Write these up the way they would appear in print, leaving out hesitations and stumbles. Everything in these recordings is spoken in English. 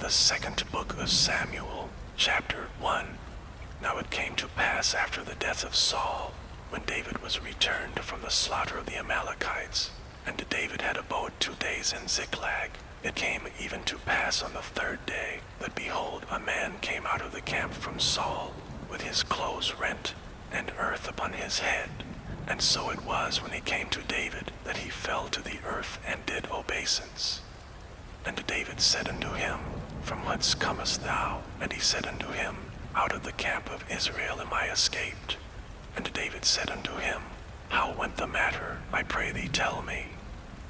The second book of Samuel, chapter 1. Now it came to pass after the death of Saul, when David was returned from the slaughter of the Amalekites, and David had abode 2 days in Ziklag. It came even to pass on the 3rd day, that behold, a man came out of the camp from Saul, with his clothes rent, and earth upon his head. And so it was when he came to David, that he fell to the earth and did obeisance. And David said unto him, From whence comest thou? And he said unto him, Out of the camp of Israel am I escaped. And David said unto him, How went the matter? I pray thee tell me.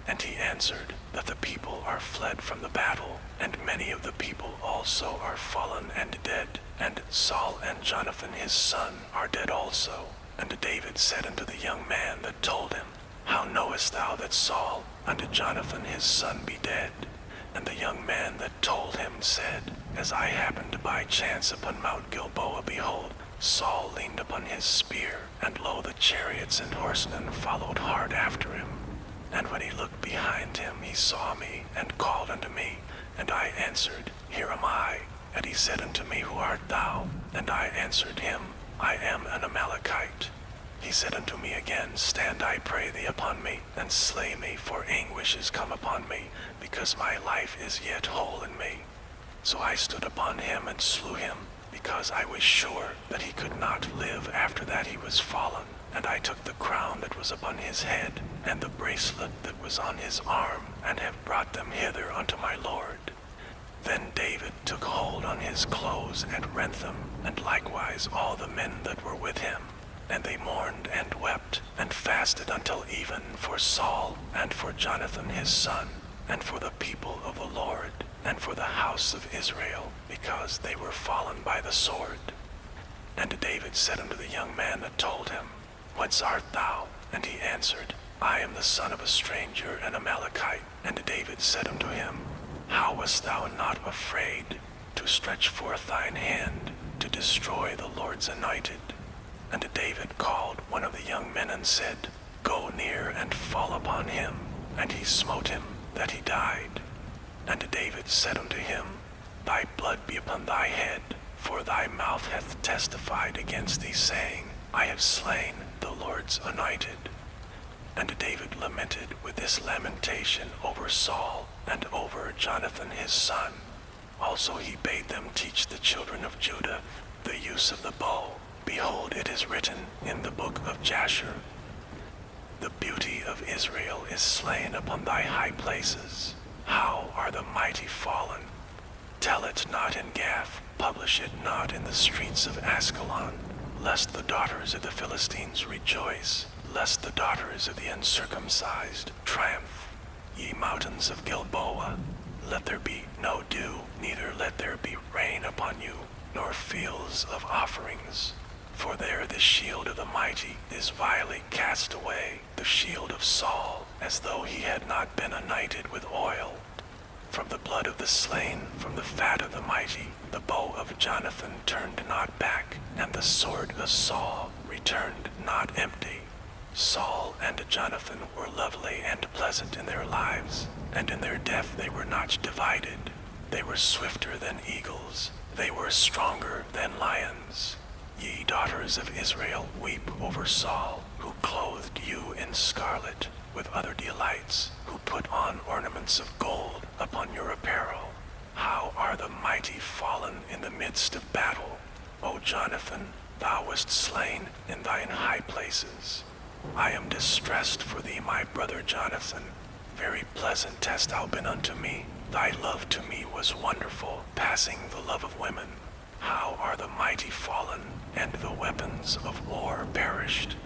And he answered, That the people are fled from the battle, and many of the people also are fallen and dead, and Saul and Jonathan his son are dead also. And David said unto the young man that told him, How knowest thou that Saul and Jonathan his son be dead? And the young man that told him said, As I happened by chance upon Mount Gilboa, behold, Saul leaned upon his spear, and lo, the chariots and horsemen followed hard after him. And when he looked behind him, he saw me, and called unto me. And I answered, Here am I. And he said unto me, Who art thou? And I answered him, I am an Amalekite. He said unto me again, Stand, I pray thee, upon me, and slay me, for anguish is come upon me, because my life is yet whole in me. So I stood upon him and slew him, because I was sure that he could not live after that he was fallen. And I took the crown that was upon his head, and the bracelet that was on his arm, and have brought them hither unto my lord. Then David took hold on his clothes and rent them, and likewise all the men that were with him. And they mourned and wept, and fasted until even for Saul, and for Jonathan his son, and for the people of the Lord, and for the house of Israel, because they were fallen by the sword. And David said unto the young man that told him, Whence art thou? And he answered, I am the son of a stranger, an Amalekite. And David said unto him, How wast thou not afraid to stretch forth thine hand to destroy the Lord's anointed? And David called one of the young men and said, Go near and fall upon him. And he smote him, that he died. And David said unto him, Thy blood be upon thy head, for thy mouth hath testified against thee, saying, I have slain the Lord's anointed. And David lamented with this lamentation over Saul and over Jonathan his son. Also he bade them teach the children of Judah the use of the bow. Behold, it is written in the book of Jasher, The beauty of Israel is slain upon thy high places. How are the mighty fallen? Tell it not in Gath, publish it not in the streets of Askelon, lest the daughters of the Philistines rejoice, lest the daughters of the uncircumcised triumph. Ye mountains of Gilboa, let there be no dew, neither let there be rain upon you, nor fields of offerings. For there the shield of the mighty is vilely cast away, the shield of Saul, as though he had not been anointed with oil. From the blood of the slain, from the fat of the mighty, the bow of Jonathan turned not back, and the sword of Saul returned not empty. Saul and Jonathan were lovely and pleasant in their lives, and in their death they were not divided. They were swifter than eagles, they were stronger than lions. Ye daughters of Israel, weep over Saul, who clothed you in scarlet, with other delights, who put on ornaments of gold upon your apparel. How are the mighty fallen in the midst of battle? O Jonathan, thou wast slain in thine high places. I am distressed for thee, my brother Jonathan. Very pleasant hast thou been unto me. Thy love to me was wonderful, passing the love of women. How are the mighty fallen, and the weapons of war perished?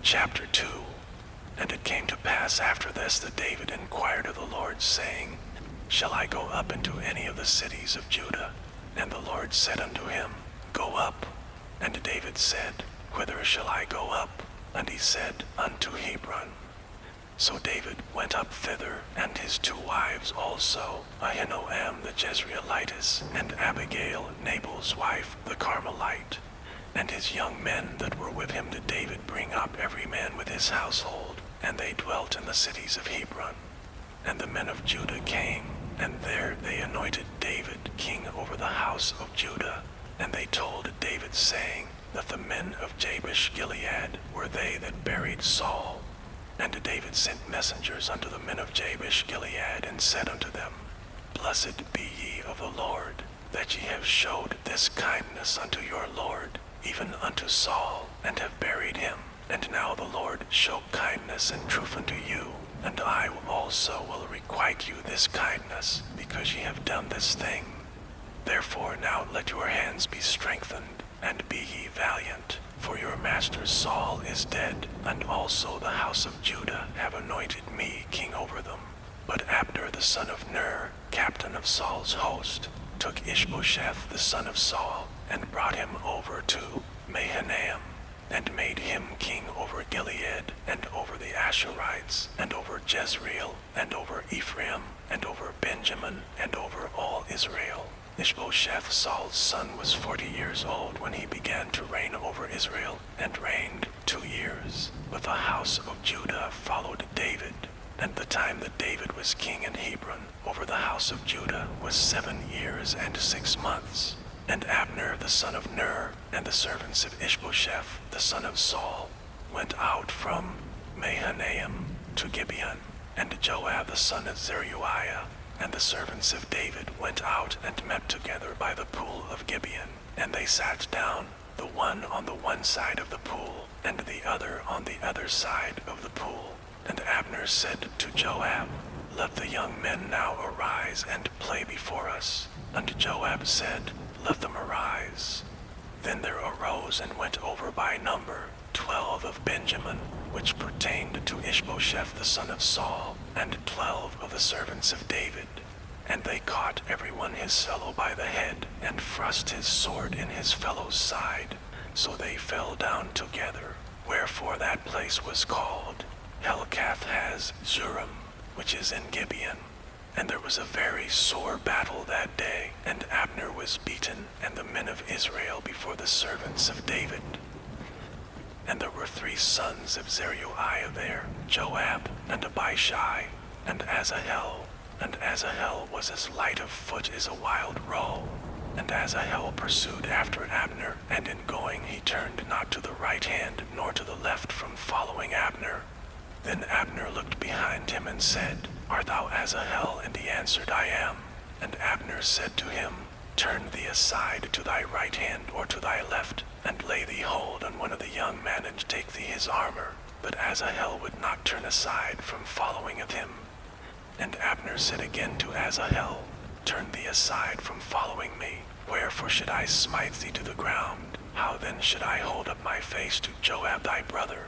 Chapter 2. And it came to pass after this that David inquired of the Lord, saying, Shall I go up into any of the cities of Judah? And the Lord said unto him, Go up. And David said, Whither shall I go up? And he said, Unto Hebron. So David went up thither, and his 2 wives also, Ahinoam the Jezreelitess, and Abigail, Nabal's wife, the Carmelite. And his young men that were with him did David bring up every man with his household, and they dwelt in the cities of Hebron. And the men of Judah came, and there they anointed David saying that the men of Jabesh Gilead were they that buried Saul. And David sent messengers unto the men of Jabesh Gilead, and said unto them, Blessed be ye of the Lord, that ye have showed this kindness unto your Lord, even unto Saul, and have buried him. And now the Lord show kindness and truth unto you, and I also will requite you this kindness, because ye have done this thing. Therefore now let your hands be strengthened, and be ye valiant, for your master Saul is dead, and also the house of Judah have anointed me king over them. But Abner the son of Ner, captain of Saul's host, took Ishbosheth the son of Saul, and brought him over to Mahanaim, and made him king over Gilead, and over the Asherites, and over Jezreel, and over Ephraim, and over Benjamin, and over all Israel. Ishbosheth, Saul's son, was 40 years old when he began to reign over Israel, and reigned 2 years. But the house of Judah followed David, and the time that David was king in Hebron over the house of Judah was 7 years and 6 months. And Abner the son of Ner, and the servants of Ishbosheth the son of Saul, went out from Mahanaim to Gibeon, and Joab the son of Zeruiah, and the servants of David went out and met together by the pool of Gibeon, and they sat down, the one on the one side of the pool, and the other on the other side of the pool. And Abner said to Joab, Let the young men now arise and play before us. And Joab said, Let them arise. Then there arose and went over by number 12 of Benjamin, which pertained to Ishbosheth the son of Saul, and 12 of the servants of David. And they caught every one his fellow by the head, and thrust his sword in his fellow's side. So they fell down together, wherefore that place was called Helkath-haz-Zurim, which is in Gibeon. And there was a very sore battle that day, and Abner was beaten, and the men of Israel before the servants of David. And there were 3 sons of Zeruiah there, Joab, and Abishai, and Asahel. And Asahel was as light of foot as a wild roe. And Asahel pursued after Abner, and in going he turned not to the right hand nor to the left from following Abner. Then Abner looked behind him and said, Art thou Asahel? And he answered, I am. And Abner said to him, Turn thee aside to thy right hand or to thy left, and lay thee hold on one of the young men, and take thee his armor. But Asahel would not turn aside from following of him. And Abner said again to Asahel, Turn thee aside from following me. Wherefore should I smite thee to the ground? How then should I hold up my face to Joab thy brother?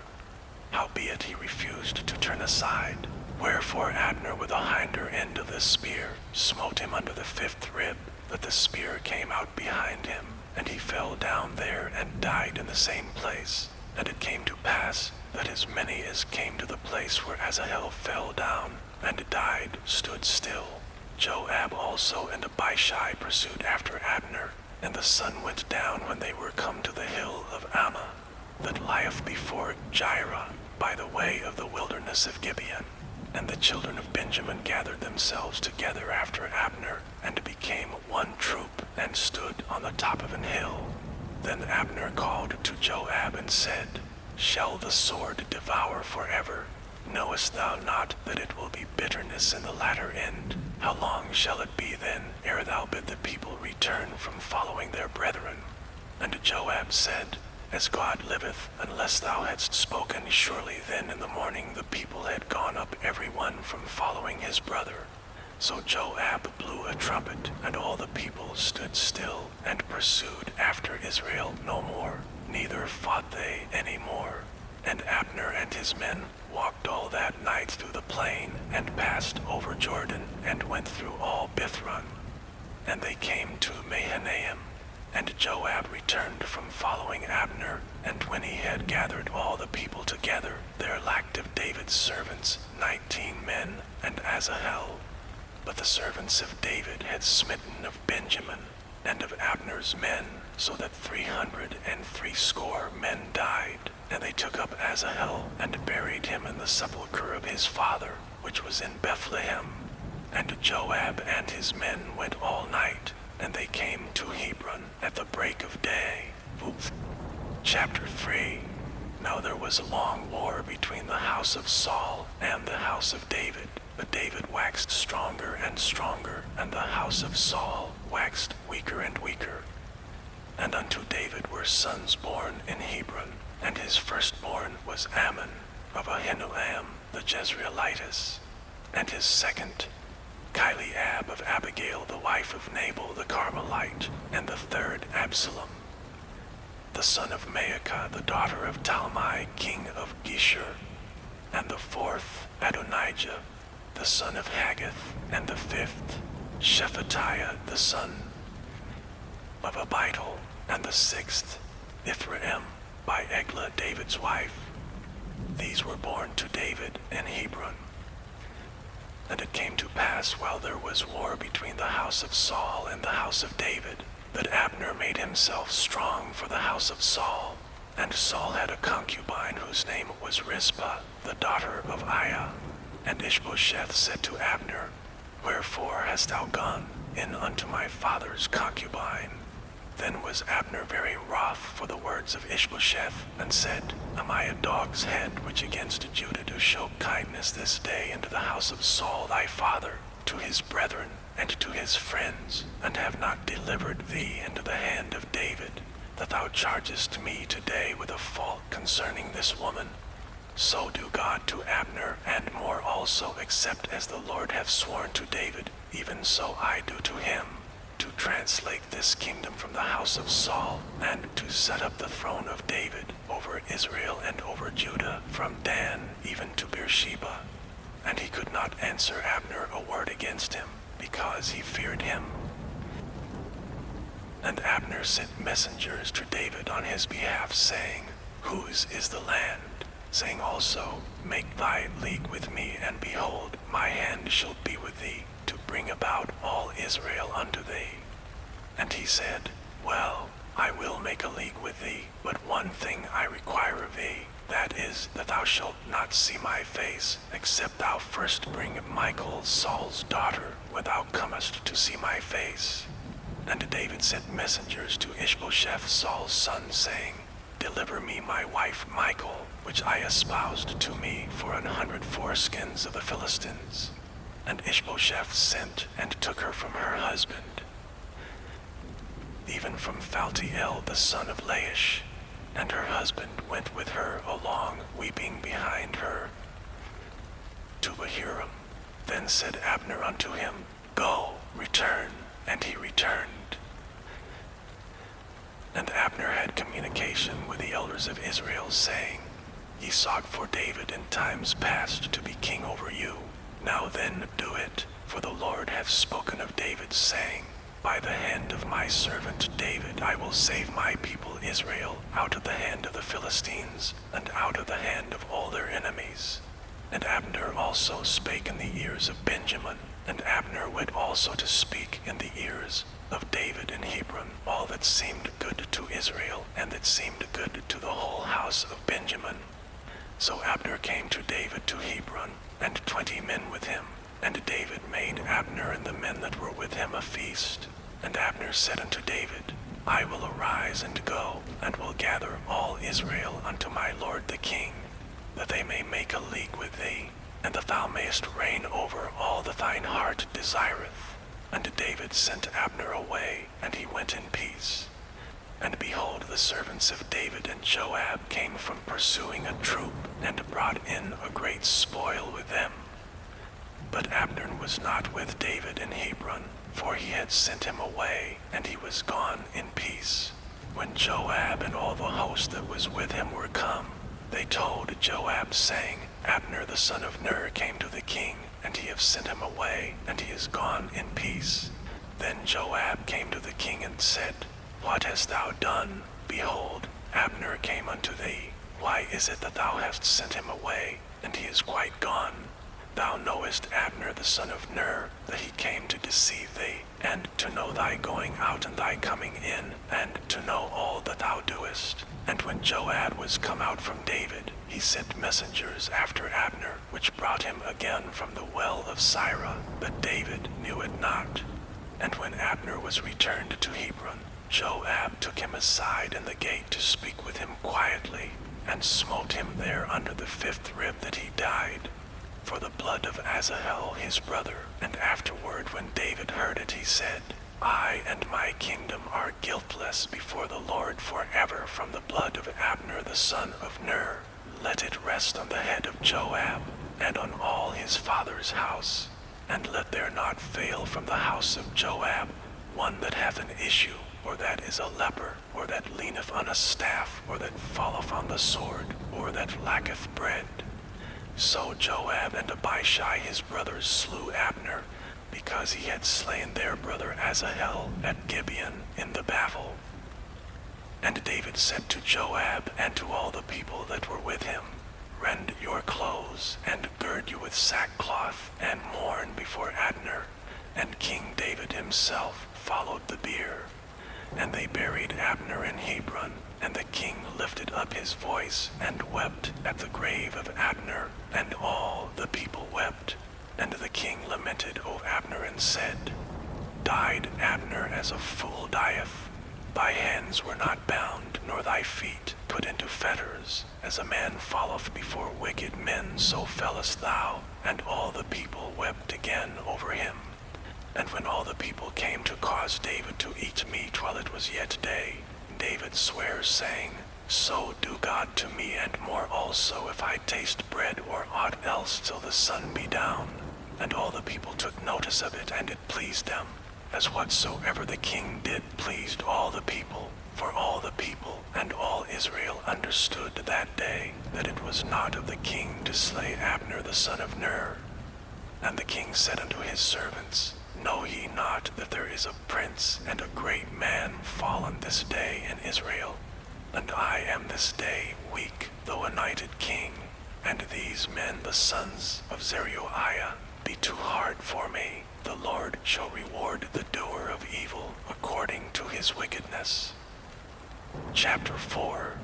Howbeit he refused to turn aside. Wherefore Abner with the hinder end of the spear smote him under the 5th rib, that the spear came out behind him, and he fell down there and died in the same place. And it came to pass that as many as came to the place where Asahel fell down and died stood still. Joab also and Abishai pursued after Abner, and the sun went down when they were come to the hill of Ammah, that lieth before Jireh, by the way of the wilderness of Gibeon. And the children of Benjamin gathered themselves together after Abner, and became one troop, and stood on the top of an hill. Then Abner called to Joab and said, Shall the sword devour forever? Knowest thou not that it will be bitterness in the latter end? How long shall it be then, ere thou bid the people return from following their brethren? And Joab said, As God liveth, unless thou hadst spoken, surely then in the morning the people had gone up every one from following his brother. So Joab blew a trumpet, and all the people stood still, and pursued after Israel no more, neither fought they any more. And Abner and his men walked all that night through the plain, and passed over Jordan, and went through all Bithron. And they came to Mahanaim. And Joab returned from following Abner, and when he had gathered all the people together, there lacked of David's servants 19 men, and Asahel. But the servants of David had smitten of Benjamin, and of Abner's men, so that 360 men died. And they took up Asahel, and buried him in the sepulchre of his father, which was in Bethlehem. And Joab and his men went all night, and they came to Hebron at the break of day. was a long war between the house of Saul and the house of David. But David waxed stronger and stronger, and the house of Saul waxed weaker and weaker. And unto David were sons born in Hebron, and his firstborn was Ammon of Ahinoam the Jezreelitess, and his second, Chileab of Abigail the wife of Nabal the Carmelite, and the third Absalom, the son of Maacah the daughter of Talmai king of Geshur, and the fourth Adonijah the son of Haggith, and the fifth Shephatiah the son of Abital, and the sixth Ithraim by Eglah David's wife. These were born to David in Hebron. And it came to pass, while there was war between the house of Saul and the house of David, that Abner made himself strong for the house of Saul. And Saul had a concubine whose name was Rizpah, the daughter of Aiah. And Ishbosheth said to Abner, Wherefore hast thou gone in unto my father's concubine? Then was Abner very wroth for the words of Ishbosheth, and said, Am I a dog's head which against Judah do show kindness this day into the house of Saul thy father, to his brethren, and to his friends, and have not delivered thee into the hand of David, that thou chargest me today with a fault concerning this woman? So do God to Abner, and more also, except as the Lord hath sworn to David, even so I do to him, to translate this kingdom from the house of Saul, and to set up the throne of David over Israel and over Judah, from Dan even to Beersheba. And he could not answer Abner a word against him, because he feared him. And Abner sent messengers to David on his behalf, saying, Whose is the land? Saying also, Make thy league with me, and behold, my hand shall be with thee, to bring about all Israel unto thee. And he said, Well, I will make a league with thee, but one thing I require of thee, that is, that thou shalt not see my face, except thou first bring Michal, Saul's daughter, when thou comest to see my face. And David sent messengers to Ishbosheth, Saul's son, saying, Deliver me my wife Michal, which I espoused to me for 100 foreskins of the Philistines. And Ishbosheth sent and took her from her husband, even from Phaltiel the son of Laish. And her husband went with her along, weeping behind her, to Bahurim. Then said Abner unto him, Go, return. And he returned. And Abner had communication with the elders of Israel, saying, Ye sought for David in times past to be king over you. Now then do it, for the Lord hath spoken of David, saying, By the hand of my servant David I will save my people Israel out of the hand of the Philistines, and out of the hand of all their enemies. And Abner also spake in the ears of Benjamin, and Abner went also to speak in the ears of David in Hebron all that seemed good to Israel, and that seemed good to the whole house of Benjamin. So Abner came to David to Hebron, and 20 men with him. And David made Abner and the men that were with him a feast. And Abner said unto David, I will arise and go, and will gather all Israel unto my lord the king, that they may make a league with thee, and that thou mayest reign over all that thine heart desireth. And David sent Abner away, and he went in peace. And behold, the servants of David and Joab came from pursuing a troop, and brought in a great spoil with them. But Abner was not with David in Hebron, for he had sent him away, and he was gone in peace. When Joab and all the host that was with him were come, they told Joab, saying, Abner the son of Ner came to the king, and he hath sent him away, and he is gone in peace. Then Joab came to the king and said, What hast thou done? Behold, Abner came unto thee. Why is it that thou hast sent him away, and he is quite gone? Thou knowest Abner the son of Ner, that he came to deceive thee, and to know thy going out and thy coming in, and to know all that thou doest. And when Joab was come out from David, he sent messengers after Abner, which brought him again from the well of Sirah, but David knew it not. And when Abner was returned to Hebron, Joab took him aside in the gate to speak with him quietly. and smote him there under the 5th rib that he died, for the blood of Asahel his brother. And afterward, when David heard it, he said, I and my kingdom are guiltless before the Lord forever from the blood of Abner the son of Ner. Let it rest on the head of Joab, and on all his father's house, and let there not fail from the house of Joab one that hath an issue, or that is a leper, or that leaneth on a staff, or that falleth on the sword, or that lacketh bread. So Joab and Abishai his brothers slew Abner, because he had slain their brother Asahel at Gibeon in the battle. And David said to Joab and to all the people that were with him, Rend your clothes, and gird you with sackcloth, and mourn before Abner. And King David himself followed the bier. And they buried Abner in Hebron, and the king lifted up his voice, and wept at the grave of Abner, and all the people wept. And the king lamented over Abner, and said, Died Abner as a fool dieth. Thy hands were not bound, nor thy feet put into fetters. As a man falleth before wicked men, so fellest thou. And all the people wept again over him. And when all the people came to cause David to eat meat while it was yet day, David swears, saying, So do God to me, and more also, if I taste bread or aught else till the sun be down. And all the people took notice of it, and it pleased them, as whatsoever the king did pleased all the people. For all the people and all Israel understood that day that it was not of the king to slay Abner the son of Ner. And the king said unto his servants, Know ye not that there is a prince and a great man fallen this day in Israel? And I am this day weak, though anointed king, and these men the sons of Zeruiah be too hard for me. The Lord shall reward the doer of evil according to his wickedness. Chapter 4.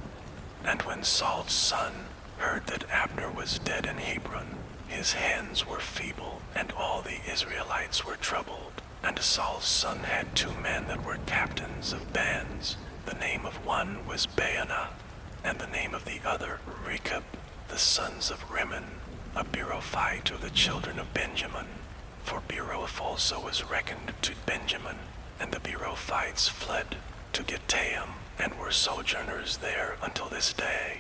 And when Saul's son heard that Abner was dead in Hebron, his hands were feeble, and all the Israelites were troubled. And Saul's son had 2 men that were captains of bands. The name of one was Baanah, and the name of the other Rechab, the sons of Rimmon, a Beerothite of the children of Benjamin. For Beeroth also was reckoned to Benjamin, and the Beerothites fled to Gittaim, and were sojourners there until this day.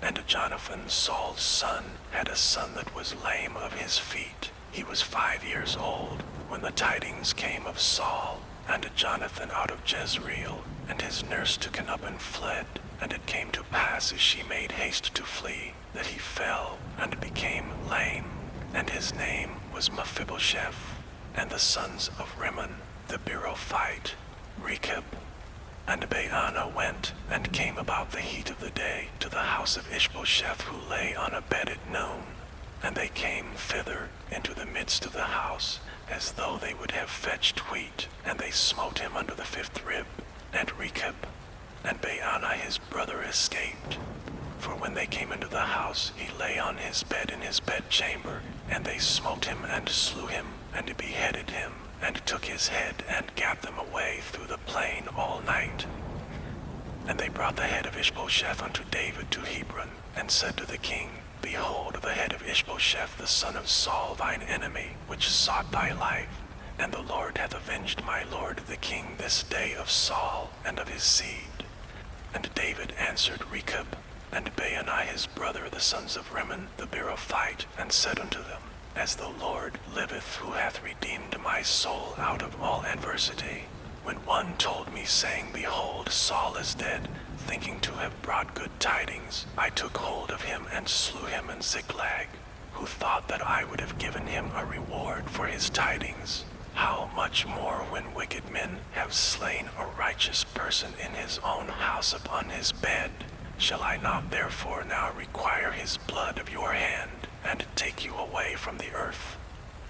And Jonathan, Saul's son, had a son that was lame of his feet. He was 5 years old, when the tidings came of Saul, and Jonathan out of Jezreel, and his nurse took him up and fled. And it came to pass, as she made haste to flee, that he fell, and became lame. And his name was Mephibosheth. And the sons of Rimmon, the Beerothite, Rechab. And Baanah went, and came about the heat of the day to the house of Ishbosheth, who lay on a bed at noon. And they came thither into the midst of the house, as though they would have fetched wheat, and they smote him under the 5th rib. And Rechab and Baanah his brother escaped. For when they came into the house, he lay on his bed in his bedchamber, and they smote him and slew him, and beheaded him, and took his head, and gat them away through the plain all night. And they brought the head of Ishbosheth unto David to Hebron, and said to the king, Behold, the head of Ishbosheth the son of Saul thine enemy, which sought thy life. And the Lord hath avenged my lord the king this day of Saul and of his seed. And David answered Rechab and Baanah his brother, the sons of Rimmon the Beerothite, and said unto them, As the Lord liveth, who hath redeemed my soul out of all adversity, when one told me, saying, Behold, Saul is dead, thinking to have brought good tidings, I took hold of him and slew him in Ziklag, who thought that I would have given him a reward for his tidings. How much more when wicked men have slain a righteous person in his own house upon his bed? Shall I not therefore now require his blood of your hand, and take you away from the earth?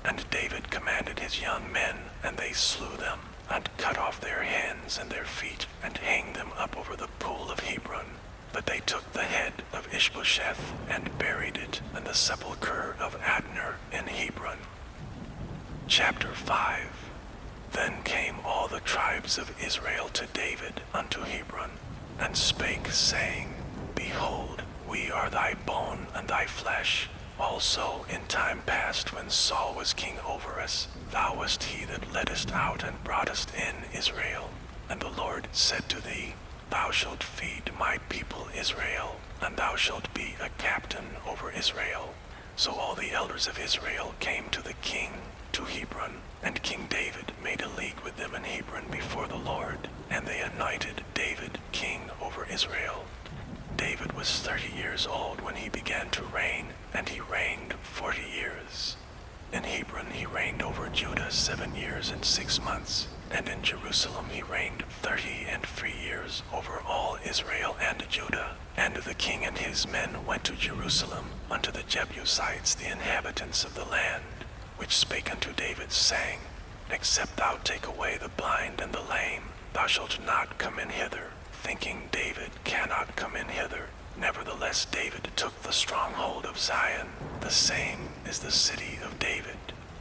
And David commanded his young men, and they slew them, and cut off their hands and their feet, and hanged them up over the pool of Hebron. But they took the head of Ishbosheth, and buried it in the sepulchre of Abner in Hebron. Chapter 5. Then came all the tribes of Israel to David unto Hebron, and spake, saying, Behold, we are thy bone and thy flesh. Also in time past when Saul was king over us, thou wast he that leddest out and broughtest in Israel. And the Lord said to thee, Thou shalt feed my people Israel, and thou shalt be a captain over Israel. So all the elders of Israel came to the king, to Hebron, and King David made a league with them in Hebron before the Lord, and they anointed David king over Israel. David was 30 years old when he began to reign, and he reigned 40 years. In Hebron he reigned over Judah 7 years and 6 months, and in Jerusalem he reigned 33 years over all Israel and Judah. And the king and his men went to Jerusalem unto the Jebusites, the inhabitants of the land, which spake unto David, saying, Except thou take away the blind and the lame, thou shalt not come in hither, thinking David cannot come in hither. Nevertheless David took the stronghold of Zion, the same is the city of David.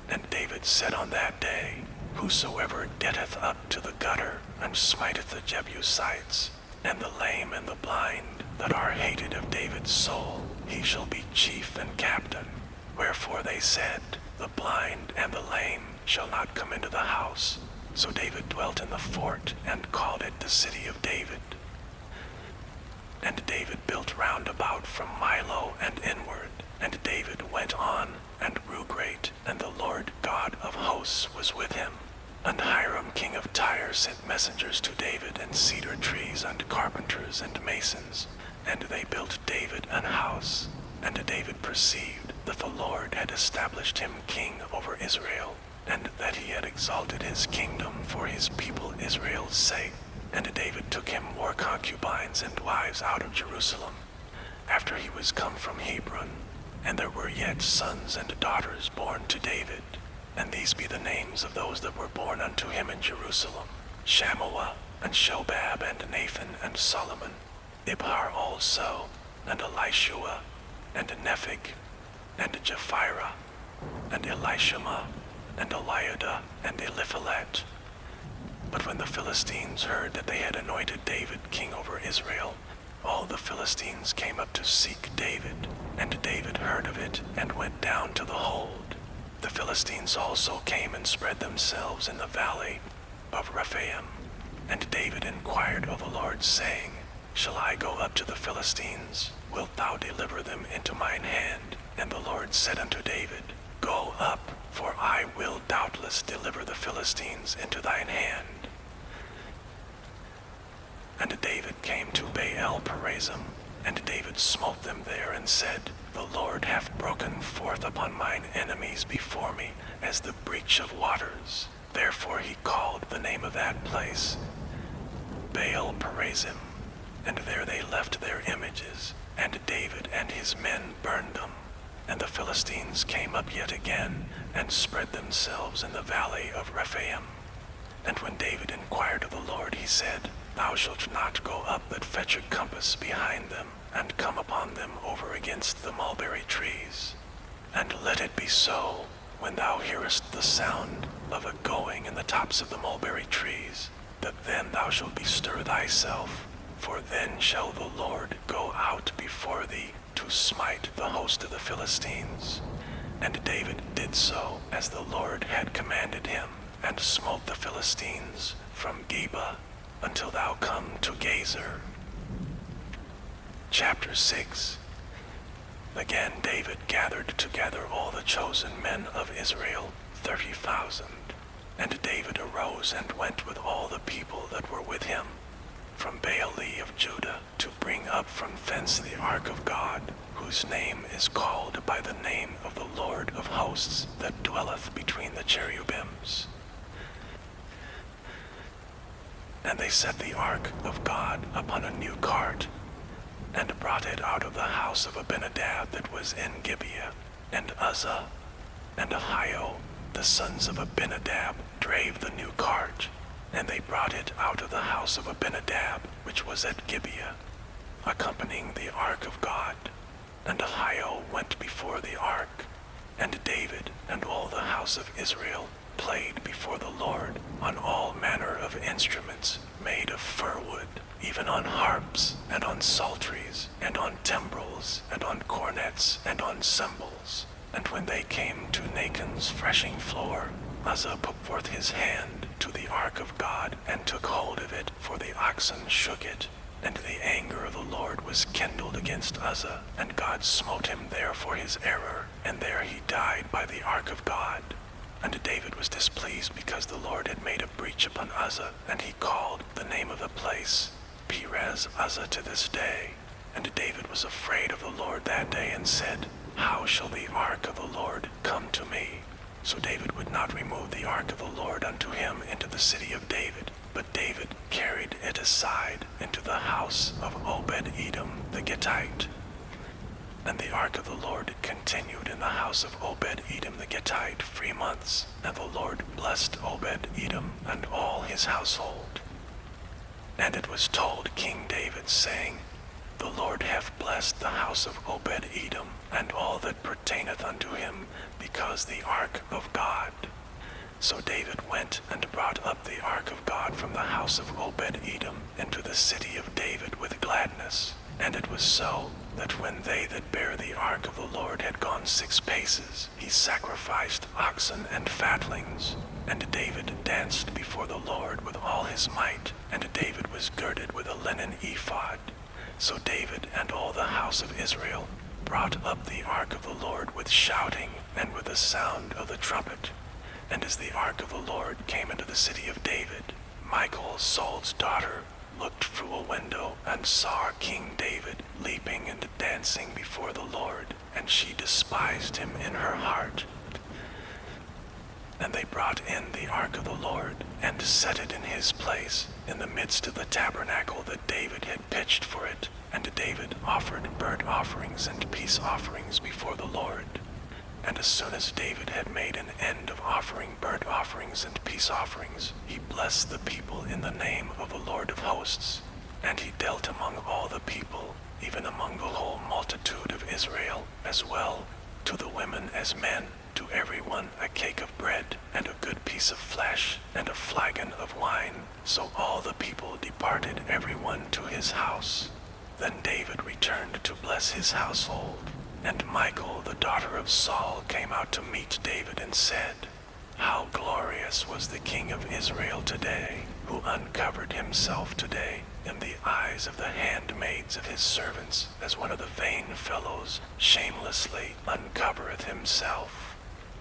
And David said on that day, Whosoever getteth up to the gutter, and smiteth the Jebusites, and the lame and the blind, that are hated of David's soul, he shall be chief and captain. Wherefore they said, The blind and the lame shall not come into the house. So David dwelt in the fort, and called it the city of David. And David built round about from Milo and inward. And David went on, and grew great, and the Lord God of hosts was with him. And Hiram king of Tyre sent messengers to David, and cedar trees, and carpenters, and masons. And they built David an house. And David perceived that the Lord had established him king over Israel, and that he had exalted his kingdom for his people Israel's sake. And David took him more concubines and wives out of Jerusalem, after he was come from Hebron. And there were yet sons and daughters born to David. And these be the names of those that were born unto him in Jerusalem: Shammua, and Shobab, and Nathan, and Solomon, Ibhar also, and Elishua, and Nepheg, and Japhira, and Elishama, and Eliada, and Eliphalet. But when the Philistines heard that they had anointed David king over Israel, all the Philistines came up to seek David, and David heard of it, and went down to the hold. The Philistines also came and spread themselves in the valley of Rephaim. And David inquired of the Lord, saying, Shall I go up to the Philistines? Wilt thou deliver them into mine hand? And the Lord said unto David, Go up, for I will doubtless deliver the Philistines into thine hand. And David came to Baal-perazim, and David smote them there, and said, The Lord hath broken forth upon mine enemies before me, as the breach of waters. Therefore he called the name of that place Baal-perazim. And there they left their images, and David and his men burned them. And the Philistines came up yet again, and spread themselves in the valley of Rephaim. And when David inquired of the Lord, he said, Thou shalt not go up, but fetch a compass behind them, and come upon them over against the mulberry trees. And let it be so, when thou hearest the sound of a going in the tops of the mulberry trees, that then thou shalt bestir thyself, for then shall the Lord go out before thee to smite the host of the Philistines. And David did so as the Lord had commanded him, and smote the Philistines from Geba until thou come to Gazer. Chapter 6. Again David gathered together all the chosen men of Israel, 30,000. And David arose and went with all the people that were with him, from Baali of Judah, to bring up from thence the ark of God, whose name is called by the name of the Lord of hosts, that dwelleth between the cherubims. And they set the ark of God upon a new cart, and brought it out of the house of Abinadab that was in Gibeah. And Uzzah and Ahio, the sons of Abinadab, drave the new cart, and they brought it out of the house of Abinadab, which was at Gibeah, accompanying the ark of God. And Ahio went before the ark, and David and all the house of Israel played before the Lord on all manner of instruments made of fir wood, even on harps, and on psalteries, and on timbrels, and on cornets, and on cymbals. And when they came to Nachon's threshing floor, Uzzah put forth his hand to the ark of God, and took hold of it, for the oxen shook it. And the anger of the Lord was kindled against Uzzah, and God smote him there for his error, and there he died by the ark of God. And David was displeased because the Lord had made a breach upon Uzzah, and he called the name of the place Perez Uzzah to this day. And David was afraid of the Lord that day, and said, How shall the ark of the Lord come to me? So David would not remove the ark of the Lord unto him into the city of David, but David carried it aside into the house of Obed-Edom the Gittite. And the ark of the Lord continued in the house of Obed-Edom the Gittite 3 months, and the Lord blessed Obed-Edom and all his household. And it was told King David, saying, The Lord hath blessed the house of Obed-Edom, and all that pertaineth unto him, because the ark of God. So David went and brought up the ark of God from the house of Obed-Edom into the city of David with gladness. And it was so, that when they that bare the ark of the Lord had gone 6 paces, he sacrificed oxen and fatlings. And David danced before the Lord with all his might, and David was girded with a linen ephod. So David and all the house of Israel brought up the ark of the Lord with shouting, and with the sound of the trumpet. And as the ark of the Lord came into the city of David, Michal, Saul's daughter, looked through a window, and saw King David leaping and dancing before the Lord, and she despised him in her heart. And they brought in the ark of the Lord, and set it in his place, in the midst of the tabernacle that David had pitched for it. And David offered burnt offerings and peace offerings before the Lord. And as soon as David had made an end of offering burnt offerings and peace offerings, he blessed the people in the name of the Lord of hosts. And he dealt among all the people, even among the whole multitude of Israel, as well to the women as men, to every one a cake of bread, and a good piece of flesh, and a flagon of wine. So all the people departed every one to his house. Then David returned to bless his household. And Michal, the daughter of Saul, came out to meet David and said, How glorious was the king of Israel today, who uncovered himself today in the eyes of the handmaids of his servants, as one of the vain fellows shamelessly uncovereth himself.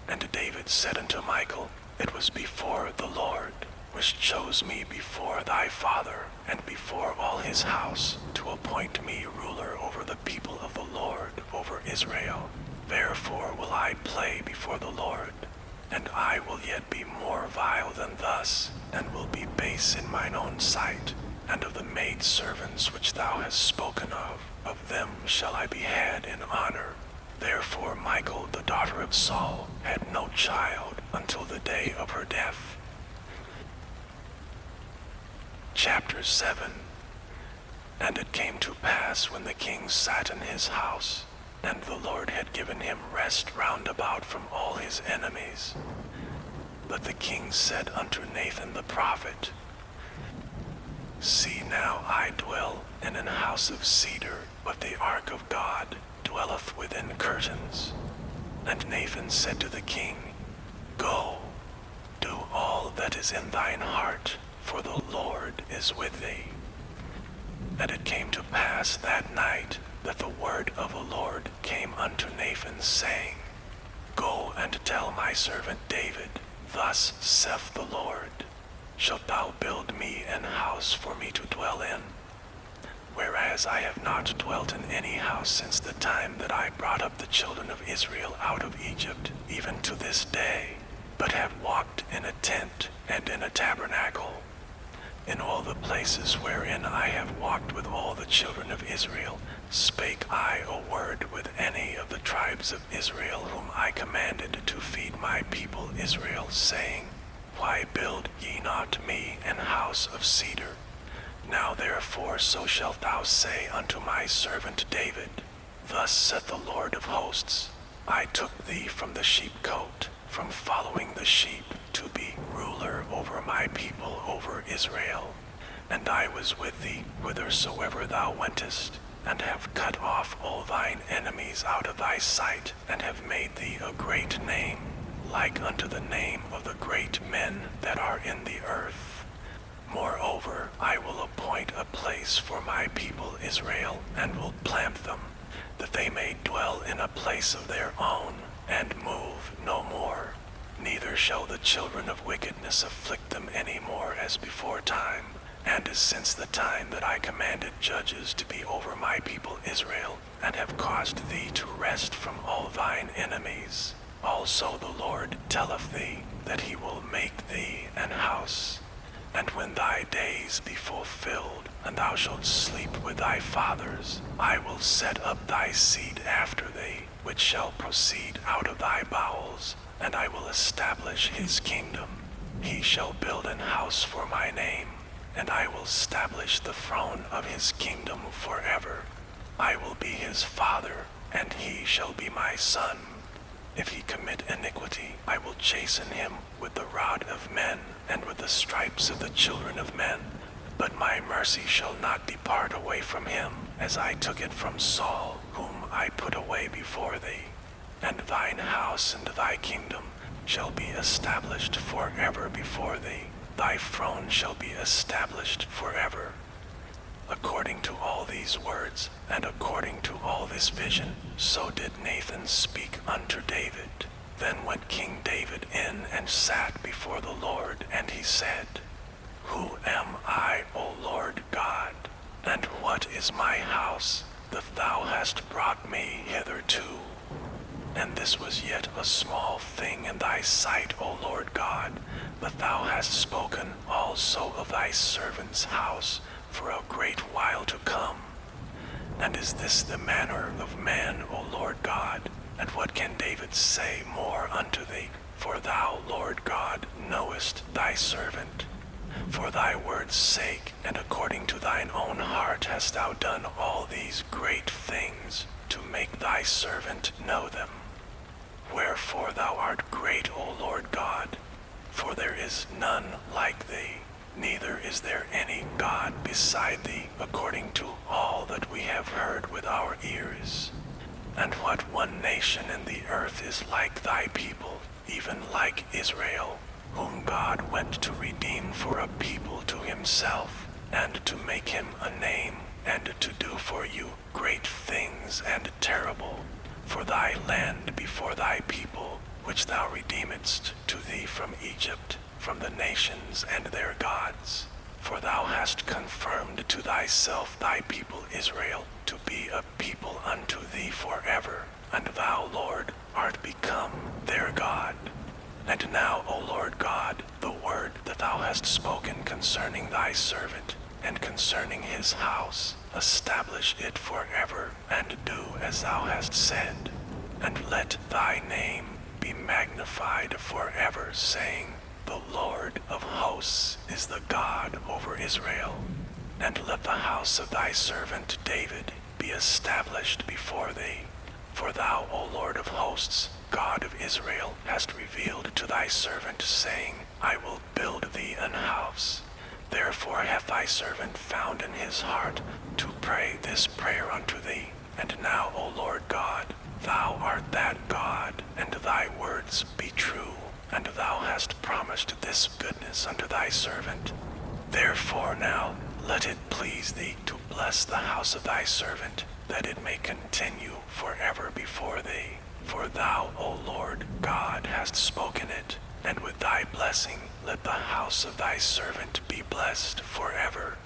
And David said unto Michal, It was before the Lord, which chose me before thy father, and before all his house, to appoint me ruler over the people of the Lord, over Israel. Therefore will I play before the Lord, and I will yet be more vile than thus, and will be base in mine own sight. And of the maidservants which thou hast spoken of them shall I be had in honor. Therefore Michal, the daughter of Saul, had no child until the day of her death. Chapter 7. And it came to pass, when the king sat in his house, and the Lord had given him rest round about from all his enemies, that the king said unto Nathan the prophet, See now, I dwell in an house of cedar, but the ark of God dwelleth within curtains. And Nathan said to the king, Go, do all that is in thine heart, for the Lord is with thee. And it came to pass that night that the word of the Lord came unto Nathan, saying, Go and tell my servant David, Thus saith the Lord, Shalt thou build me an house for me to dwell in? Whereas I have not dwelt in any house since the time that I brought up the children of Israel out of Egypt, even to this day, but have walked in a tent and in a tabernacle. In all the places wherein I have walked with all the children of Israel, spake I a word with any of the tribes of Israel whom I commanded to feed my people Israel, saying, Why build ye not me an house of cedar? Now therefore so shalt thou say unto my servant David, Thus saith the Lord of hosts, I took thee from the sheepcote, from following the sheep, to be ruler over my people, over Israel. And I was with thee whithersoever thou wentest, and have cut off all thine enemies out of thy sight, and have made thee a great name, like unto the name of the great men that are in the earth. Moreover, I will appoint a place for my people Israel, and will plant them, that they may dwell in a place of their own, and move no more. Neither shall the children of wickedness afflict them any more as before time, and as since the time that I commanded judges to be over my people Israel, and have caused thee to rest from all thine enemies. Also the Lord telleth thee that he will make thee an house. And when thy days be fulfilled, and thou shalt sleep with thy fathers, I will set up thy seed after thee, which shall proceed out of thy bowels, and I will establish his kingdom. He shall build an house for my name, and I will establish the throne of his kingdom forever. I will be his father, and he shall be my son. If he commit iniquity, I will chasten him with the rod of men, and with the stripes of the children of men. But my mercy shall not depart away from him, as I took it from Saul, whom I put away before thee. And thine house and thy kingdom shall be established forever before thee. Thy throne shall be established forever. According to all these words, and according to all this vision, so did Nathan speak unto David. Then went King David in and sat before the Lord, and he said, Who am I, O Lord God? And what is my house, that thou hast brought me hitherto? And this was yet a small thing in thy sight, O Lord God, but thou hast spoken also of thy servant's house for a great while to come. And is this the manner of man, O Lord God? And what can David say more unto thee? For thou, Lord God, knowest thy servant. For thy word's sake, and according to thine own heart hast thou done all these great things, to make thy servant know them. Wherefore thou art great, O Lord God, for there is none like thee, neither is there any God beside thee, according to all that we have heard with our ears. And what one nation in the earth is like thy people, even like Israel, whom God went to redeem for a people to himself, and to make him a name, and to do for you great things and terrible, for thy land before thy people, which thou redeemedst to thee from Egypt, from the nations and their gods. For thou hast confirmed to thyself thy people Israel, to be a people unto thee forever, and thou, Lord, art become their God. And now, O Lord God, the word that thou hast spoken concerning thy servant, and concerning his house, establish it forever, and do as thou hast said. And let thy name be magnified forever, saying, The Lord of hosts is the God over Israel. And let the house of thy servant David be established before thee. For thou, O Lord of hosts, God of Israel, hast revealed to thy servant, saying, I will build thee an house. Therefore hath thy servant found in his heart to pray this prayer unto thee. And now, O Lord God, thou art that God, and thy words be true, and thou hast promised this goodness unto thy servant. Therefore now, let it please thee to bless the house of thy servant, that it may continue forever before thee. For thou, O Lord God, hast spoken it, and with thy blessing let the house of thy servant be blessed forever.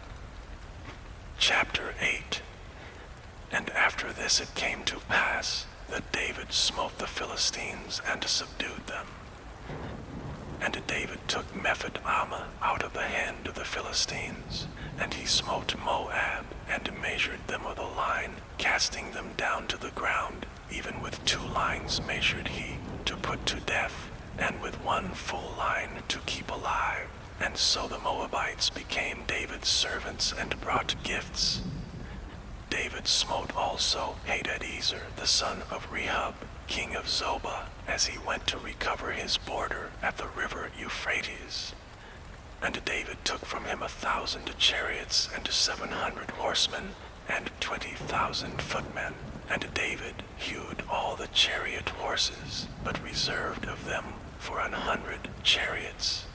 Chapter 8. And after this it came to pass that David smote the Philistines and subdued them. And David took Mephibosheth out of the hand of the Philistines, and he smote Moab, and measured them with a line, casting them down to the ground. Even with 2 lines measured he, to put to death, and with 1 full line to keep alive. And so the Moabites became David's servants and brought gifts. David smote also Hadadezer, the son of Rehob, king of Zobah, as he went to recover his border at the river Euphrates. And David took from him 1,000 chariots, and 700 horsemen, and 20,000 footmen. And David hewed all the chariot horses, but reserved of them for 100 chariots.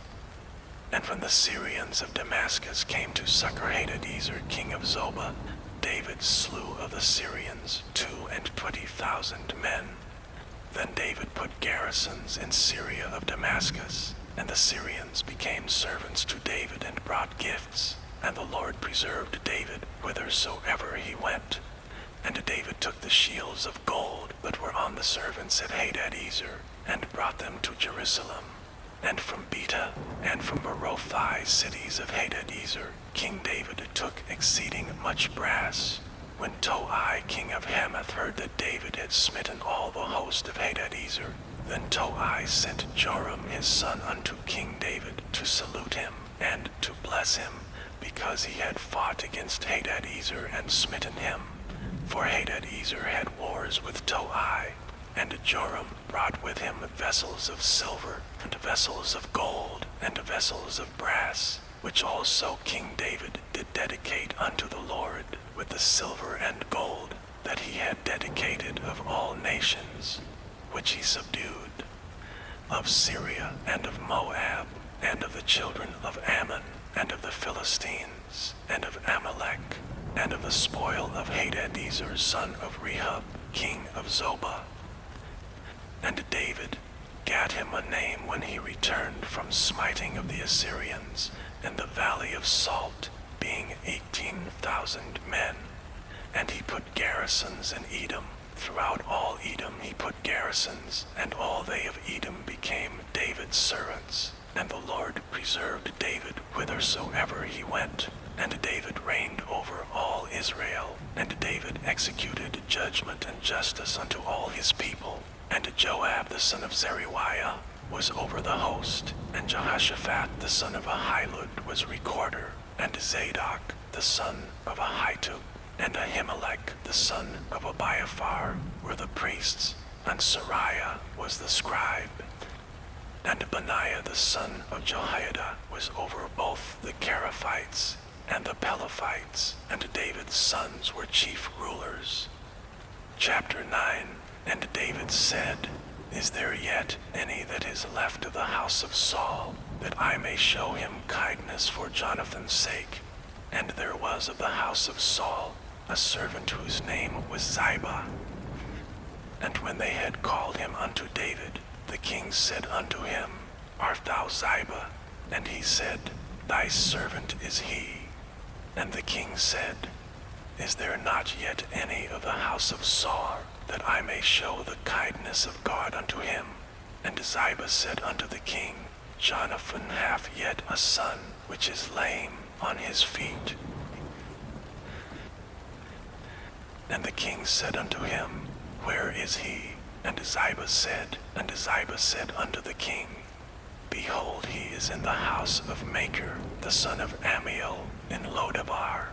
And when the Syrians of Damascus came to succor Hadadezer, king of Zobah, David slew of the Syrians 22,000 men. Then David put garrisons in Syria of Damascus, and the Syrians became servants to David and brought gifts. And the Lord preserved David whithersoever he went. And David took the shields of gold that were on the servants at Hadadezer, and brought them to Jerusalem. And from Beta and from Berothai, cities of Hadadezer, King David took exceeding much brass. When Toi, king of Hamath, heard that David had smitten all the host of Hadadezer, then Toi sent Joram his son unto King David to salute him and to bless him, because he had fought against Hadadezer and smitten him. For Hadadezer had wars with Toi. And Joram brought with him vessels of silver, and vessels of gold, and vessels of brass, which also King David did dedicate unto the Lord, with the silver and gold that he had dedicated of all nations, which he subdued, of Syria, and of Moab, and of the children of Ammon, and of the Philistines, and of Amalek, and of the spoil of Hadadezer, son of Rehob, king of Zobah. And David gat him a name when he returned from smiting of the Assyrians in the valley of Salt, being 18,000 men. And he put garrisons in Edom. Throughout all Edom he put garrisons, and all they of Edom became David's servants. And the Lord preserved David whithersoever he went. And David reigned over all Israel. And David executed judgment and justice unto all his people. And Joab the son of Zeruiah was over the host, and Jehoshaphat the son of Ahilud was recorder, and Zadok the son of Ahitub, and Ahimelech the son of Abiathar were the priests, and Sariah was the scribe. And Benaiah the son of Jehoiada was over both the Cherethites and the Pelethites, and David's sons were chief rulers. Chapter 9. And David said, Is there yet any that is left of the house of Saul, that I may show him kindness for Jonathan's sake? And there was of the house of Saul a servant whose name was Ziba. And when they had called him unto David, the king said unto him, Art thou Ziba? And he said, Thy servant is he. And the king said, Is there not yet any of the house of Saul, that I may show the kindness of God unto him? And Ziba said unto the king, Jonathan hath yet a son, which is lame on his feet. And the king said unto him, Where is he? And Ziba said unto the king, Behold, he is in the house of Machir, the son of Ammiel, in Lodabar.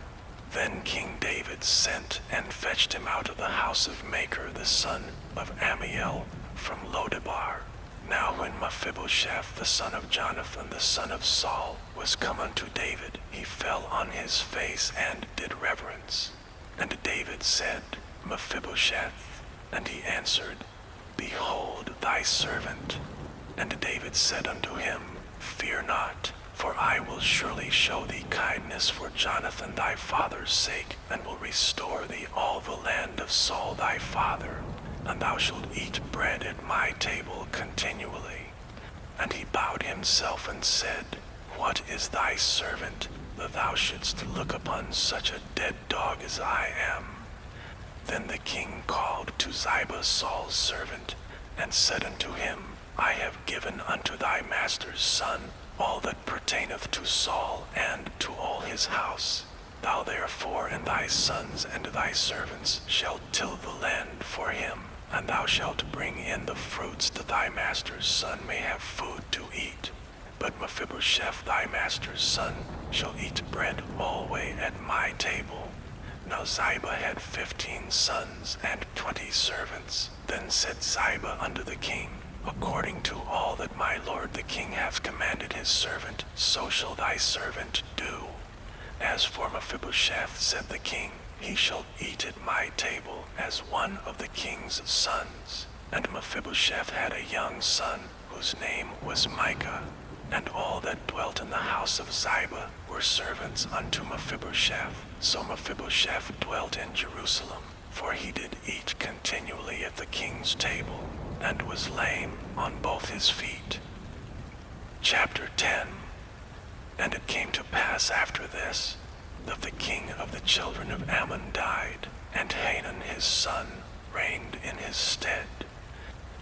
Then King David sent and fetched him out of the house of Machir, the son of Ammiel, from Lodabar. Now when Mephibosheth, the son of Jonathan, the son of Saul, was come unto David, he fell on his face and did reverence. And David said, Mephibosheth. And he answered, Behold thy servant. And David said unto him, Fear not, for I will surely show thee kindness for Jonathan thy father's sake, and will restore thee all the land of Saul thy father, and thou shalt eat bread at my table continually. And he bowed himself and said, What is thy servant, that thou shouldst look upon such a dead dog as I am? Then the king called to Ziba Saul's servant, and said unto him, I have given unto thy master's son all that pertaineth to Saul and to all his house. Thou therefore and thy sons and thy servants shalt till the land for him, and thou shalt bring in the fruits that thy master's son may have food to eat. But Mephibosheth thy master's son shall eat bread alway at my table. Now Ziba had 15 sons and 20 servants. Then said Ziba unto the king, according to all that my lord the king hath commanded his servant, so shall thy servant do. As for Mephibosheth, said the king, he shall eat at my table as one of the king's sons. And Mephibosheth had a young son, whose name was Micah. And all that dwelt in the house of Ziba were servants unto Mephibosheth. So Mephibosheth dwelt in Jerusalem, for he did eat continually at the king's table, and was lame on both his feet. Chapter 10. And it came to pass after this, that the king of the children of Ammon died, and Hanun his son reigned in his stead.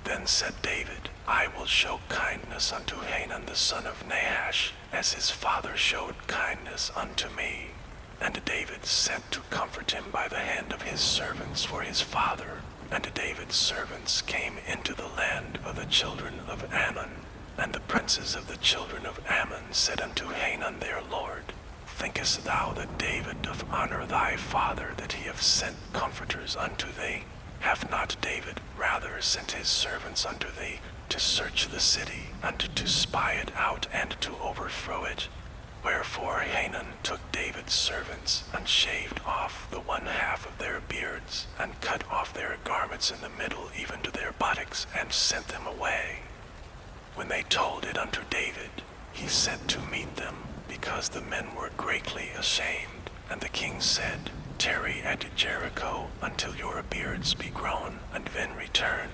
Then said David, I will show kindness unto Hanun the son of Nahash, as his father showed kindness unto me. And David sent to comfort him by the hand of his servants for his father. And David's servants came into the land of the children of Ammon. And the princes of the children of Ammon said unto Hanun their lord, Thinkest thou that David doth honor thy father, that he hath sent comforters unto thee? Hath not David rather sent his servants unto thee, to search the city, and to spy it out, and to overthrow it? Wherefore Hanun took David's servants, and shaved off the one half of their beards, and cut off their garments in the middle even to their buttocks, and sent them away. When they told it unto David, he sent to meet them, because the men were greatly ashamed. And the king said, Tarry at Jericho until your beards be grown, and then return.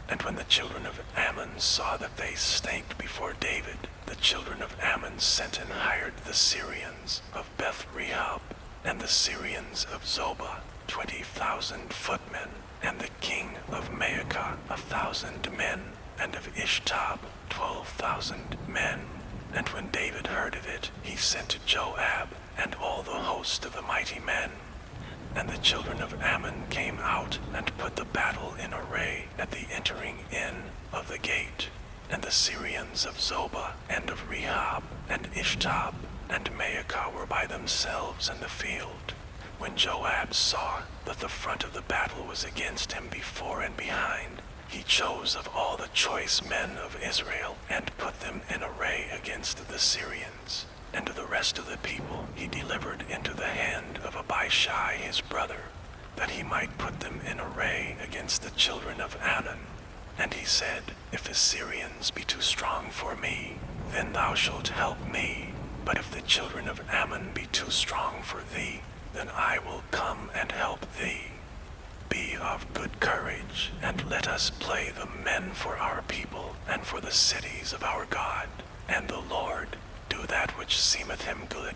And when the children of Ammon saw that they stank before David, the children of Ammon sent and hired the Syrians of Beth-rehob, and the Syrians of Zobah, 20,000 footmen, and the king of Maacah 1,000 men, and of Ishtab 12,000 men. And when David heard of it, he sent to Joab, and all the host of the mighty men. And the children of Ammon came out, and put the battle in array at the entering in of the gate. And the Syrians of Zobah, and of Rehob, and Ishtab, and Maacah were by themselves in the field. When Joab saw that the front of the battle was against him before and behind, he chose of all the choice men of Israel, and put them in array against the Syrians. And the rest of the people he delivered into the hand of Abishai his brother, that he might put them in array against the children of Ammon. And he said, If the Syrians be too strong for me, then thou shalt help me. But if the children of Ammon be too strong for thee, then I will come and help thee. Be of good courage, and let us play the men for our people, and for the cities of our God. And the Lord do that which seemeth him good.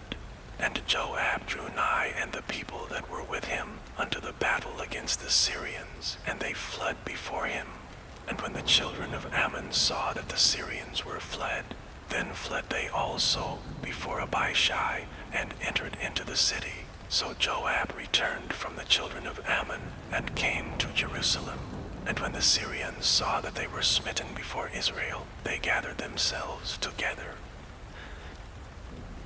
And Joab drew nigh, and the people that were with him, unto the battle against the Syrians, and they fled before him. And when the children of Ammon saw that the Syrians were fled, then fled they also before Abishai, and entered into the city. So Joab returned from the children of Ammon, and came to Jerusalem. And when the Syrians saw that they were smitten before Israel, they gathered themselves together.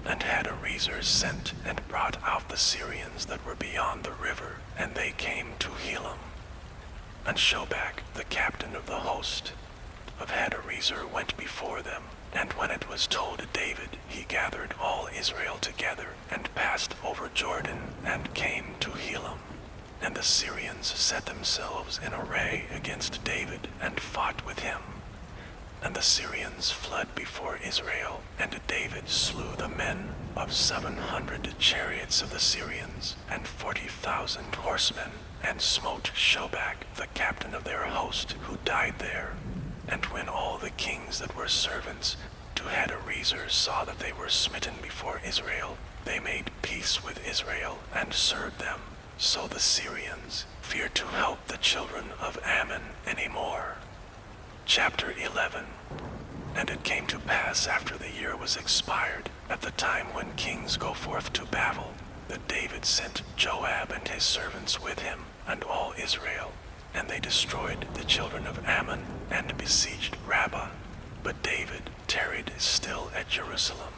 And Hadarezer sent and brought out the Syrians that were beyond the river, and they came to Helam. And Shobach, the captain of the host of Hadarezer, went before them. And when it was told David, he gathered all Israel together, and passed over Jordan, and came to Helam. And the Syrians set themselves in array against David, and fought with him. And the Syrians fled before Israel, and David slew the men of 700 chariots of the Syrians, and 40,000 horsemen, and smote Shobach, the captain of their host, who died there. And when all the kings that were servants to Hadarezer saw that they were smitten before Israel, they made peace with Israel, and served them. So the Syrians feared to help the children of Ammon any more. Chapter 11. And it came to pass after the year was expired, at the time when kings go forth to battle, that David sent Joab and his servants with him, and all Israel. And they destroyed the children of Ammon, and besieged Rabbah. But David tarried still at Jerusalem.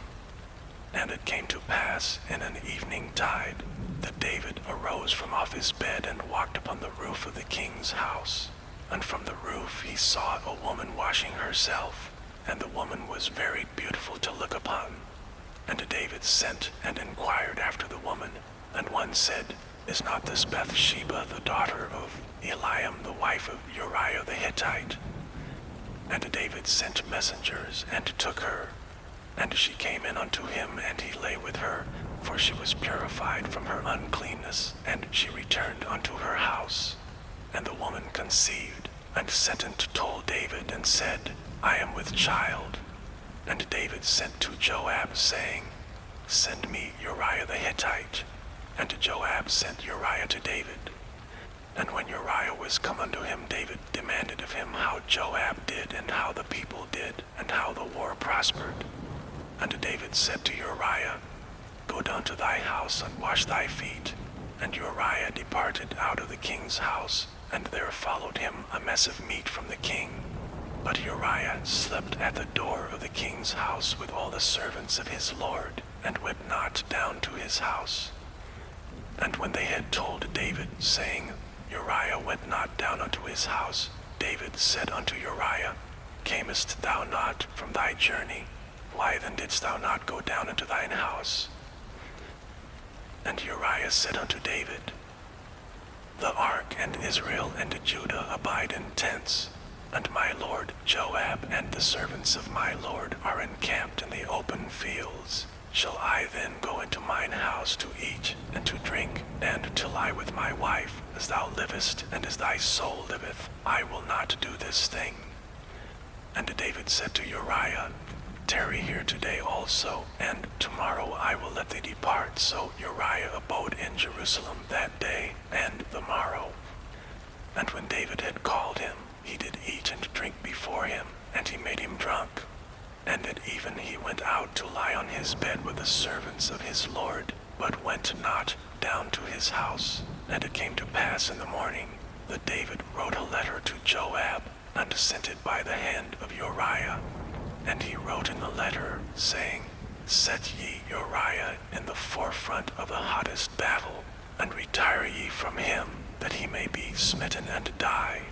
And it came to pass in an evening tide, that David arose from off his bed, and walked upon the roof of the king's house. and from the roof he saw a woman washing herself, and the woman was very beautiful to look upon. And David sent and inquired after the woman, and one said, Is not this Bathsheba the daughter of Eliam, the wife of Uriah the Hittite? And David sent messengers, and took her. And she came in unto him, and he lay with her, for she was purified from her uncleanness, and she returned unto her house. And the woman conceived, and sent and told David, and said, I am with child. And David sent to Joab, saying, Send me Uriah the Hittite. And Joab sent Uriah to David. And when Uriah was come unto him, David demanded of him how Joab did, and how the people did, and how the war prospered. And David said to Uriah, Go down to thy house, and wash thy feet. And Uriah departed out of the king's house, and there followed him a mess of meat from the king. But Uriah slept at the door of the king's house with all the servants of his lord, and went not down to his house. And when they had told David, saying, Uriah went not down unto his house, David said unto Uriah, Camest thou not from thy journey? Why then didst thou not go down into thine house? And Uriah said unto David, The ark and Israel and Judah abide in tents, and my lord Joab and the servants of my lord are encamped in the open fields. Shall I then go into mine house to eat and to drink, and to lie with my wife, as thou livest and as thy soul liveth? I will not do this thing. And David said to Uriah, Tarry here today also, and tomorrow I will let thee depart. So Uriah abode in Jerusalem that day and the morrow. And when David had called him, he did eat and drink before him, and he made him drunk. And at even he went out to lie on his bed with the servants of his lord, but went not down to his house. And it came to pass in the morning that David wrote a letter to Joab, and sent it by the hand of Uriah. And he wrote in the letter, saying, Set ye Uriah in the forefront of the hottest battle, and retire ye from him, that he may be smitten and die.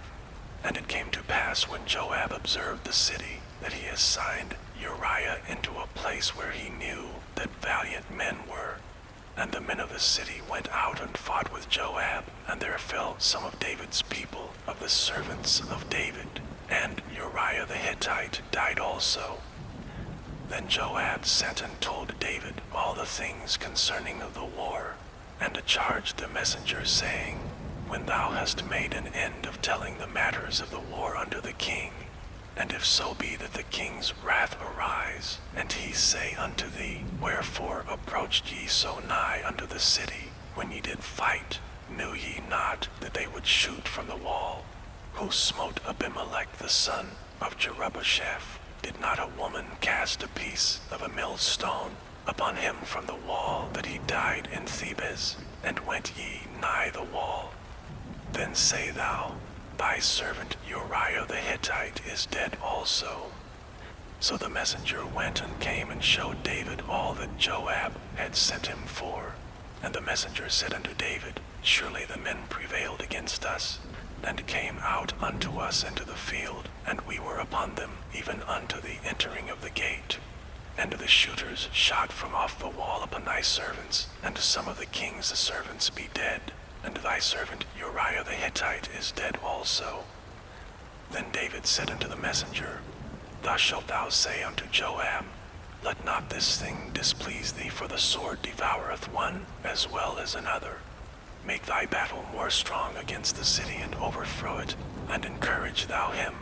And it came to pass, when Joab observed the city, that he assigned Uriah into a place where he knew that valiant men were. And the men of the city went out and fought with Joab, and there fell some of David's people, of the servants of David, and Uriah the Hittite died also. Then Joab sent and told David all the things concerning the war, and charged the messenger, saying, When thou hast made an end of telling the matters of the war unto the king, and if so be that the king's wrath arise, and he say unto thee, Wherefore approached ye so nigh unto the city, when ye did fight? Knew ye not that they would shoot from the wall? Who smote Abimelech the son of Jerubbesheth? Did not a woman cast a piece of a millstone upon him from the wall, that he died in Thebez? And went ye nigh the wall? Then say thou, Thy servant Uriah the Hittite is dead also. So the messenger went and came and showed David all that Joab had sent him for. And the messenger said unto David, Surely the men prevailed against us, and came out unto us into the field, and we were upon them, even unto the entering of the gate. And the shooters shot from off the wall upon thy servants, and some of the king's servants be dead, and thy servant Uriah the Hittite is dead also. Then David said unto the messenger, Thus shalt thou say unto Joab, Let not this thing displease thee, for the sword devoureth one as well as another. Make thy battle more strong against the city, and overthrow it, and encourage thou him.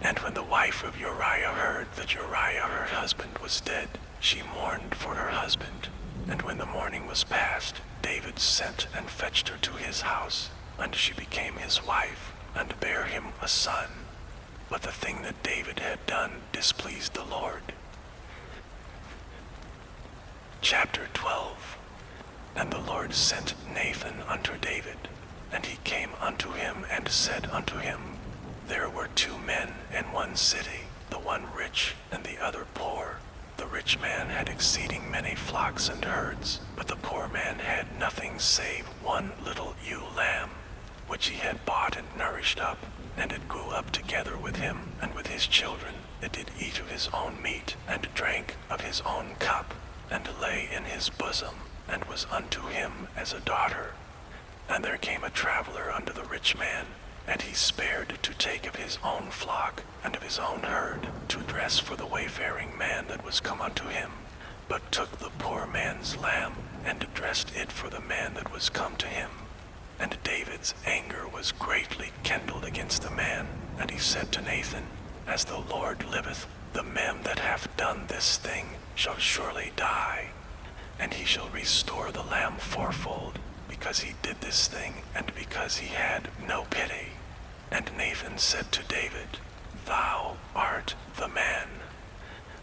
And when the wife of Uriah heard that Uriah her husband was dead, she mourned for her husband. And when the mourning was past, David sent and fetched her to his house, and she became his wife, and bare him a son. But the thing that David had done displeased the Lord. Chapter 12. And the Lord sent Nathan unto David, and he came unto him and said unto him, There were 2 men in one city, the one rich and the other poor. The rich man had exceeding many flocks and herds, but the poor man had nothing save one little ewe lamb, which he had bought and nourished up, and it grew up together with him and with his children. It did eat of his own meat, and drank of his own cup, and lay in his bosom, and was unto him as a daughter. And there came a traveler unto the rich man, and he spared to take of his own flock and of his own herd, to dress for the wayfaring man that was come unto him, but took the poor man's lamb, and dressed it for the man that was come to him. And David's anger was greatly kindled against the man, and he said to Nathan, As the Lord liveth, the man that hath done this thing shall surely die, and he shall restore the lamb fourfold, because he did this thing, and because he had no pity. And Nathan said to David, Thou art the man.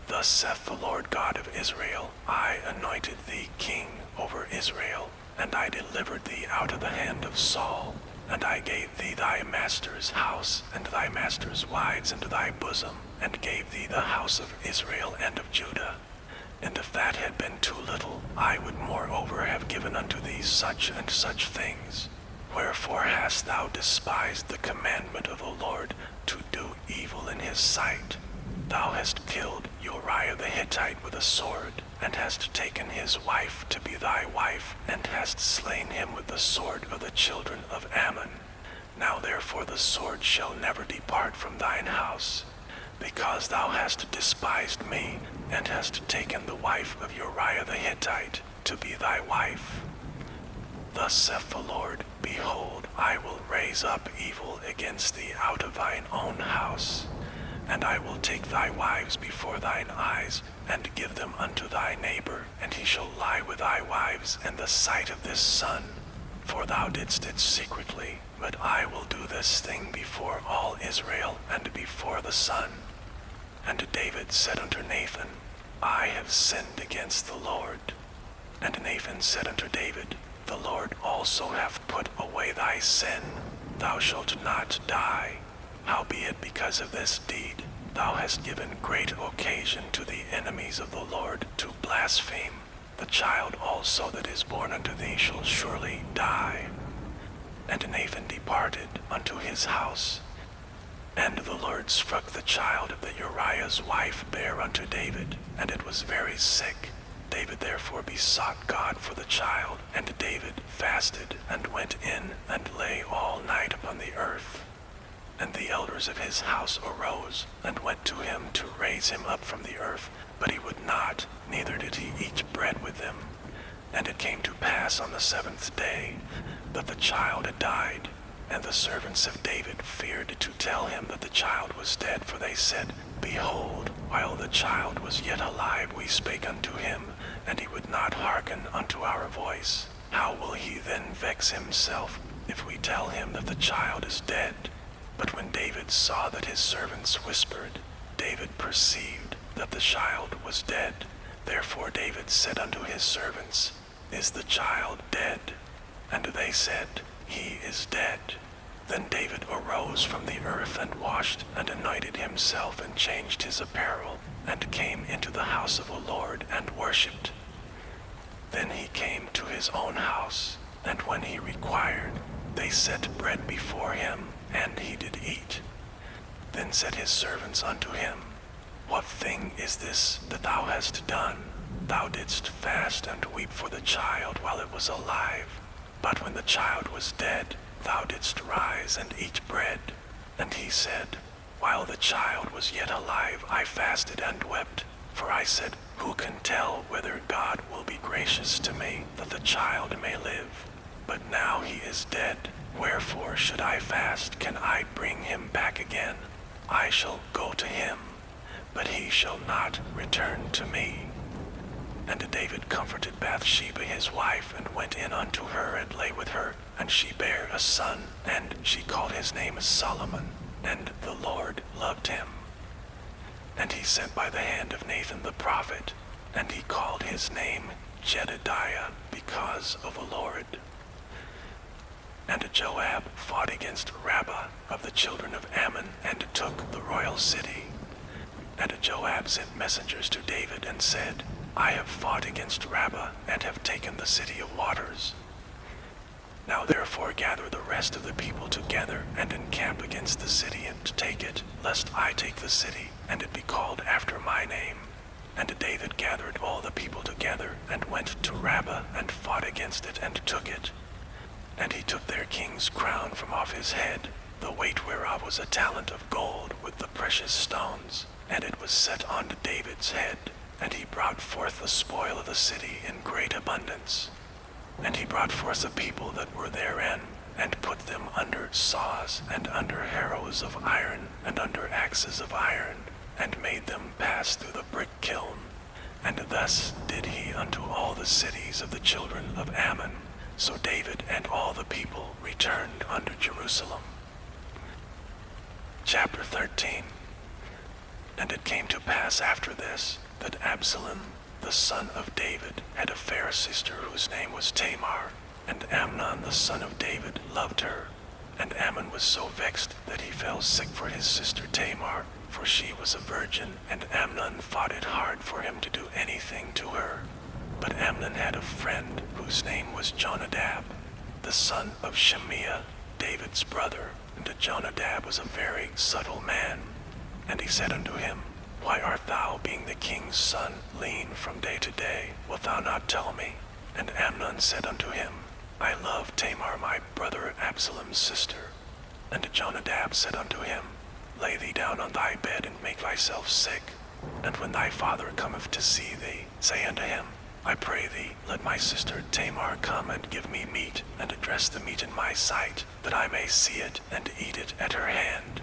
Thus saith the Lord God of Israel, I anointed thee king over Israel, and I delivered thee out of the hand of Saul, and I gave thee thy master's house, and thy master's wives into thy bosom, and gave thee the house of Israel and of Judah. And if that had been too little, I would moreover have given unto thee such and such things. Wherefore hast thou despised the commandment of the Lord, to do evil in his sight? Thou hast killed Uriah the Hittite with a sword, and hast taken his wife to be thy wife, and hast slain him with the sword of the children of Ammon. Now therefore the sword shall never depart from thine house, because thou hast despised me, and hast taken the wife of Uriah the Hittite to be thy wife. Thus saith the Lord, Behold, I will raise up evil against thee out of thine own house, and I will take thy wives before thine eyes, and give them unto thy neighbor, and he shall lie with thy wives in the sight of this sun. For thou didst it secretly, but I will do this thing before all Israel, and before the sun. And David said unto Nathan, I have sinned against the Lord. And Nathan said unto David, The Lord also hath put away thy sin. Thou shalt not die. Howbeit because of this deed, thou hast given great occasion to the enemies of the Lord to blaspheme. The child also that is born unto thee shall surely die. And Nathan departed unto his house. And the Lord struck the child that Uriah's wife bare unto David, and it was very sick. David therefore besought God for the child, and David fasted, and went in, and lay all night upon the earth. And the elders of his house arose, and went to him to raise him up from the earth, but he would not, neither did he eat bread with them. And it came to pass on the 7th day, that the child had died. And the servants of David feared to tell him that the child was dead, for they said, Behold, while the child was yet alive we spake unto him, and he would not hearken unto our voice. How will he then vex himself, if we tell him that the child is dead? But when David saw that his servants whispered, David perceived that the child was dead. Therefore David said unto his servants, Is the child dead? And they said, He is dead. Then David arose from the earth, and washed, and anointed himself, and changed his apparel, and came into the house of the Lord, and worshipped. Then he came to his own house, and when he required, they set bread before him, and he did eat. Then said his servants unto him, What thing is this that thou hast done? Thou didst fast and weep for the child while it was alive. But when the child was dead, thou didst rise and eat bread. And he said, While the child was yet alive, I fasted and wept. For I said, Who can tell whether God will be gracious to me, that the child may live? But now he is dead. Wherefore should I fast? Can I bring him back again? I shall go to him, but he shall not return to me. And David comforted Bathsheba his wife, and went in unto her, and lay with her. And she bare a son, and she called his name Solomon. And the Lord loved him. And he sent by the hand of Nathan the prophet, and he called his name Jedediah, because of the Lord. And Joab fought against Rabbah of the children of Ammon, and took the royal city. And Joab sent messengers to David, and said, I have fought against Rabbah, and have taken the city of waters. Now therefore gather the rest of the people together, and encamp against the city, and take it, lest I take the city, and it be called after my name. And David gathered all the people together, and went to Rabbah, and fought against it, and took it. And he took their king's crown from off his head, the weight whereof was a talent of gold, with the precious stones, and it was set on David's head. And he brought forth the spoil of the city in great abundance. And he brought forth the people that were therein, and put them under saws, and under harrows of iron, and under axes of iron, and made them pass through the brick kiln. And thus did he unto all the cities of the children of Ammon. So David and all the people returned unto Jerusalem. Chapter 13. And it came to pass after this, that Absalom, the son of David, had a fair sister whose name was Tamar, and Amnon the son of David loved her. And Ammon was so vexed that he fell sick for his sister Tamar, for she was a virgin, and Amnon fought it hard for him to do anything to her. But Amnon had a friend whose name was Jonadab, the son of Shemiah, David's brother, and Jonadab was a very subtle man. And he said unto him, Why art thou, being the king's son, lean from day to day? Wilt thou not tell me? And Amnon said unto him, I love Tamar my brother Absalom's sister. And Jonadab said unto him, Lay thee down on thy bed, and make thyself sick. And when thy father cometh to see thee, say unto him, I pray thee, let my sister Tamar come and give me meat, and dress the meat in my sight, that I may see it, and eat it at her hand.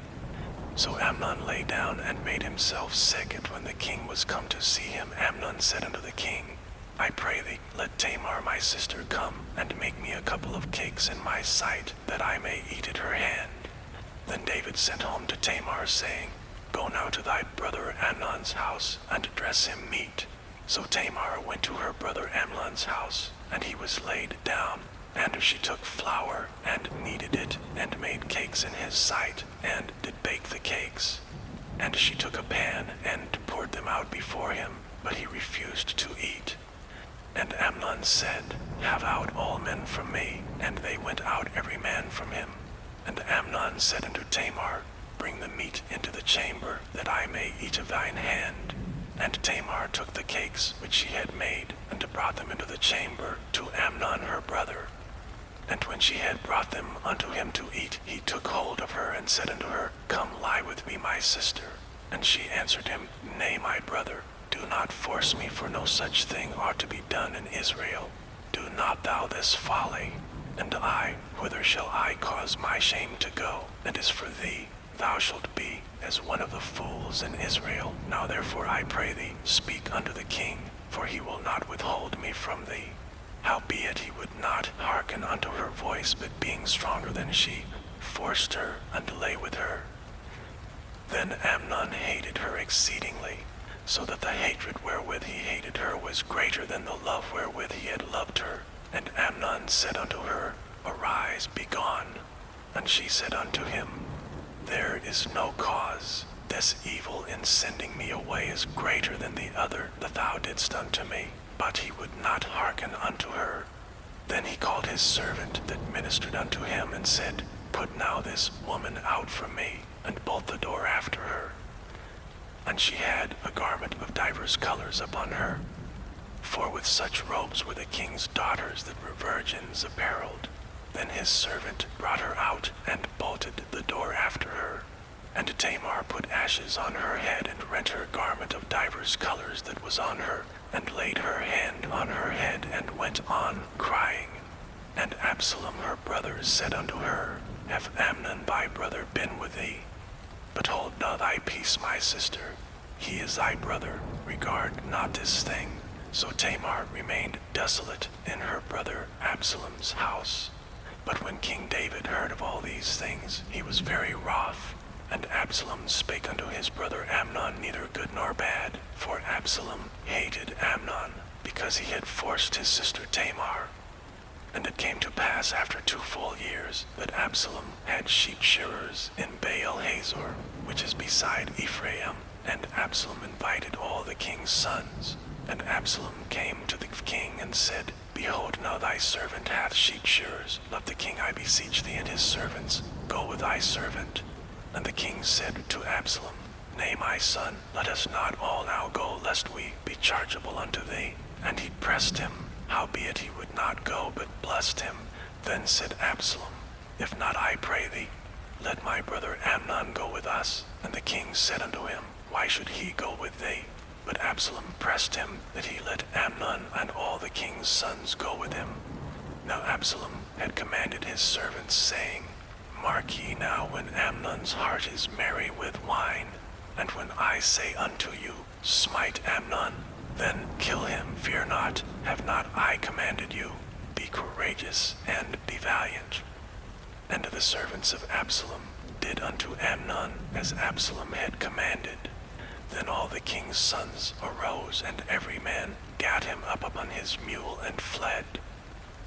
So Amnon lay down and made himself sick, and when the king was come to see him, Amnon said unto the king, I pray thee, let Tamar my sister come, and make me a couple of cakes in my sight, that I may eat at her hand. Then David sent home to Tamar, saying, Go now to thy brother Amnon's house, and dress him meat. So Tamar went to her brother Amnon's house, and he was laid down. And she took flour, and kneaded it, and made cakes in his sight, and did bake the cakes. And she took a pan, and poured them out before him, but he refused to eat. And Amnon said, Have out all men from me. And they went out every man from him. And Amnon said unto Tamar, Bring the meat into the chamber, that I may eat of thine hand. And Tamar took the cakes which she had made, and brought them into the chamber to Amnon her brother. And when she had brought them unto him to eat, he took hold of her, and said unto her, Come lie with me, my sister. And she answered him, Nay, my brother, do not force me, for no such thing ought to be done in Israel. Do not thou this folly. And I, whither shall I cause my shame to go? And as for thee, thou shalt be as one of the fools in Israel. Now therefore I pray thee, speak unto the king, for he will not withhold me from thee. Howbeit he would not hearken unto her voice, but being stronger than she, forced her, and lay with her. Then Amnon hated her exceedingly, so that the hatred wherewith he hated her was greater than the love wherewith he had loved her. And Amnon said unto her, Arise, be gone. And she said unto him, There is no cause. This evil in sending me away is greater than the other that thou didst unto me. But he would not hearken unto her. Then he called his servant that ministered unto him, and said, Put now this woman out from me, and bolt the door after her. And she had a garment of divers colors upon her, for with such robes were the king's daughters that were virgins apparelled. Then his servant brought her out, and bolted the door after her. And Tamar put ashes on her head, and rent her garment of divers colors that was on her, and laid her hand on her head, and went on crying. And Absalom her brother said unto her, Have Amnon thy brother been with thee? But hold now thy peace, my sister. He is thy brother. Regard not this thing. So Tamar remained desolate in her brother Absalom's house. But when King David heard of all these things, he was very wroth. And Absalom spake unto his brother Amnon neither good nor bad, for Absalom hated Amnon, because he had forced his sister Tamar. And it came to pass after 2 full years, that Absalom had sheep shearers in Baal Hazor, which is beside Ephraim. And Absalom invited all the king's sons. And Absalom came to the king and said, Behold, now thy servant hath sheep shearers. Let the king, I beseech thee, and his servants go with thy servant. And the king said to Absalom, Nay, my son, let us not all now go, lest we be chargeable unto thee. And he pressed him, howbeit he would not go, but blessed him. Then said Absalom, If not, I pray thee, let my brother Amnon go with us. And the king said unto him, Why should he go with thee? But Absalom pressed him that he let Amnon and all the king's sons go with him. Now Absalom had commanded his servants, saying, Mark ye now, when Amnon's heart is merry with wine, and when I say unto you, Smite Amnon, then kill him, fear not, have not I commanded you? Be courageous and be valiant. And the servants of Absalom did unto Amnon as Absalom had commanded. Then all the king's sons arose, and every man gat him up upon his mule and fled.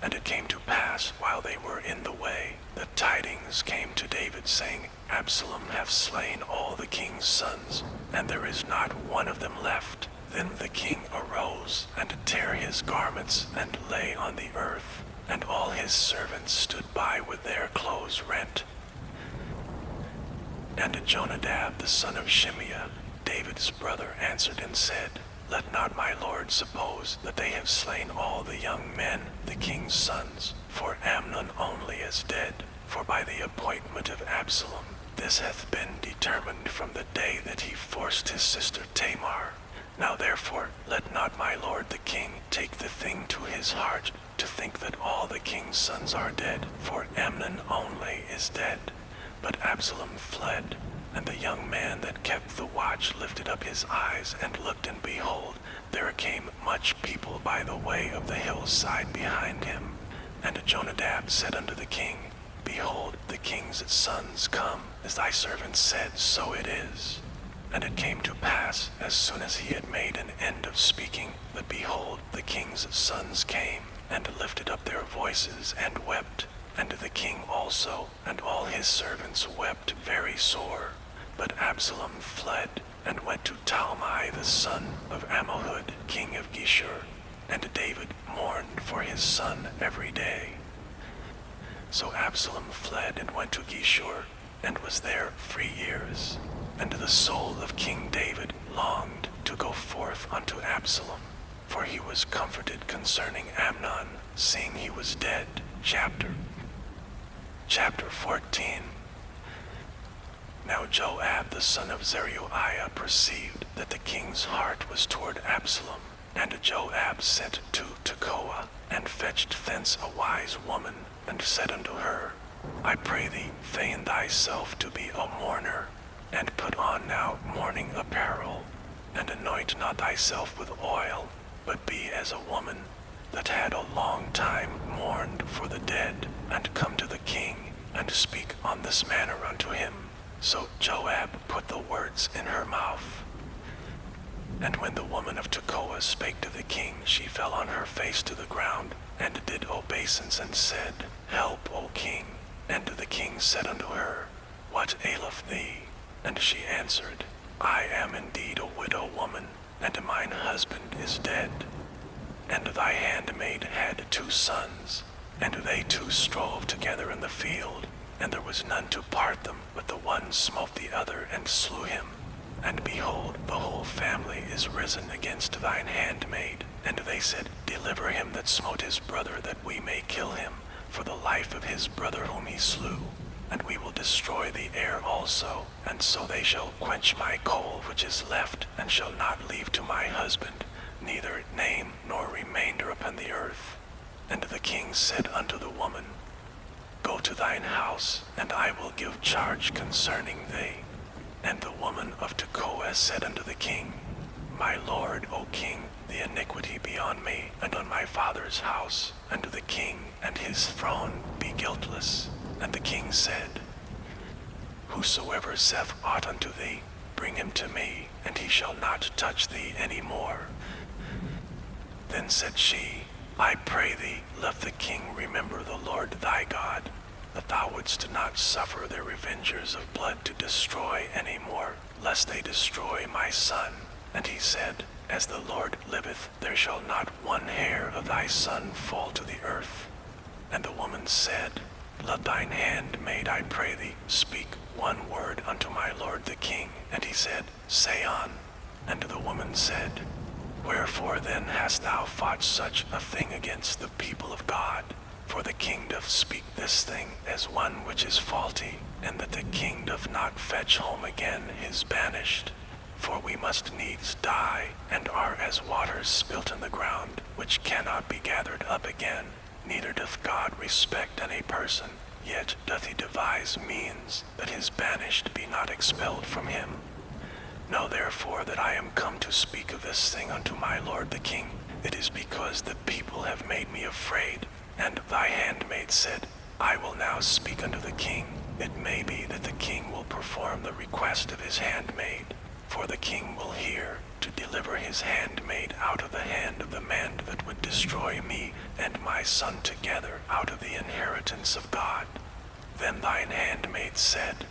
And it came to pass, while they were in the way, that tidings came to David, saying, Absalom hath slain all the king's sons, and there is not one of them left. Then the king arose, and tare his garments, and lay on the earth, and all his servants stood by with their clothes rent. And Jonadab the son of Shimeah, David's brother, answered and said, Let not my lord suppose that they have slain all the young men, the king's sons, for Amnon only is dead. For by the appointment of Absalom, this hath been determined from the day that he forced his sister Tamar. Now therefore, let not my lord the king take the thing to his heart, to think that all the king's sons are dead, for Amnon only is dead. But Absalom fled, and the young man that kept the watch lifted up his eyes and looked, and behold, there came much people by the way of the hillside behind him. And Jonadab said unto the king, Behold, the king's sons come, as thy servant said, so it is. And it came to pass, as soon as he had made an end of speaking, that behold, the king's sons came, and lifted up their voices, and wept. And the king also, and all his servants wept very sore. But Absalom fled, and went to Talmai the son of Ammihud, king of Geshur. And David mourned for his son every day. So Absalom fled, and went to Geshur, and was there 3 years. And the soul of King David longed to go forth unto Absalom, for he was comforted concerning Amnon, seeing he was dead. Chapter 14. Now Joab the son of Zeruiah perceived that the king's heart was toward Absalom, and Joab sent to Tekoa, and fetched thence a wise woman, and said unto her, I pray thee, feign thyself to be a mourner, and put on now mourning apparel, and anoint not thyself with oil, but be as a woman that had a long time mourned for the dead, and come to the king, and speak on this manner unto him. So Joab put the words in her mouth. And when the woman of Tekoa spake to the king, she fell on her face to the ground, and did obeisance, and said, Help, O king. And the king said unto her, What aileth thee? And she answered, I am indeed a widow woman, and mine husband is dead. And thy handmaid had 2 sons, and they 2 strove together in the field, and there was none to part them, but the one smote the other, and slew him. And behold, the whole family is risen against thine handmaid. And they said, Deliver him that smote his brother, that we may kill him, for the life of his brother whom he slew. And we will destroy the heir also, and so they shall quench my coal which is left, and shall not leave to my husband neither name nor remainder upon the earth. And the king said unto the woman, Go to thine house, and I will give charge concerning thee. And the woman of Tekoa said unto the king, My lord, O king, the iniquity be on me, and on my father's house, and the king and his throne be guiltless. And the king said, Whosoever saith aught unto thee, bring him to me, and he shall not touch thee any more. Then said she, I pray thee, let the king remember the Lord thy God, that thou wouldst not suffer their revengers of blood to destroy any more, lest they destroy my son. And he said, As the Lord liveth, there shall not one hair of thy son fall to the earth. And the woman said, Let thine handmaid, I pray thee, speak one word unto my lord the king. And he said, Say on. And the woman said, Wherefore then hast thou fought such a thing against the people of God? For the king doth speak this thing as one which is faulty, and that the king doth not fetch home again his banished. For we must needs die, and are as waters spilt in the ground, which cannot be gathered up again. Neither doth God respect any person, yet doth he devise means that his banished be not expelled from him. Know therefore that I am come to speak of this thing unto my lord the king. It is because the people have made me afraid. And thy handmaid said, I will now speak unto the king. It may be that the king will perform the request of his handmaid. For the king will hear to deliver his handmaid out of the hand of the man that would destroy me and my son together out of the inheritance of God. Then thine handmaid said,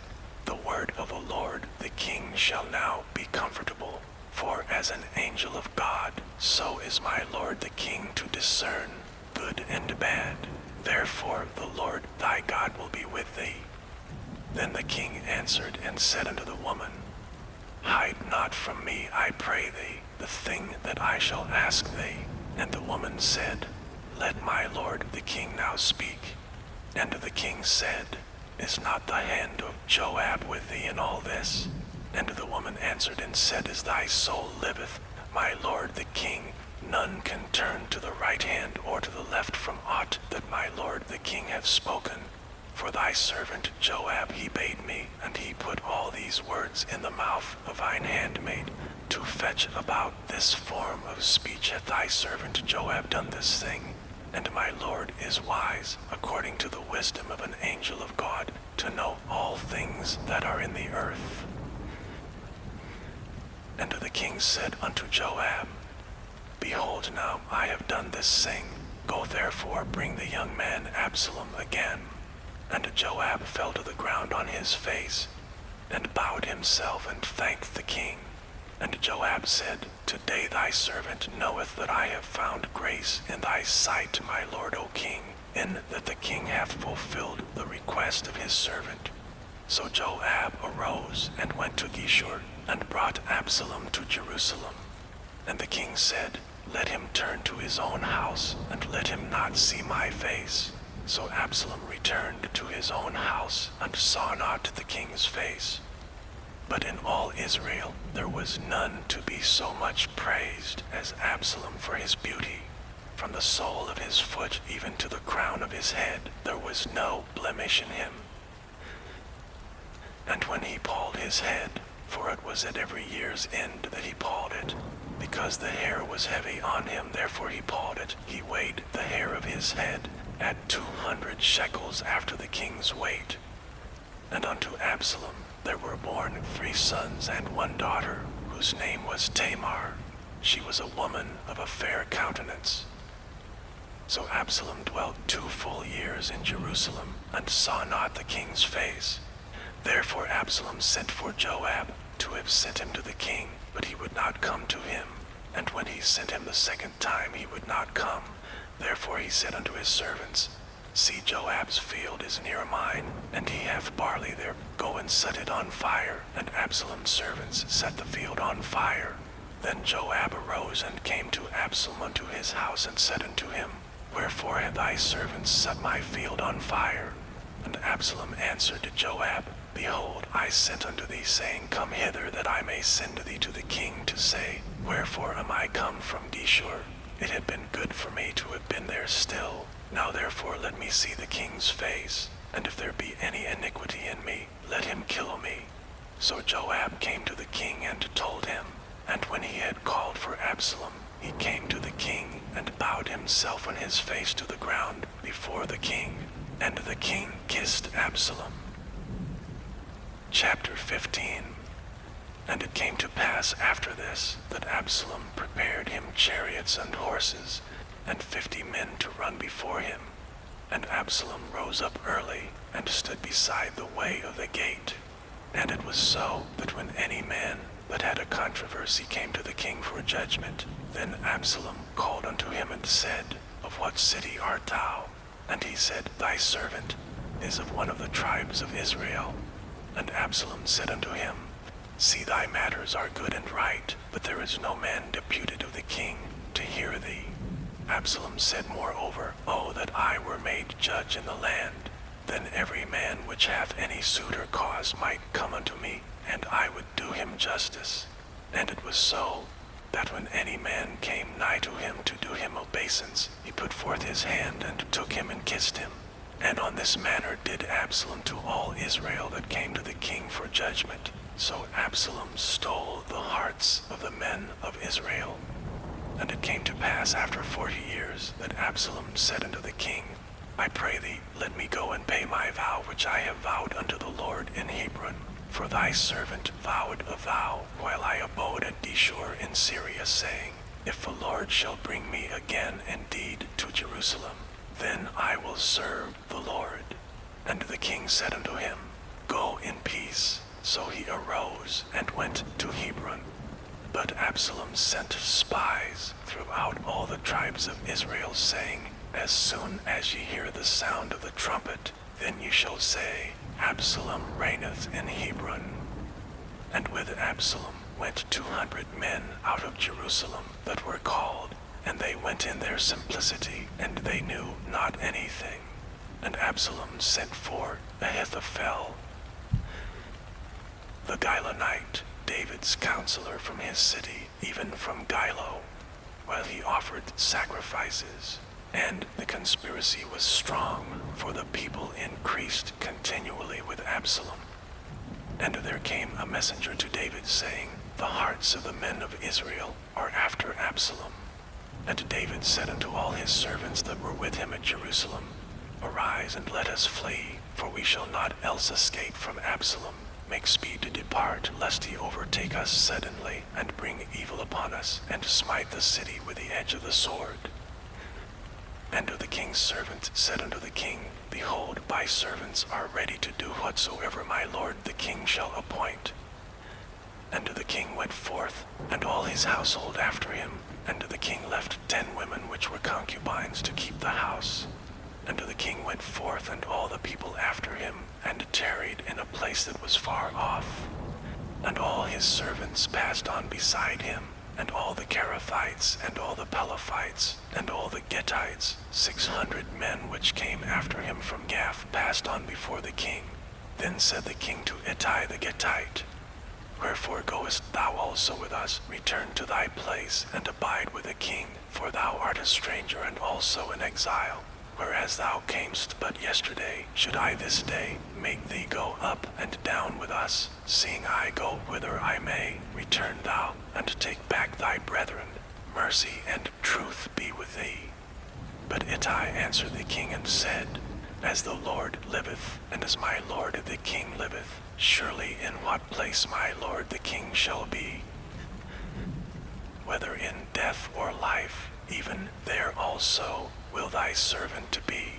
The word of the Lord the king shall now be comfortable. For as an angel of God, so is my lord the king to discern good and bad. Therefore the Lord thy God will be with thee. Then the king answered and said unto the woman, Hide not from me, I pray thee, the thing that I shall ask thee. And the woman said, Let my lord the king now speak. And the king said, Is not the hand of Joab with thee in all this? And the woman answered and said, As thy soul liveth, my lord the king, none can turn to the right hand or to the left from aught that my lord the king hath spoken. For thy servant Joab he bade me, and he put all these words in the mouth of thine handmaid, to fetch about this form of speech hath thy servant Joab done this thing. And my lord is wise, according to the wisdom of an angel of God, to know all things that are in the earth. And the king said unto Joab, Behold, now I have done this thing. Go therefore, bring the young man Absalom again. And Joab fell to the ground on his face, and bowed himself and thanked the king. And Joab said, Today thy servant knoweth that I have found grace in thy sight, my lord, O king, in that the king hath fulfilled the request of his servant. So Joab arose and went to Geshur, and brought Absalom to Jerusalem. And the king said, Let him turn to his own house, and let him not see my face. So Absalom returned to his own house, and saw not the king's face. But in all Israel there was none to be so much praised as Absalom for his beauty. From the sole of his foot even to the crown of his head there was no blemish in him. And when he palled his head, for it was at every year's end that he palled it, because the hair was heavy on him, therefore he palled it, he weighed the hair of his head at 200 shekels after the king's weight. And unto Absalom there were born 3 sons and 1 daughter, whose name was Tamar. She was a woman of a fair countenance. So Absalom dwelt 2 full years in Jerusalem, and saw not the king's face. Therefore Absalom sent for Joab to have sent him to the king, but he would not come to him. And when he sent him the 2nd time, he would not come. Therefore he said unto his servants, See, Joab's field is near mine, and he hath barley there. Go and set it on fire. And Absalom's servants set the field on fire. Then Joab arose and came to Absalom unto his house, and said unto him, Wherefore have thy servants set my field on fire? And Absalom answered to Joab, Behold, I sent unto thee, saying, Come hither, that I may send thee to the king, to say, Wherefore am I come from Geshur? It had been good for me to have been there still. Now therefore let me see the king's face, and if there be any iniquity in me, let him kill me. So Joab came to the king and told him. And when he had called for Absalom, he came to the king, and bowed himself on his face to the ground before the king. And the king kissed Absalom. Chapter 15. And it came to pass after this, that Absalom prepared him chariots and horses, and 50 men to run before him. And Absalom rose up early, and stood beside the way of the gate. And it was so, that when any man that had a controversy came to the king for judgment. Then Absalom called unto him and said, Of what city art thou? And he said, Thy servant is of one of the tribes of Israel. And Absalom said unto him, See, thy matters are good and right, but there is no man deputed of the king to hear thee. Absalom said moreover, Oh, that I were made judge in the land! Then every man which hath any suit or cause might come unto me, and I would do him justice. And it was so, that when any man came nigh to him to do him obeisance, he put forth his hand and took him and kissed him. And on this manner did Absalom to all Israel that came to the king for judgment. So Absalom stole the hearts of the men of Israel. And it came to pass after 40 years that Absalom said unto the king, I pray thee, let me go and pay my vow which I have vowed unto the Lord in Hebron. For thy servant vowed a vow while I abode at Deshur in Syria, saying, If the Lord shall bring me again indeed to Jerusalem, then I will serve the Lord. And the king said unto him, Go in peace. So he arose and went to Hebron. But Absalom sent spies throughout all the tribes of Israel, saying, As soon as ye hear the sound of the trumpet, then ye shall say, Absalom reigneth in Hebron. And with Absalom went 200 men out of Jerusalem that were called, and they went in their simplicity, and they knew not anything. And Absalom sent for Ahithophel, the Gilonite, David's counselor, from his city, even from Gilo, while he offered sacrifices. And the conspiracy was strong, for the people increased continually with Absalom. And there came a messenger to David, saying, The hearts of the men of Israel are after Absalom. And David said unto all his servants that were with him at Jerusalem, Arise and let us flee, for we shall not else escape from Absalom. Make speed to depart, lest he overtake us suddenly, and bring evil upon us, and smite the city with the edge of the sword. And the king's servants said unto the king, Behold, thy servants are ready to do whatsoever my lord the king shall appoint. And the king went forth, and all his household after him, and the king left 10 women which were concubines to keep the house. And the king went forth, and all the people after him, and tarried in a place that was far off. And all his servants passed on beside him, and all the Kerethites, and all the Pelethites, and all the Gittites, 600 men which came after him from Gath, passed on before the king. Then said the king to Ittai the Gittite, Wherefore goest thou also with us? Return to thy place, and abide with the king, for thou art a stranger and also an exile. Whereas thou camest but yesterday, should I this day make thee go up and down with us, seeing I go whither I may, return thou, and take back thy brethren. Mercy and truth be with thee. But Ittai answered the king and said, As the Lord liveth, and as my lord the king liveth, surely in what place my lord the king shall be, whether in death or life, even there also will thy servant be.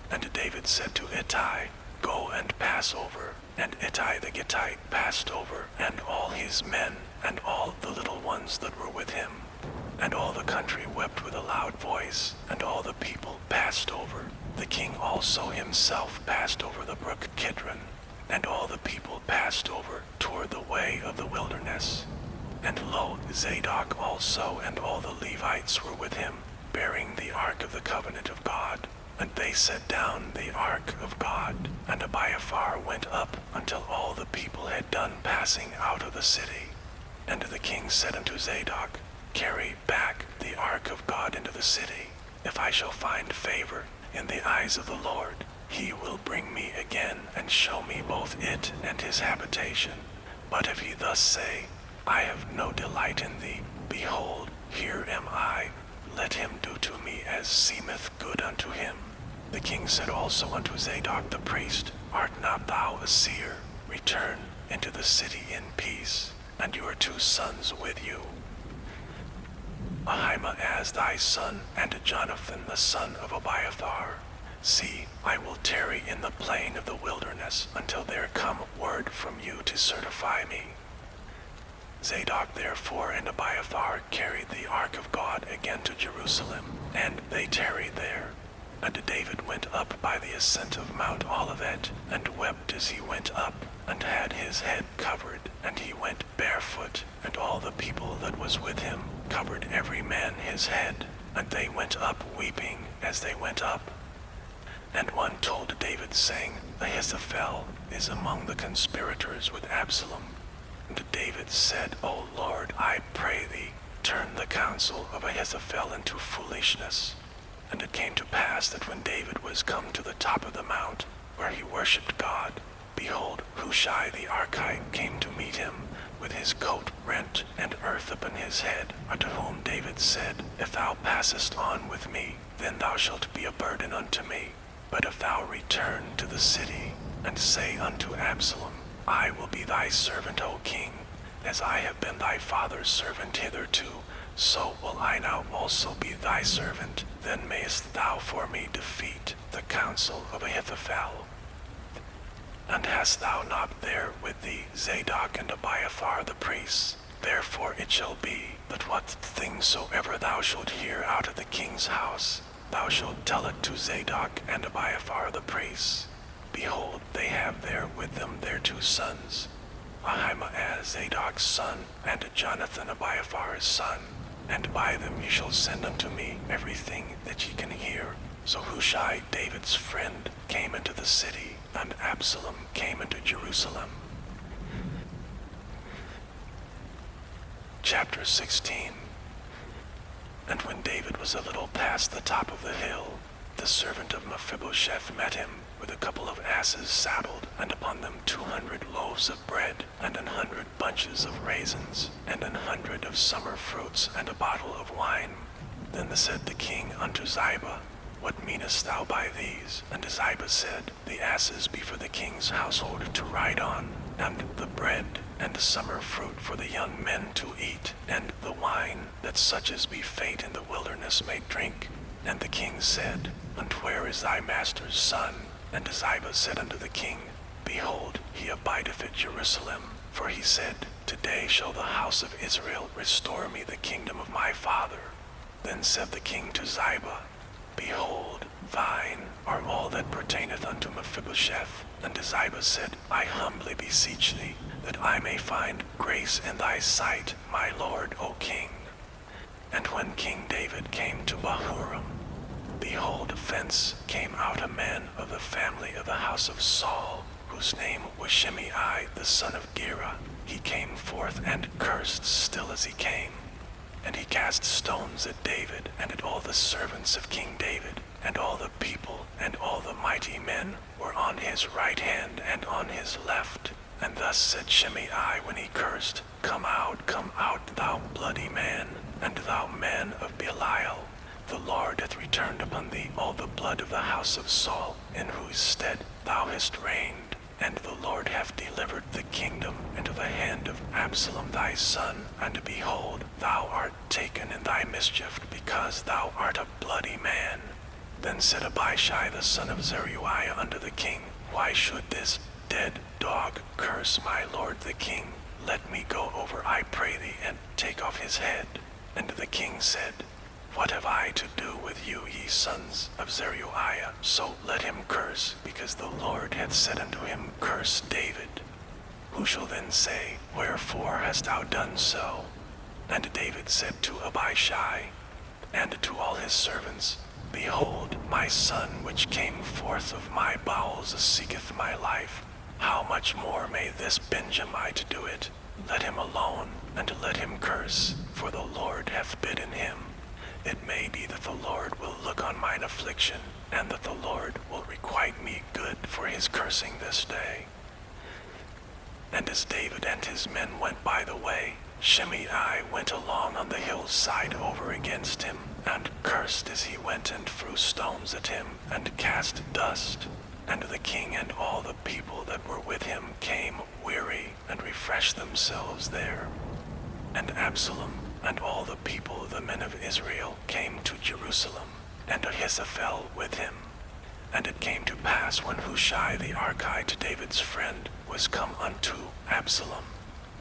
And David said to Ittai, Go and pass over. And Ittai the Gittite passed over, and all his men, and all the little ones that were with him. And all the country wept with a loud voice, and all the people passed over. The king also himself passed over the brook Kidron, and all the people passed over toward the way of the wilderness. And lo, Zadok also and all the Levites were with him, bearing the ark of the covenant of God. And they set down the ark of God, and Abiathar went up until all the people had done passing out of the city. And the king said unto Zadok, Carry back the ark of God into the city. If I shall find favor in the eyes of the Lord, he will bring me again and show me both it and his habitation. But if he thus say, I have no delight in thee, behold, here am I, let him do to me as seemeth good unto him. The king said also unto Zadok the priest, Art not thou a seer? Return into the city in peace, and your 2 sons with you, Ahimaaz thy son, and Jonathan the son of Abiathar. See, I will tarry in the plain of the wilderness until there come word from you to certify me. Zadok therefore and Abiathar carried the ark of God again to Jerusalem, and they tarried there. And David went up by the ascent of Mount Olivet, and wept as he went up, and had his head covered, and he went barefoot, and all the people that was with him covered every man his head, and they went up weeping as they went up. And one told David, saying, Ahithophel is among the conspirators with Absalom. And David said, O Lord, I pray thee, turn the counsel of Ahithophel into foolishness. And it came to pass that when David was come to the top of the mount, where he worshipped God, behold, Hushai the Archite came to meet him, with his coat rent and earth upon his head, unto whom David said, If thou passest on with me, then thou shalt be a burden unto me. But if thou return to the city, and say unto Absalom, I will be thy servant, O king, as I have been thy father's servant hitherto, so will I now also be thy servant. Then mayest thou for me defeat the counsel of Ahithophel. And hast thou not there with thee Zadok and Abiathar the priests? Therefore it shall be, that what things soever thou shalt hear out of the king's house, thou shalt tell it to Zadok and Abiathar the priests. Behold, they have there with them their two sons, Ahimaaz Zadok's son, and Jonathan Abiathar's son. And by them ye shall send unto me everything that ye can hear. So Hushai, David's friend, came into the city, and Absalom came into Jerusalem. Chapter 16. And when David was a little past the top of the hill, the servant of Mephibosheth met him, with a couple of asses saddled, and upon them 200 loaves of bread, and 100 bunches of raisins, and 100 of summer fruits, and a bottle of wine. Then said the king unto Ziba, What meanest thou by these? And Ziba said, The asses be for the king's household to ride on, and the bread and summer fruit for the young men to eat, and the wine, that such as be faint in the wilderness may drink. And the king said, And where is thy master's son? And Ziba said unto the king, Behold, he abideth at Jerusalem. For he said, Today shall the house of Israel restore me the kingdom of my father. Then said the king to Ziba, Behold, thine are all that pertaineth unto Mephibosheth. And Ziba said, I humbly beseech thee, that I may find grace in thy sight, my lord, O king. And when King David came to Bahurim, behold, thence came out a man of the family of the house of Saul, whose name was Shimei the son of Gera. He came forth and cursed still as he came. And he cast stones at David, and at all the servants of King David, and all the people, and all the mighty men were on his right hand and on his left. And thus said Shimei when he cursed, come out, thou bloody man, and thou man of Belial. The Lord hath returned upon thee all the blood of the house of Saul, in whose stead thou hast reigned. And the Lord hath delivered the kingdom into the hand of Absalom thy son. And behold, thou art taken in thy mischief, because thou art a bloody man. Then said Abishai the son of Zeruiah unto the king, Why should this dead dog curse my lord the king? Let me go over, I pray thee, and take off his head. And the king said, What have I to do with you, ye sons of Zeruiah? So let him curse, because the Lord hath said unto him, Curse David. Who shall then say, Wherefore hast thou done so? And David said to Abishai, and to all his servants, Behold, my son which came forth of my bowels seeketh my life. How much more may this Benjamite do it? Let him alone, and let him curse, for the Lord hath bidden him. It may be that the Lord will look on mine affliction, and that the Lord will requite me good for his cursing this day. And as David and his men went by the way, Shimei went along on the hillside over against him, and cursed as he went, and threw stones at him, and cast dust. And the king and all the people that were with him came weary, and refreshed themselves there. And Absalom and all the people, the men of Israel, came to Jerusalem, and Ahithophel with him. And it came to pass, when Hushai the Archite, David's friend, was come unto Absalom,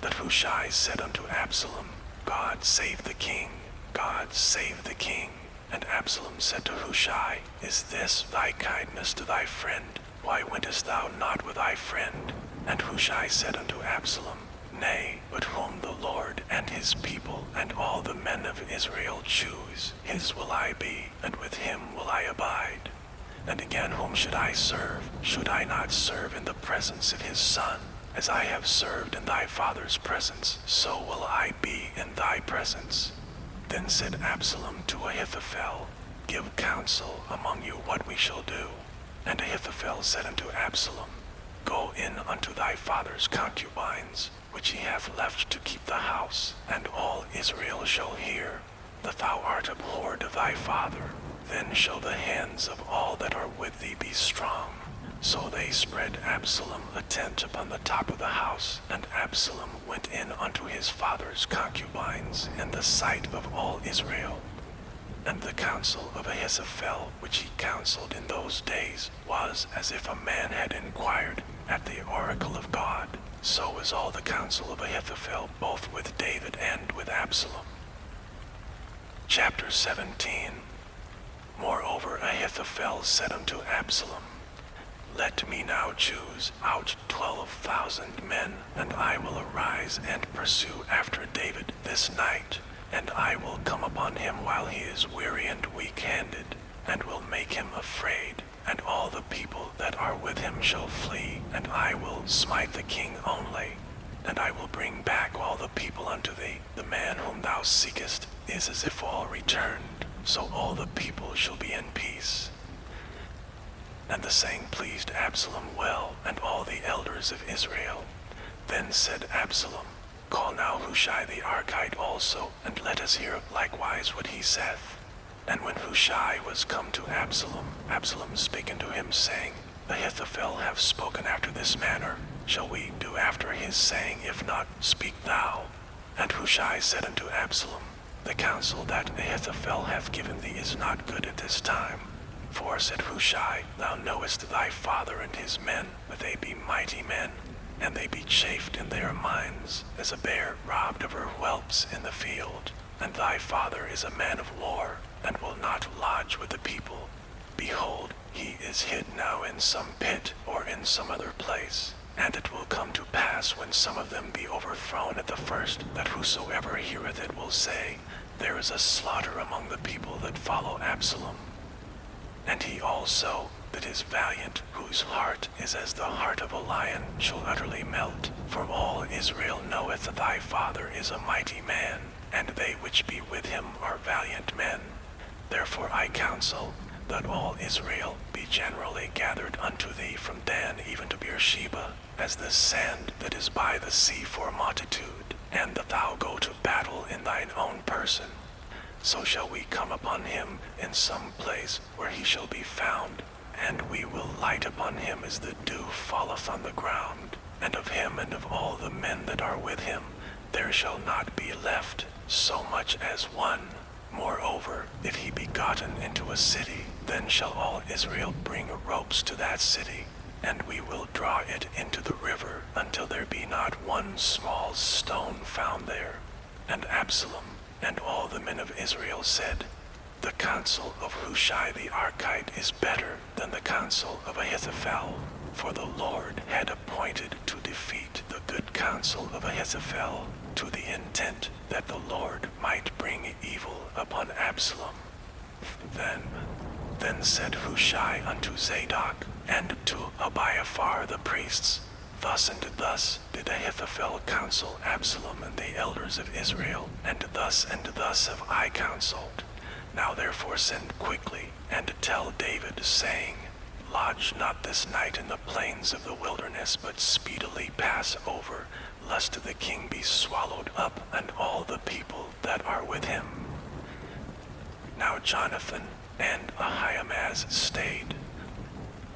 that Hushai said unto Absalom, God save the king, God save the king. And Absalom said to Hushai, Is this thy kindness to thy friend? Why wentest thou not with thy friend? And Hushai said unto Absalom, Nay, but whom the Lord and his people and all the men of Israel choose, his will I be, and with him will I abide. And again, whom should I serve? Should I not serve in the presence of his son? As I have served in thy father's presence, so will I be in thy presence. Then said Absalom to Ahithophel, Give counsel among you what we shall do. And Ahithophel said unto Absalom, Go in unto thy father's concubines, which he hath left to keep the house, and all Israel shall hear that thou art abhorred of thy father. Then shall the hands of all that are with thee be strong. So they spread Absalom a tent upon the top of the house, and Absalom went in unto his father's concubines in the sight of all Israel. And the counsel of Ahithophel, which he counseled in those days, was as if a man had inquired at the oracle of God. So was all the counsel of Ahithophel, both with David and with Absalom. Chapter 17. Moreover Ahithophel said unto Absalom, Let me now choose out 12,000 men, and I will arise and pursue after David this night. And I will come upon him while he is weary and weak-handed, and will make him afraid, and all the people that are with him shall flee, and I will smite the king only. And I will bring back all the people unto thee. The man whom thou seekest is as if all returned, so all the people shall be in peace. And the saying pleased Absalom well, and all the elders of Israel. Then said Absalom, Call now Hushai the Archite also, and let us hear likewise what he saith. And when Hushai was come to Absalom, Absalom spake unto him, saying, Ahithophel hath spoken after this manner. Shall we do after his saying? If not, speak thou. And Hushai said unto Absalom, The counsel that Ahithophel hath given thee is not good at this time. For, said Hushai, Thou knowest thy father and his men, that they be mighty men, and they be chafed in their minds, as a bear robbed of her whelps in the field. And thy father is a man of war, and will not lodge with the people. Behold, he is hid now in some pit, or in some other place. And it will come to pass, when some of them be overthrown at the first, that whosoever heareth it will say, There is a slaughter among the people that follow Absalom. And he also, that is valiant, whose heart is as the heart of a lion, shall utterly melt. For all Israel knoweth that thy father is a mighty man, and they which be with him are valiant men. Therefore I counsel that all Israel be generally gathered unto thee from Dan even to Beersheba, as the sand that is by the sea for multitude, and that thou go to battle in thine own person. So shall we come upon him in some place where he shall be found, and we will light upon him as the dew falleth on the ground. And of him and of all the men that are with him there shall not be left so much as one. Moreover, if he be gotten into a city, then shall all Israel bring ropes to that city, and we will draw it into the river until there be not one small stone found there. And Absalom and all the men of Israel said, The counsel of Hushai the Archite is better than the counsel of Ahithophel, for the Lord had appointed to defeat the good counsel of Ahithophel, to the intent that the Lord might bring evil upon Absalom. Then said Hushai unto Zadok and to Abiathar the priests, Thus and thus did Ahithophel counsel Absalom and the elders of Israel, and thus have I counseled. Now therefore send quickly, and tell David, saying, Lodge not this night in the plains of the wilderness, but speedily pass over, lest the king be swallowed up, and all the people that are with him. Now Jonathan and Ahimaaz stayed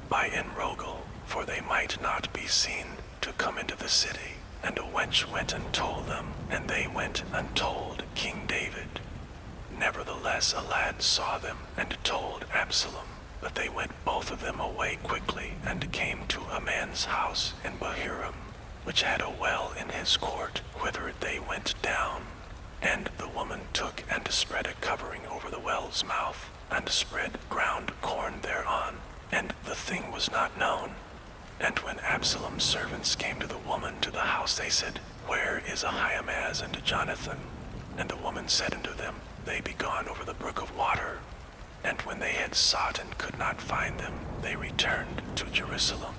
by Enrogel, for they might not be seen to come into the city. And a wench went and told them, and they went and told King David. Nevertheless a lad saw them, and told Absalom. But they went both of them away quickly, and came to a man's house in Bahurim. which had a well in his court, whither they went down. And the woman took and spread a covering over the well's mouth, and spread ground corn thereon, and the thing was not known. And when Absalom's servants came to the woman to the house, they said, Where is Ahimaaz and Jonathan? And the woman said unto them, They be gone over the brook of water. And when they had sought and could not find them, they returned to Jerusalem.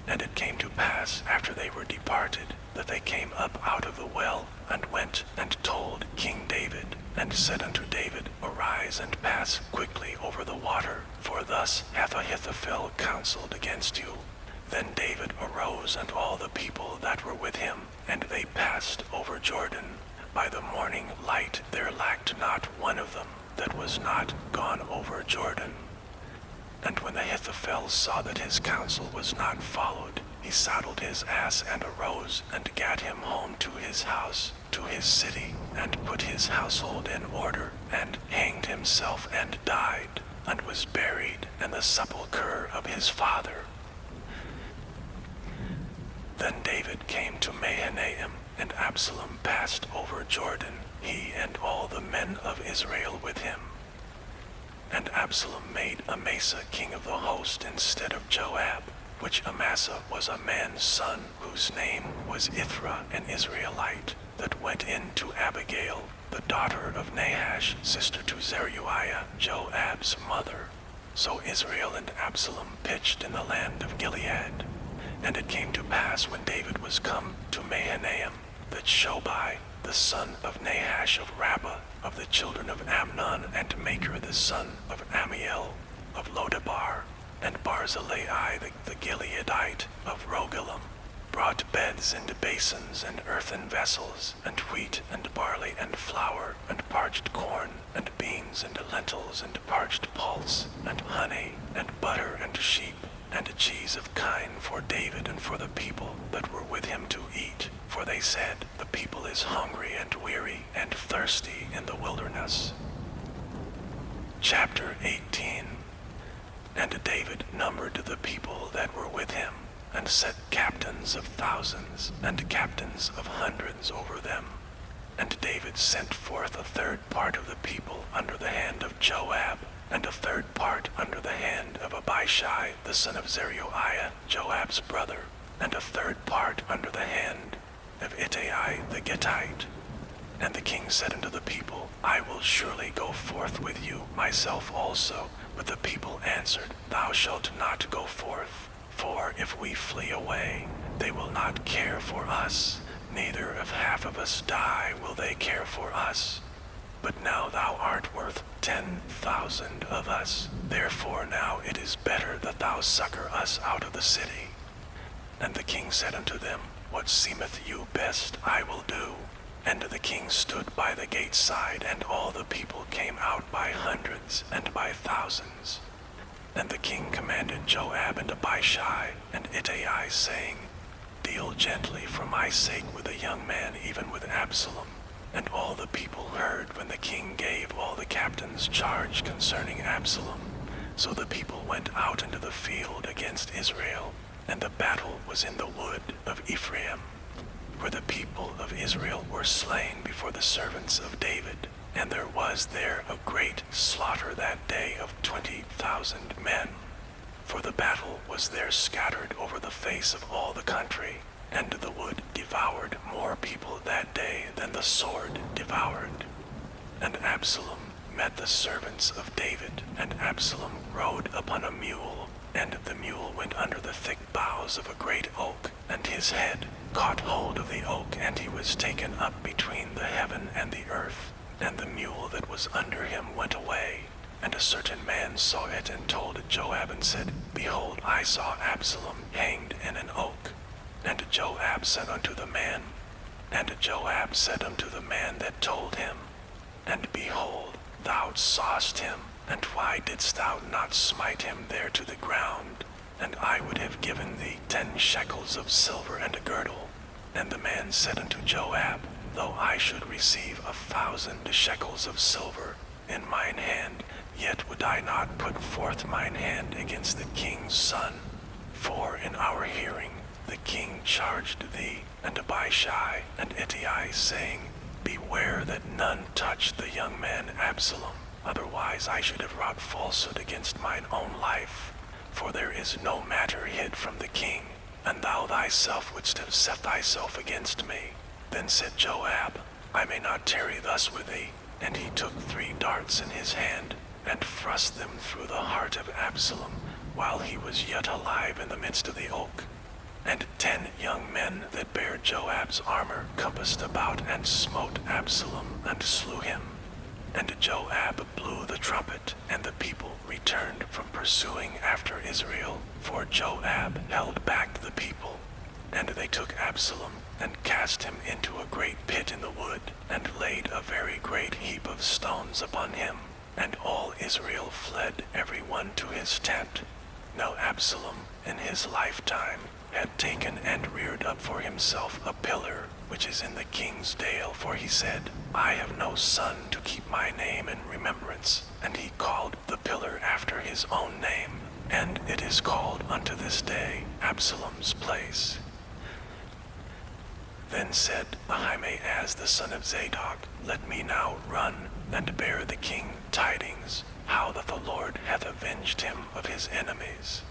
And it came to pass, after they were departed, that they came up out of the well, and went and told King David, and said unto David, Arise and pass quickly over the water, for thus hath Ahithophel counseled against you. Then David arose, and all the people that were with him, and they passed over Jordan. By the morning light there lacked not one of them that was not gone over Jordan. And when Ahithophel saw that his counsel was not followed, he saddled his ass and arose, and gat him home to his house, to his city, and put his household in order, and hanged himself and died, and was buried in the sepulchre of his father. Then David came to Mahanaim, and Absalom passed over Jordan, he and all the men of Israel with him. And Absalom made Amasa king of the host instead of Joab, which Amasa was a man's son, whose name was Ithra, an Israelite, that went in to Abigail, the daughter of Nahash, sister to Zeruiah, Joab's mother. So Israel and Absalom pitched in the land of Gilead. And it came to pass, when David was come to Mahanaim, that Shobai, the son of Nahash of Rabbah, of the children of Amnon, and Maker the son of Amiel, of Lodabar, and Barzillai the Gileadite of Rogelim, brought beds and basins and earthen vessels, and wheat and barley and flour, and parched corn, and beans and lentils, and parched pulse, and honey, and butter, and sheep, and cheese of kine for David and for the people that were with him to eat. For they said, The people is hungry and weary and thirsty in the wilderness. Chapter 18. And David numbered the people that were with him, and set captains of thousands and captains of hundreds over them. And David sent forth a third part of the people under the hand of Joab, and a third part under the hand of Abishai the son of Zeruiah, Joab's brother, and a third part under the hand of Ittai the Gittite. And the king said unto the people, I will surely go forth with you, myself also. But the people answered, Thou shalt not go forth, for if we flee away, they will not care for us, neither if half of us die will they care for us. But now thou art worth 10,000 of us. Therefore now it is better that thou succor us out of the city. And the king said unto them, What seemeth you best I will do. And the king stood by the gate side, and all the people came out by hundreds and by thousands. And the king commanded Joab and Abishai and Ittai, saying, Deal gently for my sake with the young man, even with Absalom. And all the people heard when the king gave all the captains charge concerning Absalom. So the people went out into the field against Israel, and the battle was in the wood of Ephraim, where the people of Israel were slain before the servants of David. And there was there a great slaughter that day of 20,000 men. For the battle was there scattered over the face of all the country, and the wood devoured more people that day than the sword devoured. And Absalom met the servants of David, and Absalom rode upon a mule, and the mule went under the thick boughs of a great oak, and his head caught hold of the oak, and he was taken up between the heaven and the earth, and the mule that was under him went away. And a certain man saw it, and told Joab, and said, Behold, I saw Absalom hanged in an oak. And Joab said unto the man that told him, And behold, thou sawest him, and why didst thou not smite him there to the ground? And I would have given thee 10 shekels of silver and a girdle. And the man said unto Joab, Though I should receive 1,000 shekels of silver in mine hand, yet would I not put forth mine hand against the king's son. For in our hearing the king charged thee, and Abishai, and Ittai, saying, Beware that none touch the young man Absalom, otherwise I should have wrought falsehood against mine own life. For there is no matter hid from the king, and thou thyself wouldst have set thyself against me. Then said Joab, I may not tarry thus with thee. And he took 3 darts in his hand, and thrust them through the heart of Absalom, while he was yet alive in the midst of the oak. And 10 young men that bare Joab's armor compassed about and smote Absalom and slew him. And Joab blew the trumpet, and the people returned from pursuing after Israel, for Joab held back the people. And they took Absalom, and cast him into a great pit in the wood, and laid a very great heap of stones upon him. And all Israel fled every one to his tent. Now Absalom, in his lifetime, had taken and reared up for himself a pillar, which is in the king's dale, for he said, I have no son to keep my name in remembrance. And he called the pillar after his own name, and it is called unto this day Absalom's place. Then said Ahimaaz the son of Zadok, Let me now run, and bear the king tidings, how that the Lord hath avenged him of his enemies.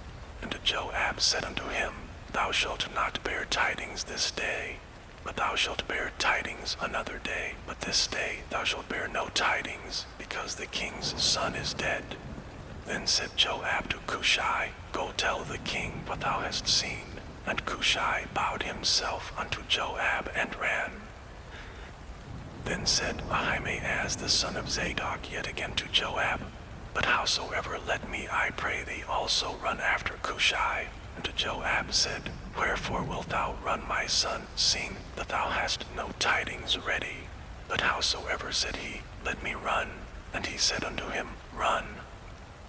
And Joab said unto him, Thou shalt not bear tidings this day, but thou shalt bear tidings another day. But this day thou shalt bear no tidings, because the king's son is dead. Then said Joab to Cushai, Go tell the king what thou hast seen. And Cushai bowed himself unto Joab and ran. Then said Ahimaaz the son of Zadok yet again to Joab, But howsoever let me, I pray thee, also run after Cushai. And Joab said, Wherefore wilt thou run, my son, seeing that thou hast no tidings ready? But howsoever, said he, Let me run. And he said unto him, Run.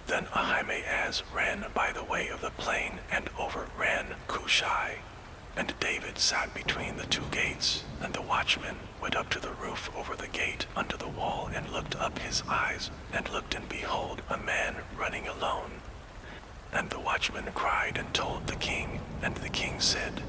Then Ahimaaz ran by the way of the plain, and overran Cushai. And David sat between the 2 gates, and the watchman went up to the roof over the gate unto the wall, and looked up his eyes, and looked, and behold, a man running alone. And the watchman cried and told the king, and the king said,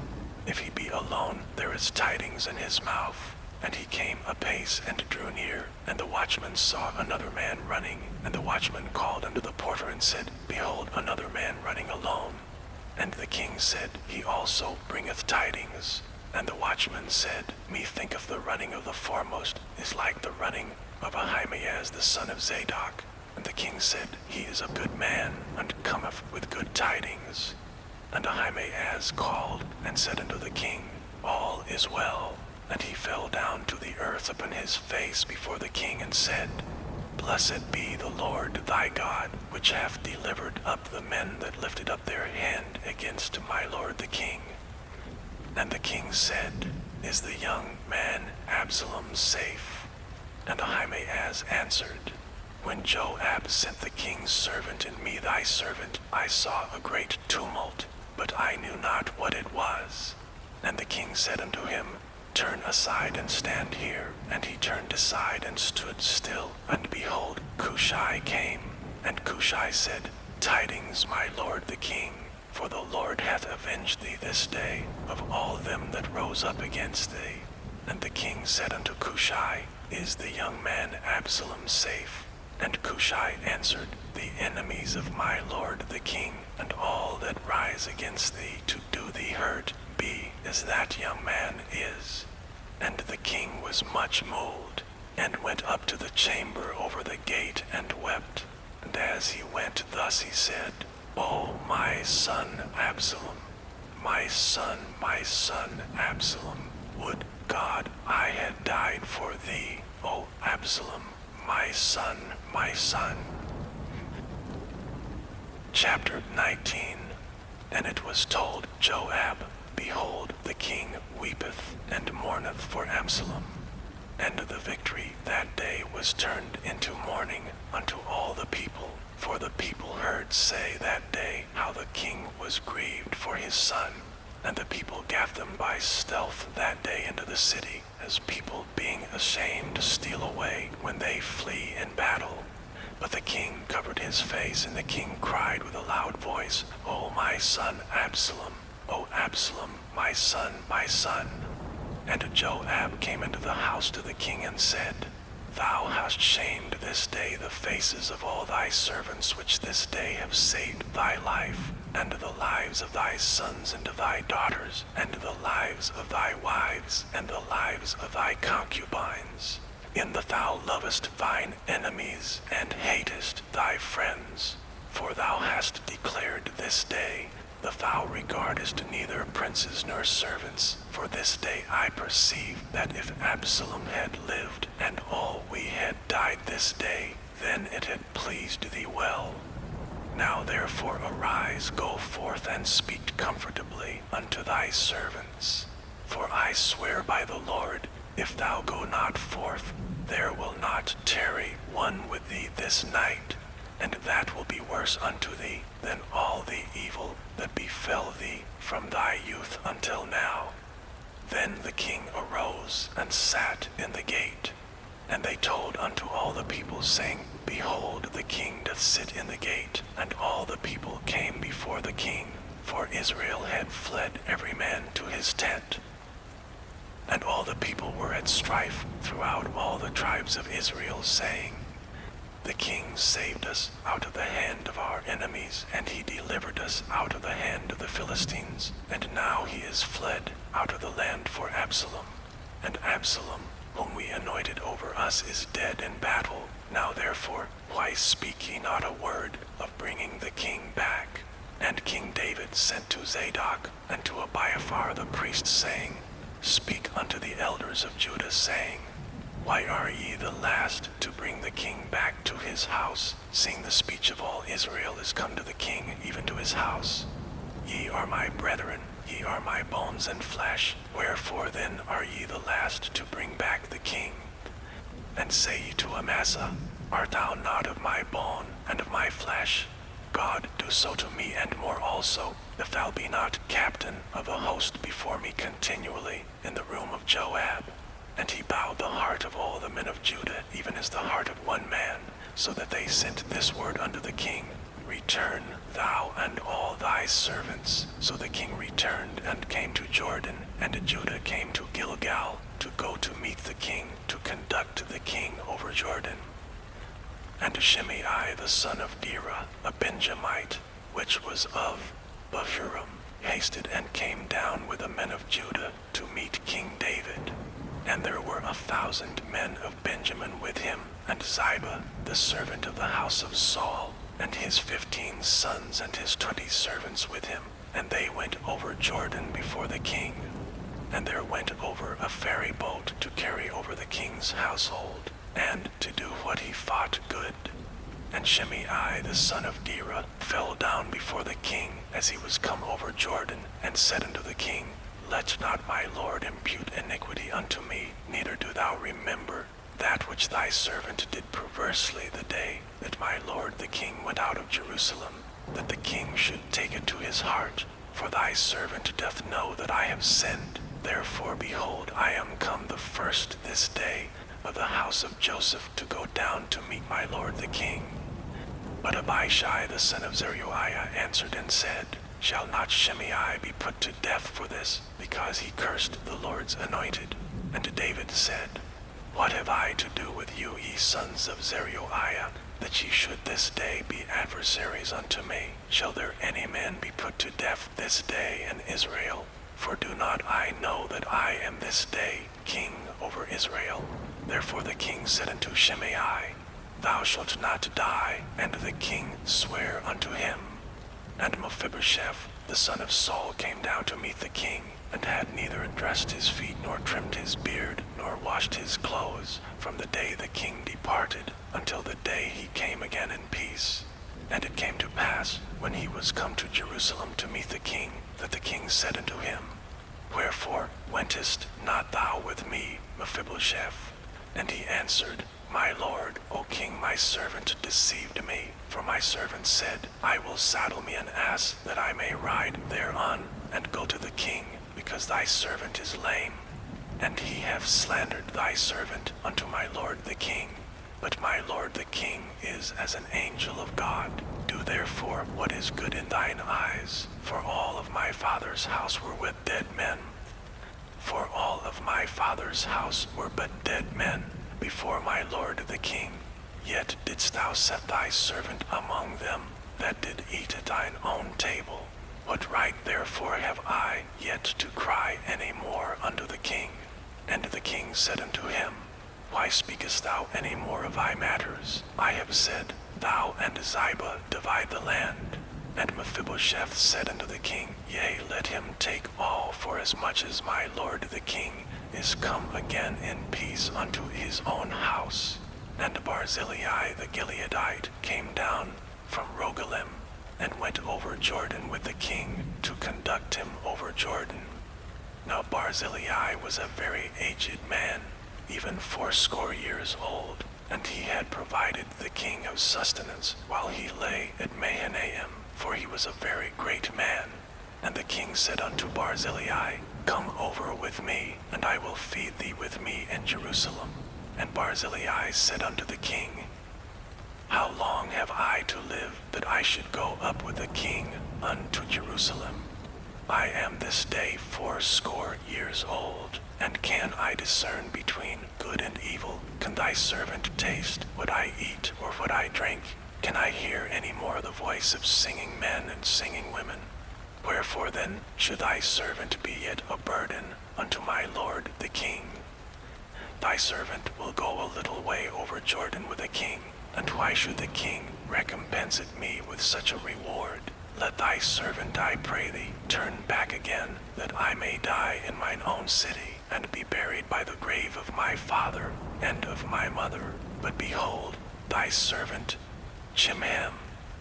If he be alone, there is tidings in his mouth. And he came apace and drew near, and the watchman saw another man running. And the watchman called unto the porter and said, Behold, another man running alone. And the king said, He also bringeth tidings. And the watchman said, Methinketh the running of the foremost is like the running of Ahimaaz the son of Zadok. And the king said, He is a good man, and cometh with good tidings. And Ahimaaz called, and said unto the king, All is well. And he fell down to the earth upon his face before the king, and said, Blessed be the Lord thy God, which hath delivered up the men that lifted up their hand against my lord the king. And the king said, Is the young man Absalom safe? And Ahimaaz answered, When Joab sent the king's servant and me thy servant, I saw a great tumult, but I knew not what it was. And the king said unto him, Turn aside and stand here. And he turned aside and stood still. And behold, Cushai came. And Cushai said, Tidings, my lord the king, for the Lord hath avenged thee this day of all them that rose up against thee. And the king said unto Cushai, Is the young man Absalom safe? And Cushai answered, The enemies of my lord the king, and all that rise against thee to do thee hurt, be as that young man is. And the king was much moved, and went up to the chamber over the gate, and wept. And as he went thus he said, O my son Absalom, my son Absalom, would God I had died for thee, O Absalom, my son, my son. Chapter 19. And it was told Joab, Behold, the king weepeth and mourneth for Absalom. And the victory that day was turned into mourning unto all the people, for the people heard say that day how the king was grieved for his son. And the people gat them by stealth that day into the city, as people being ashamed steal away when they flee in battle. But the king covered his face, and the king cried with a loud voice, O my son Absalom, O Absalom, my son, my son. And Joab came into the house to the king and said, Thou hast shamed this day the faces of all thy servants which this day have saved thy life, and the lives of thy sons and of thy daughters, and the lives of thy wives, and the lives of thy concubines, in that thou lovest thine enemies, and hatest thy friends. For thou hast declared this day that thou regardest neither princes nor servants. For this day I perceive that if Absalom had lived, and all we had died this day, then it had pleased thee well. Now therefore arise, go forth, and speak comfortably unto thy servants. For I swear by the Lord, if thou go not forth, there will not tarry one with thee this night, and that will be worse unto thee than all the evil that befell thee from thy youth until now. Then the king arose and sat in the gate. And they told unto all the people, saying, Behold, the king doth sit in the gate. And all the people came before the king, for Israel had fled every man to his tent. And all the people were at strife throughout all the tribes of Israel, saying, The king saved us out of the hand of our enemies, and he delivered us out of the hand of the Philistines. And now he is fled out of the land for Absalom. And Absalom, whom we anointed over us, is dead in battle. Now therefore, why speak ye not a word of bringing the king back? And King David sent to Zadok and to Abiathar the priest, saying, Speak unto the elders of Judah, saying, Why are ye the last to bring the king back to his house, seeing the speech of all Israel is come to the king, even to his house? Ye are my brethren, ye are my bones and flesh. Wherefore then are ye the last to bring back the king? And say ye to Amasa, Art thou not of my bone and of my flesh? God do so to me and more also, if thou be not captain of a host before me continually in the room of Joab. And he bowed the heart of all the men of Judah, even as the heart of one man, so that they sent this word unto the king, Return thou and all thy servants. So the king returned and came to Jordan, and Judah came to Gilgal to go to meet the king, to conduct the king over Jordan. And Shimei the son of Gera, a Benjamite, which was of Bahurim, hasted and came down with the men of Judah to meet King David. And there were 1,000 men of Benjamin with him, and Ziba, the servant of the house of Saul, and his 15 sons and his 20 servants with him. And they went over Jordan before the king. And there went over a ferry boat to carry over the king's household, and to do what he thought good. And Shimei the son of Gera fell down before the king as he was come over Jordan, and said unto the king, Let not my lord impute iniquity unto me, neither do thou remember that which thy servant did perversely the day that my lord the king went out of Jerusalem, that the king should take it to his heart. For thy servant doth know that I have sinned. Therefore, behold, I am come the first this day of the house of Joseph to go down to meet my lord the king. But Abishai the son of Zeruiah answered and said, Shall not Shimei be put to death for this, because he cursed the Lord's anointed? And David said, What have I to do with you, ye sons of Zeruiah, that ye should this day be adversaries unto me? Shall there any man be put to death this day in Israel? For do not I know that I am this day king over Israel? Therefore the king said unto Shimei, Thou shalt not die. And the king sware unto him. And Mephibosheth, the son of Saul, came down to meet the king, and had neither dressed his feet, nor trimmed his beard, nor washed his clothes, from the day the king departed, until the day he came again in peace. And it came to pass, when he was come to Jerusalem to meet the king, that the king said unto him, Wherefore wentest not thou with me, Mephibosheth? And he answered, My lord, O king, my servant deceived me. For my servant said, I will saddle me an ass, that I may ride thereon, and go to the king, because thy servant is lame. And he hath slandered thy servant unto my lord the king. But my lord the king is as an angel of God. Do Do therefore what is good in thine eyes, for all of my father's house were with dead men. For all of my father's house were but dead men before my lord the king. Yet didst thou set thy servant among them that did eat at thine own table. What right therefore have I yet to cry any more unto the king? And the king said unto him, Why speakest thou any more of thy matters? I have said, Thou and Ziba divide the land. And Mephibosheth said unto the king, Yea, let him take all, forasmuch as my lord the king is come again in peace unto his own house. And Barzillai the Gileadite came down from Rogelim, and went over Jordan with the king to conduct him over Jordan. Now Barzillai was a very aged man, even 80 years old, and he had provided the king of sustenance while he lay at Mahanaim, for he was a very great man. And the king said unto Barzillai, Come over with me, and I will feed thee with me in Jerusalem. And Barzillai said unto the king, How long have I to live that I should go up with the king unto Jerusalem? I am this day 80 years old, and can I discern between good and evil? Can thy servant taste what I eat or what I drink? Can I hear any more the voice of singing men and singing women? Wherefore then should thy servant be yet a burden unto my lord the king? Thy servant will go a little way over Jordan with the king, and why should the king recompense it me with such a reward? Let thy servant, I pray thee, turn back again, that I may die in mine own city, and be buried by the grave of my father and of my mother. But behold, thy servant, Chimham,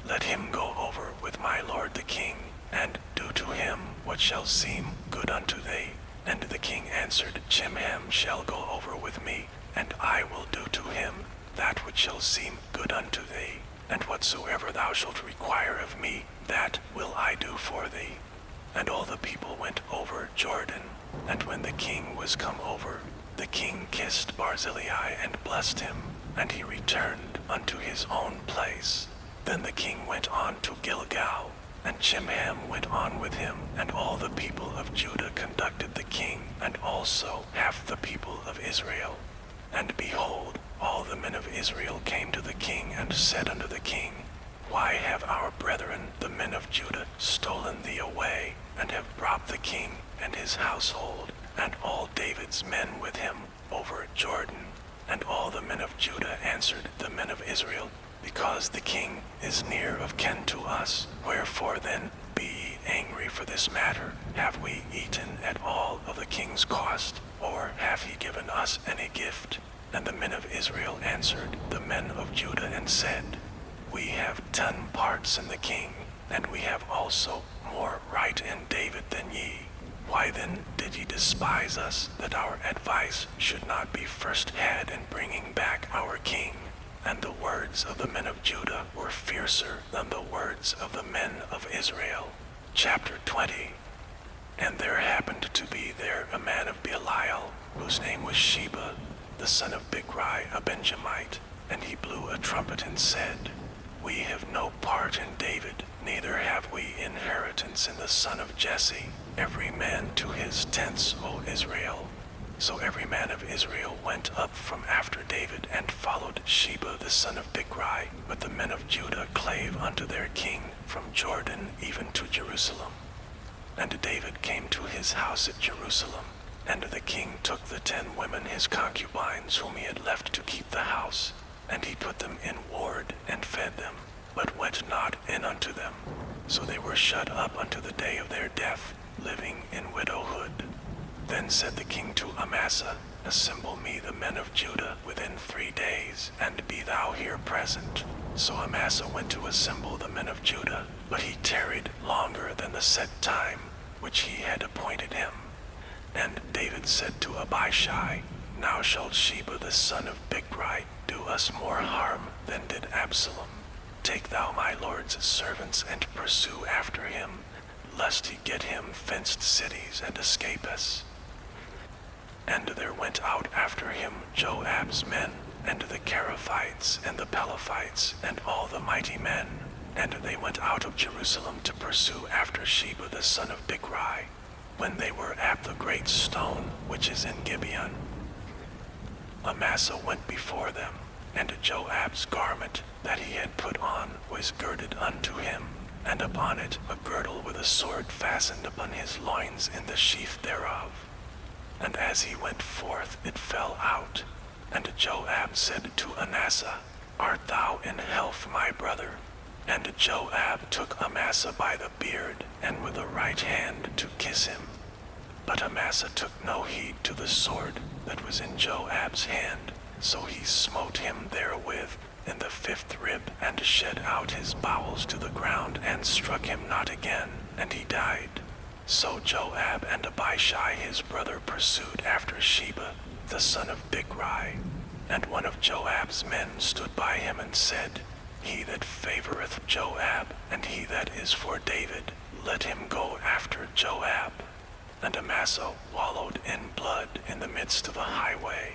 let him go over with my lord the king, and do to him what shall seem good unto thee. And the king answered, Chimham shall go over with me, and I will do to him that which shall seem good unto thee. And whatsoever thou shalt require of me, that will I do for thee. And all the people went over Jordan. And when the king was come over, the king kissed Barzillai and blessed him, and he returned unto his own place. Then the king went on to Gilgal, and Chimham went on with him, and all the people of Judah conducted the king, and also half the people of Israel. And behold, all the men of Israel came to the king, and said unto the king, Why have our brethren, the men of Judah, stolen thee away, and have brought the king and his household, and all David's men with him, over Jordan? And all the men of Judah answered the men of Israel, Because the king is near of kin to us. Wherefore then be ye angry for this matter? Have we eaten at all of the king's cost, or hath he given us any gift? And the men of Israel answered the men of Judah and said, We have 10 parts in the king, and we have also more right in David than ye. Why then did ye despise us, that our advice should not be first had in bringing back our king? And the words of the men of Judah were fiercer than the words of the men of Israel. Chapter 20. And there happened to be there a man of Belial, whose name was Sheba, the son of Bichri, a Benjamite. And he blew a trumpet and said, We have no part in David, neither have we inheritance in the son of Jesse. Every man to his tents, O Israel. So every man of Israel went up from after David, and followed Sheba the son of Bichri. But the men of Judah clave unto their king from Jordan even to Jerusalem. And David came to his house at Jerusalem. And the king took the 10 women his concubines, whom he had left to keep the house, and he put them in ward, and fed them, but went not in unto them. So they were shut up unto the day of their death, living in widowhood. Then said the king to Amasa, Assemble me the men of Judah within 3 days, and be thou here present. So Amasa went to assemble the men of Judah, but he tarried longer than the set time which he had appointed him. And David said to Abishai, Now shall Sheba the son of Bichri do us more harm than did Absalom. Take thou my lord's servants, and pursue after him, lest he get him fenced cities and escape us. And there went out after him Joab's men, and the Cherethites, and the Pelethites, and all the mighty men. And they went out of Jerusalem to pursue after Sheba the son of Bichri, when they were at the great stone which is in Gibeon. Amasa went before them, and Joab's garment that he had put on was girded unto him, and upon it a girdle with a sword fastened upon his loins in the sheath thereof. And as he went forth it fell out. And Joab said to Amasa, Art thou in health, my brother? And Joab took Amasa by the beard, and with the right hand to kiss him. But Amasa took no heed to the sword that was in Joab's hand, so he smote him therewith in the 5th rib, and shed out his bowels to the ground, and struck him not again, and he died. So Joab and Abishai his brother pursued after Sheba, the son of Bichri. And one of Joab's men stood by him and said, He that favoreth Joab, and he that is for David, let him go after Joab. And Amasa wallowed in blood in the midst of the highway.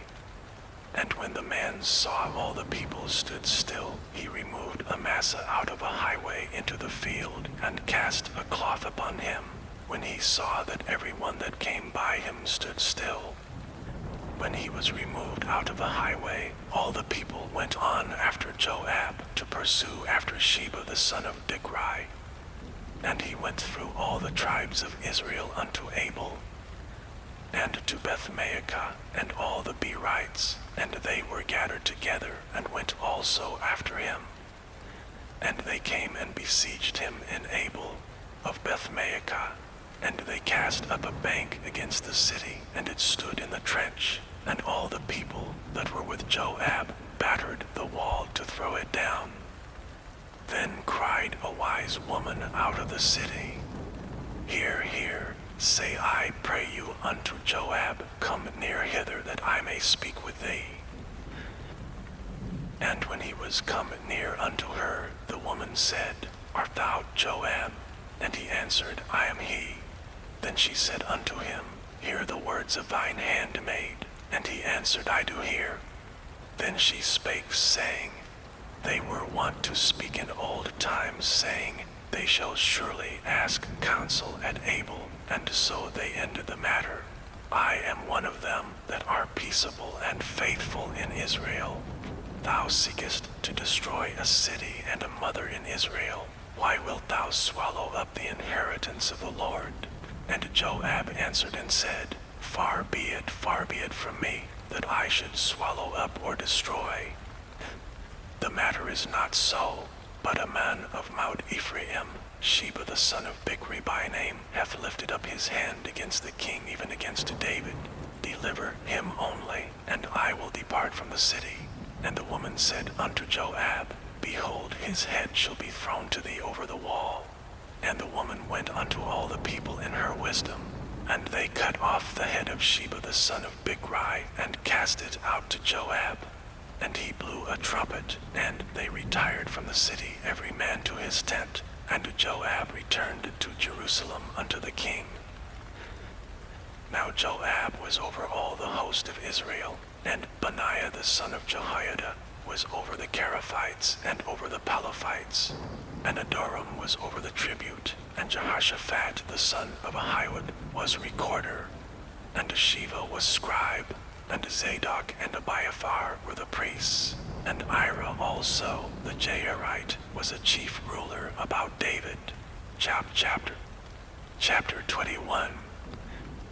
And when the man saw all the people stood still, he removed Amasa out of a highway into the field, and cast a cloth upon him, when he saw that every one that came by him stood still. When he was removed out of the highway, all the people went on after Joab to pursue after Sheba the son of Bichri. And he went through all the tribes of Israel unto Abel, and to Bethmaachah, and all the Berites, and they were gathered together, and went also after him. And they came and besieged him in Abel of Bethmaachah, and they cast up a bank against the city, and it stood in the trench, and all the people that were with Joab battered the wall to throw it down. Then cried a wise woman out of the city, Hear, hear, say I pray you unto Joab, Come near hither that I may speak with thee. And when he was come near unto her, the woman said, Art thou Joab? And he answered, I am he. Then she said unto him, Hear the words of thine handmaid. And he answered, I do hear. Then she spake, saying, They were wont to speak in old times, saying, They shall surely ask counsel at Abel, and so they ended the matter. I am one of them that are peaceable and faithful in Israel. Thou seekest to destroy a city and a mother in Israel. Why wilt thou swallow up the inheritance of the Lord? And Joab answered and said, Far be it from me, that I should swallow up or destroy. The matter is not so, but a man of Mount Ephraim, Sheba the son of Bichri by name, hath lifted up his hand against the king, even against David. Deliver him only, and I will depart from the city. And the woman said unto Joab, Behold, his head shall be thrown to thee over the wall. And the woman went unto all the people in her wisdom, and they cut off the head of Sheba the son of Bichri, and cast it out to Joab. And he blew a trumpet, and they retired from the city, every man to his tent. And Joab returned to Jerusalem unto the king. Now Joab was over all the host of Israel, and Benaiah the son of Jehoiada was over the Cherethites and over the Pelethites, and Adoram was over the tribute, and Jehoshaphat the son of Ahihud was recorder, and Sheva was scribe, and Zadok and Abiathar were the priests, and Ira also, the Jairite, was a chief ruler about David. Chapter 21.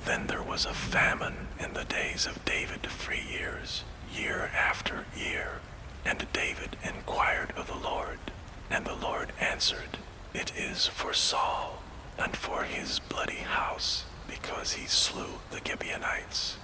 Then there was a famine in the days of David 3 years, year after year. And David inquired of the Lord, and the Lord answered, It is for Saul, and for his bloody house, because he slew the Gibeonites.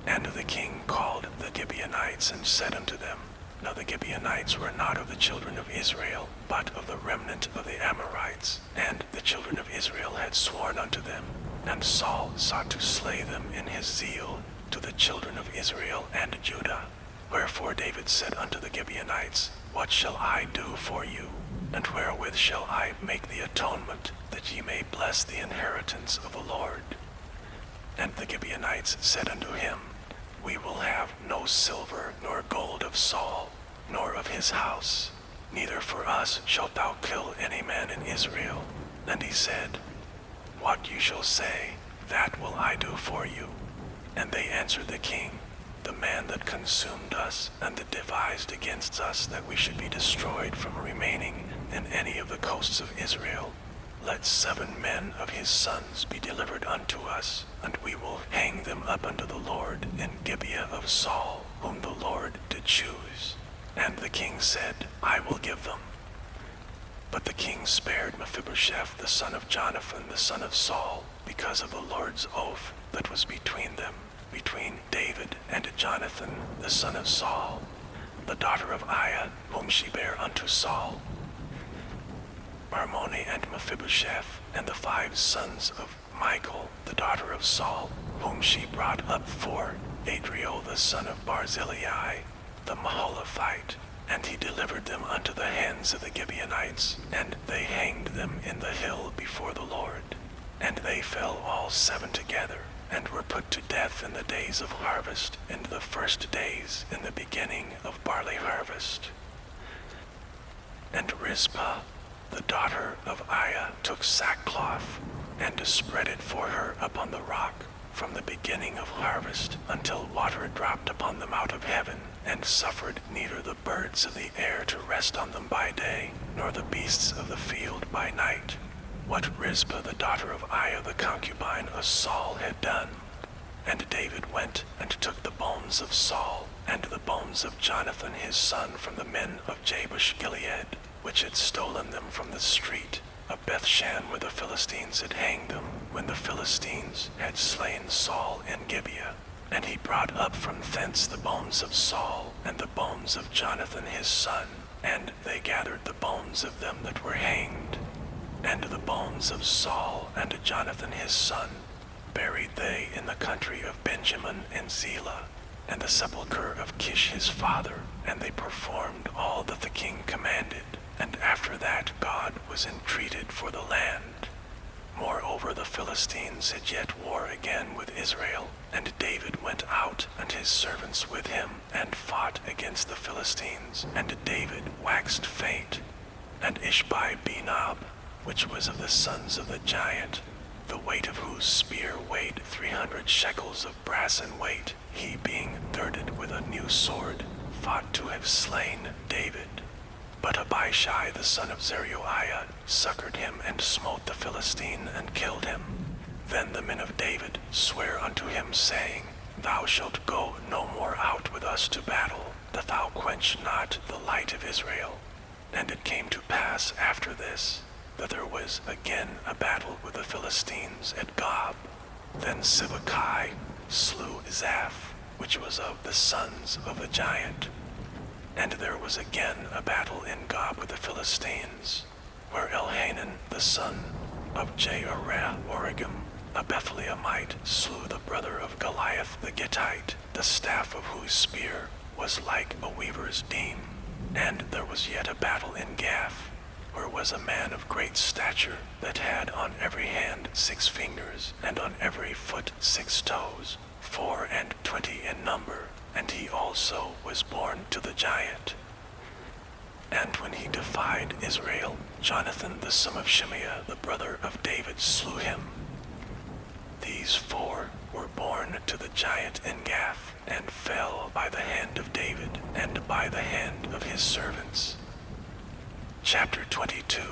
And the king called the Gibeonites, and said unto them, Now the Gibeonites were not of the children of Israel, but of the remnant of the Amorites, and the children of Israel had sworn unto them. And Saul sought to slay them in his zeal to the children of Israel and Judah. Wherefore David said unto the Gibeonites, What shall I do for you? And wherewith shall I make the atonement, that ye may bless the inheritance of the Lord? And the Gibeonites said unto him, We will have no silver nor gold of Saul, nor of his house. neither for us shalt thou kill any man in Israel. And he said, What you shall say, that will I do for you. And they answered the king, The man that consumed us, and that devised against us that we should be destroyed from remaining in any of the coasts of Israel, let 7 men of his sons be delivered unto us, and we will hang them up unto the Lord in Gibeah of Saul, whom the Lord did choose. And the king said, I will give them. But the king spared Mephibosheth the son of Jonathan the son of Saul, because of the Lord's oath that was between them, between David and Jonathan the son of Saul, the daughter of Aiah, whom she bare unto Saul. Armoni and Mephibosheth, and the 5 sons of Michal, the daughter of Saul, whom she brought up for Adriel the son of Barzillai, the Maholathite, and he delivered them unto the hands of the Gibeonites, and they hanged them in the hill before the Lord. And they fell all 7 together, and were put to death in the days of harvest, in the first days in the beginning of barley harvest. And Rizpah, the daughter of Aiah, took sackcloth, and spread it for her upon the rock, from the beginning of harvest until water dropped upon them out of heaven, and suffered neither the birds of the air to rest on them by day, nor the beasts of the field by night, what Rizpah the daughter of Aiah the concubine of Saul had done. And David went and took the bones of Saul, and the bones of Jonathan his son from the men of Jabesh Gilead, which had stolen them from the street of Bethshan where the Philistines had hanged them, when the Philistines had slain Saul in Gibeah. And he brought up from thence the bones of Saul, and the bones of Jonathan his son, and they gathered the bones of them that were hanged. And the bones of Saul and Jonathan his son buried they in the country of Benjamin in Zelah, and the sepulchre of Kish his father, and they performed all that the king commanded. And after that God was entreated for the land. Moreover, the Philistines had yet war again with Israel, and David went out, and his servants with him, and fought against the Philistines. And David waxed faint. And Ishbi-Benob, which was of the sons of the giant, the weight of whose spear weighed 300 shekels of brass in weight, he being girded with a new sword, thought to have slain David. But Abishai the son of Zeruiah succored him, and smote the Philistine, and killed him. Then the men of David sware unto him, saying, Thou shalt go no more out with us to battle, that thou quench not the light of Israel. And it came to pass after this, that there was again a battle with the Philistines at Gob. Then Sibbecai slew Zaph, which was of the sons of the giant. And there was again a battle in Gob with the Philistines, where Elhanan the son of Jehoram, a Bethlehemite, slew the brother of Goliath the Gittite, the staff of whose spear was like a weaver's beam. And there was yet a battle in Gath, where was a man of great stature, that had on every hand 6 fingers, and on every foot 6 toes, 24 in number. And he also was born to the giant. And when he defied Israel, Jonathan the son of Shimeah, the brother of David, slew him. These 4 were born to the giant in Gath, and fell by the hand of David, and by the hand of his servants. Chapter 22.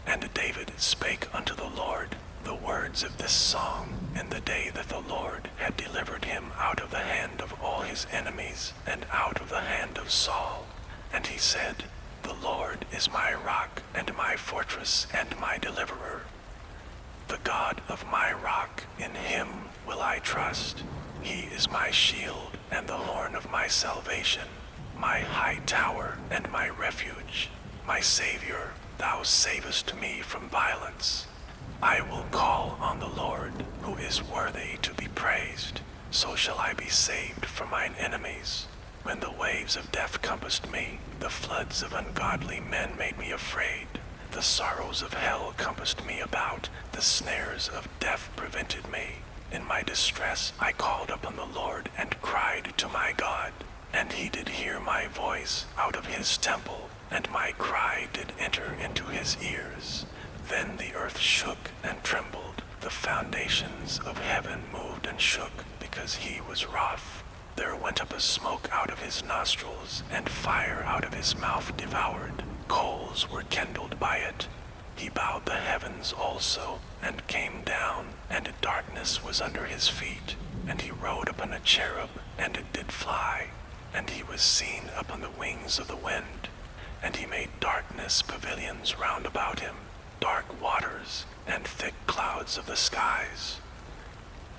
And David spake unto the Lord the words of this song in the day that the Lord had delivered him out of the hand of all his enemies, and out of the hand of Saul. And he said, The Lord is my rock, and my fortress, and my deliverer. The God of my rock, in him will I trust. He is my shield, and the horn of my salvation, my high tower, and my refuge. My Savior, thou savest me from violence. I will call on the Lord, who is worthy to be praised. So shall I be saved from mine enemies. When the waves of death compassed me, the floods of ungodly men made me afraid. The sorrows of hell compassed me about, the snares of death prevented me. In my distress I called upon the Lord, and cried to my God. And he did hear my voice out of his temple. and my cry did enter into his ears. Then the earth shook and trembled, the foundations of heaven moved and shook, because he was wroth. There went up a smoke out of his nostrils, and fire out of his mouth devoured. Coals were kindled by it. He bowed the heavens also, and came down, and darkness was under his feet. And he rode upon a cherub, and it did fly. And he was seen upon the wings of the wind. And he made darkness pavilions round about him, dark waters, and thick clouds of the skies.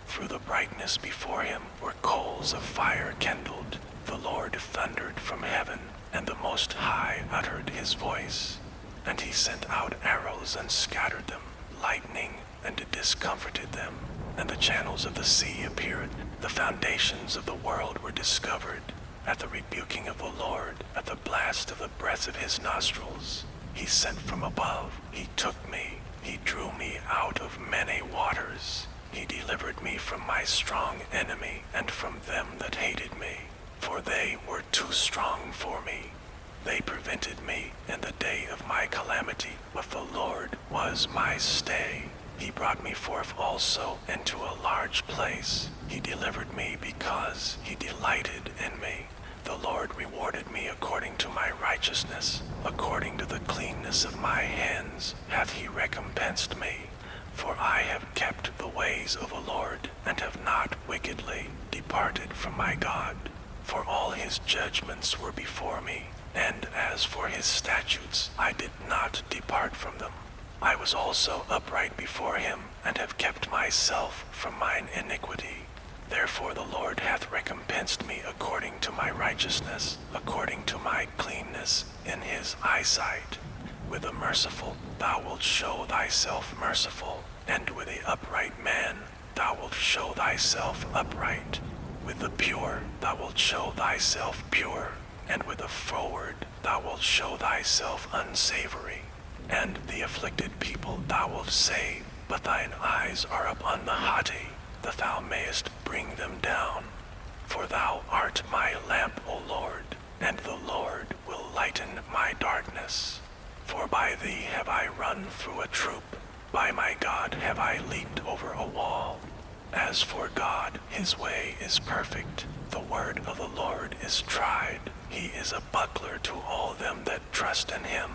Through the brightness before him were coals of fire kindled. The Lord thundered from heaven, and the Most High uttered his voice. And he sent out arrows and scattered them, lightning, and discomforted them. And the channels of the sea appeared. The foundations of the world were discovered. At the rebuking of the Lord, at the blast of the breath of his nostrils, he sent from above. He took me. He drew me out of many waters. He delivered me from my strong enemy and from them that hated me, for they were too strong for me. They prevented me in the day of my calamity, but the Lord was my stay. He brought me forth also into a large place. He delivered me because he delighted in me. The Lord rewarded me according to my righteousness. According to the cleanness of my hands hath he recompensed me. For I have kept the ways of the Lord, and have not wickedly departed from my God. For all his judgments were before me, and as for his statutes I did not depart from them. I was also upright before him, and have kept myself from mine iniquity. Therefore the Lord hath recompensed me according to my righteousness, according to my cleanness in his eyesight. With the merciful thou wilt show thyself merciful, and with the upright man thou wilt show thyself upright. With the pure thou wilt show thyself pure, and with the froward thou wilt show thyself unsavory. And the afflicted people thou wilt save, but thine eyes are upon the haughty, that thou mayest bring them down. For thou art my lamp, O Lord, and the Lord will lighten my darkness. For by thee have I run through a troop, by my God have I leaped over a wall. As for God, his way is perfect. The word of the Lord is tried. He is a buckler to all them that trust in him.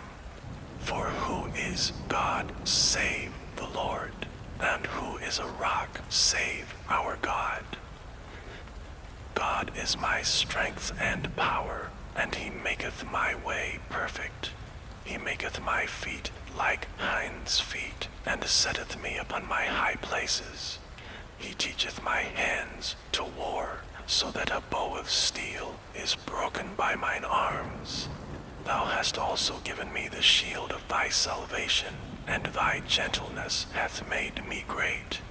For who is God save the Lord? And who is a rock save our God? God is my strength and power, and he maketh my way perfect. He maketh my feet like hinds' feet, and setteth me upon my high places. He teacheth my hands to war, so that a bow of steel is broken by mine arms. Thou hast also given me the shield of thy salvation, and thy gentleness hath made me great.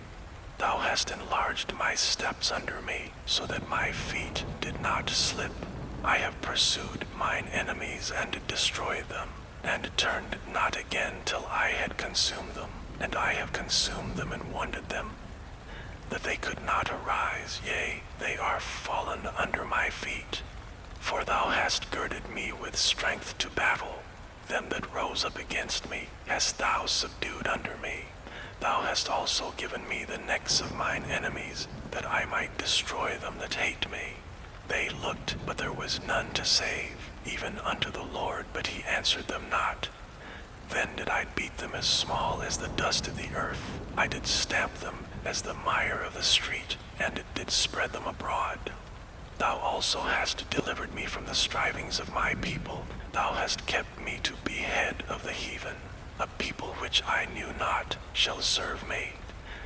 Thou hast enlarged my steps under me, so that my feet did not slip. I have pursued mine enemies and destroyed them, and turned not again till I had consumed them. And I have consumed them and wounded them, that they could not arise, yea, they are fallen under my feet. For thou hast girded me with strength to battle. Them that rose up against me hast thou subdued under me. Thou hast also given me the necks of mine enemies, that I might destroy them that hate me. They looked, but there was none to save, even unto the Lord, but he answered them not. Then did I beat them as small as the dust of the earth. I did stamp them as the mire of the street, and did spread them abroad. Thou also hast delivered me from the strivings of my people. Thou hast kept me to be head of the heathen. A people which I knew not shall serve me.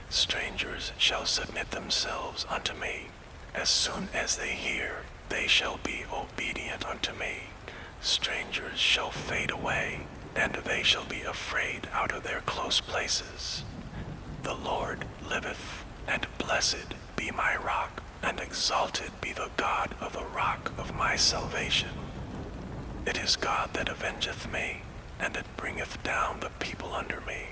Strangers shall submit themselves unto me. As soon as they hear, they shall be obedient unto me. Strangers shall fade away, and they shall be afraid out of their close places. The Lord liveth, and blessed be my rock, and exalted be the God of the rock of my salvation. It is God that avengeth me, and that bringeth down the people under me,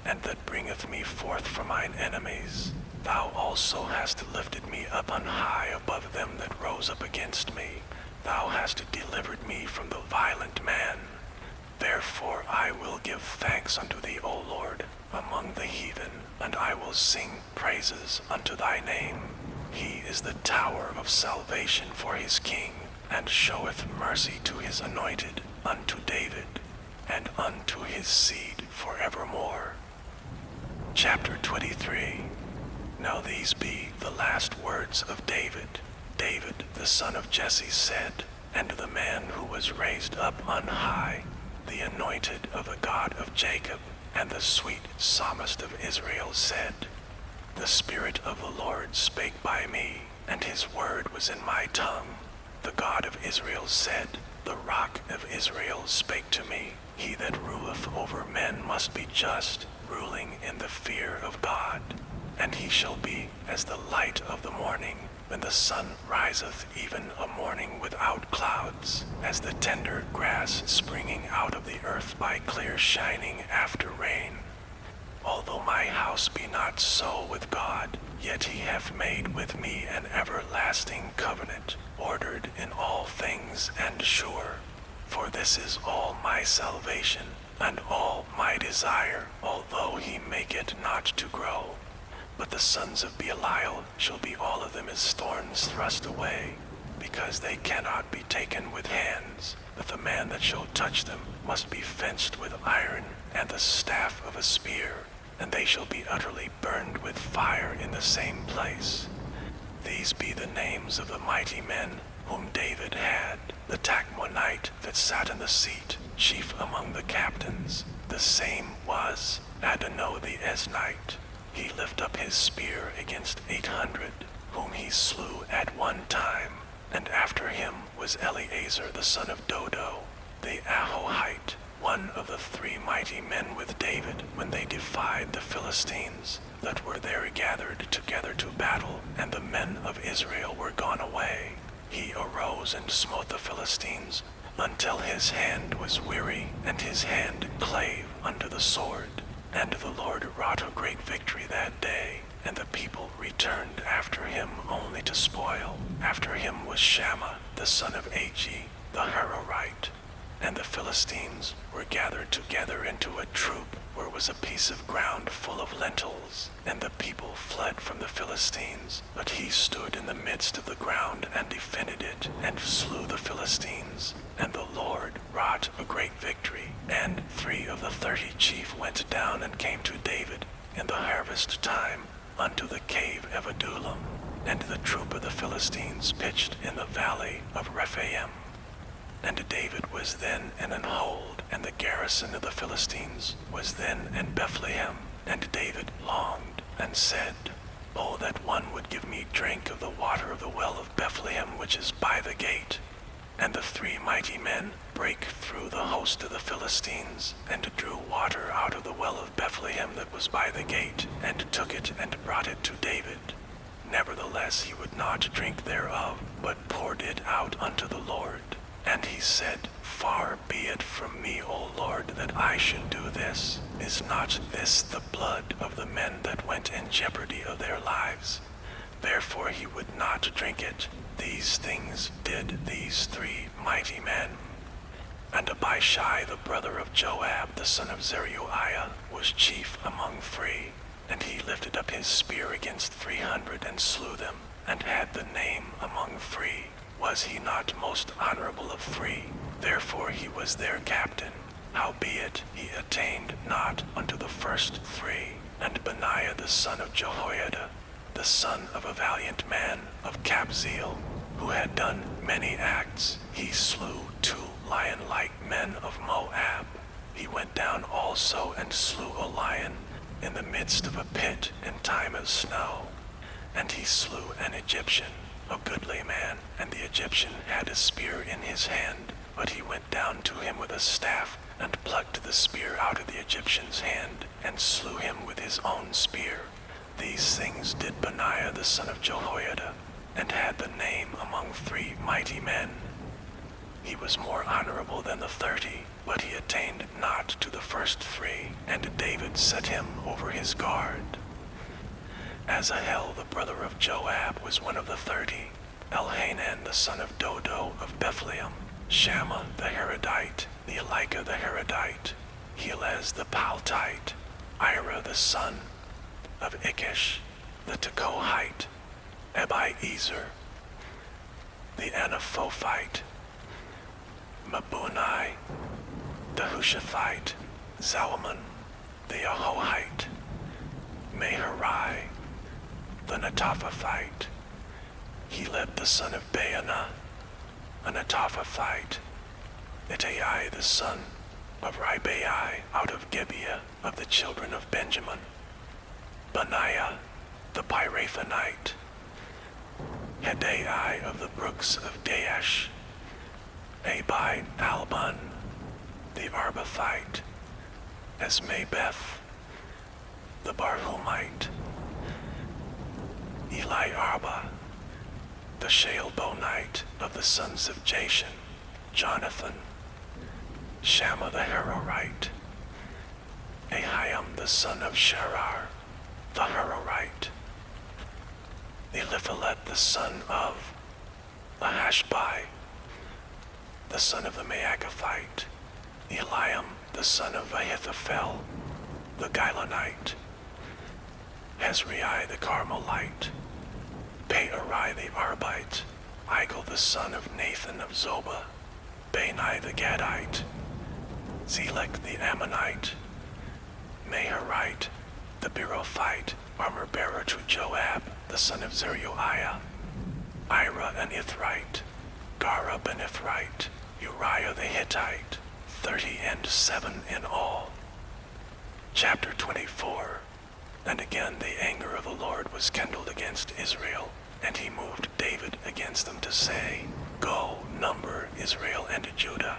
and that bringeth me forth from mine enemies. Thou also hast lifted me up on high above them that rose up against me. thou hast delivered me from the violent man. Therefore I will give thanks unto thee, O Lord, among the heathen, and I will sing praises unto thy name. He is the tower of salvation for his king, and showeth mercy to his anointed, unto David, and unto his seed forevermore. Chapter 23. Now these be the last words of David. David, the son of Jesse, said, and the man who was raised up on high, the anointed of the God of Jacob, and the sweet psalmist of Israel, said, The Spirit of the Lord spake by me, and his word was in my tongue. The God of Israel said, The rock of Israel spake to me. He that ruleth over men must be just, ruling in the fear of God. And he shall be as the light of the morning, when the sun riseth, even a morning without clouds, as the tender grass springing out of the earth by clear shining after rain. Although my house be not so with God, yet he hath made with me an everlasting covenant, ordered in all things and sure. For this is all my salvation, and all my desire, although he make it not to grow. But the sons of Belial shall be all of them as thorns thrust away, because they cannot be taken with hands, but the man that shall touch them must be fenced with iron and the staff of a spear, and they shall be utterly burned with fire in the same place. These be the names of the mighty men whom David had, the Tachmonite that sat in the seat, chief among the captains. The same was Adonai the Eznite. He lift up his spear against 800, whom he slew at one time. And after him was Eleazar the son of Dodo, the Ahohite, one of the 3 mighty men with David, when they defied the Philistines, that were there gathered together to battle, and the men of Israel were gone away. He arose and smote the Philistines, until his hand was weary, and his hand clave under the sword. And the Lord wrought a great victory that day, and the people returned after him only to spoil. After him was Shammah, the son of Agi, the Harorite. And the Philistines were gathered together into a troop, where was a piece of ground full of lentils. And the people fled from the Philistines, but he stood in the midst of the ground and defended it, and slew the Philistines. And the Lord wrought a great victory. And 3 of the 30 chief went down and came to David in the harvest time unto the cave of Adullam. And the troop of the Philistines pitched in the valley of Rephaim. And David was then in an hold, and the garrison of the Philistines was then in Bethlehem. And David longed, and said, Oh, that one would give me drink of the water of the well of Bethlehem, which is by the gate. And the 3 mighty men brake through the host of the Philistines, and drew water out of the well of Bethlehem that was by the gate, and took it and brought it to David. Nevertheless he would not drink thereof, but poured it out unto the Lord. And he said, Far be it from me, O Lord, that I should do this. Is not this the blood of the men that went in jeopardy of their lives? Therefore he would not drink it. These things did these 3 mighty men. And Abishai, the brother of Joab, the son of Zeruiah, was chief among 3. And he lifted up his spear against 300 and slew them, and had the name among 3. Was he not most honorable of 3? Therefore he was their captain. Howbeit he attained not unto the first 3. And Benaiah the son of Jehoiada, the son of a valiant man of Kabzeel, who had done many acts, he slew 2 lion-like men of Moab. He went down also and slew a lion in the midst of a pit in time of snow. And he slew an Egyptian, a goodly man, and the Egyptian had a spear in his hand, but he went down to him with a staff, and plucked the spear out of the Egyptian's hand, and slew him with his own spear. These things did Benaiah the son of Jehoiada, and had the name among 3 mighty men. He was more honorable than the 30, but he attained not to the first 3, and David set him over his guard. Asahel the brother of Joab was one of the 30, Elhanan the son of Dodo of Bethlehem, Shammah the Herodite, Neelika the Herodite, Helez the Paltite, Ira the son of Ikish the Tekohite, Abiezer the Anaphophite, Mabunai the Hushathite, Zalman the Ahohite, Meharai the Netophathite, Heleb the son of Baanah, a Netophathite, Ittai the son of Ribai out of Gibeah of the children of Benjamin, Benaiah the Pirathonite, Hedai of the brooks of Gaash, Abi Alban the Arbathite, Esmabeth the Barhumite, Eliarba the Shealbonite of the sons of Jashan, Jonathan, Shammah the Harorite, Ahiam the son of Sharar, the Harorite, Eliphalet the son of Ahashbai, the son of the Maakathite, Eliam the son of Ahithophel, the Gilonite, Hezrai the Carmelite, Paarai the Arbite, Igel the son of Nathan of Zobah, Bani the Gadite, Zelek the Ammonite, Maharite, the Berothite, armor-bearer to Joab, the son of Zeruiah, Ira an Ithrite, Gareb an Ithrite, Uriah the Hittite, 37 in all. Chapter 24. And again the anger of the Lord was kindled against Israel, and he moved David against them to say, Go, number Israel and Judah.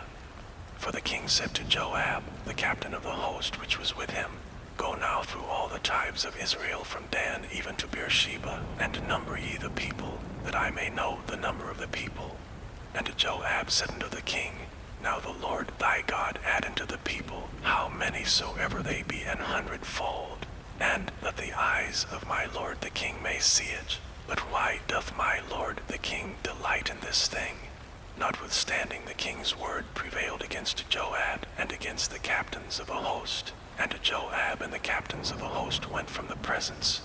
For the king said to Joab, the captain of the host which was with him, Go now through all the tribes of Israel from Dan even to Beersheba, and number ye the people, that I may know the number of the people. And Joab said unto the king, Now the Lord thy God add unto the people, how many soever they be 100-fold, and that the eyes of my lord the king may see it. But why doth my lord the king delight in this thing? Notwithstanding the king's word prevailed against Joab and against the captains of a host. And Joab and the captains of the host went from the presence,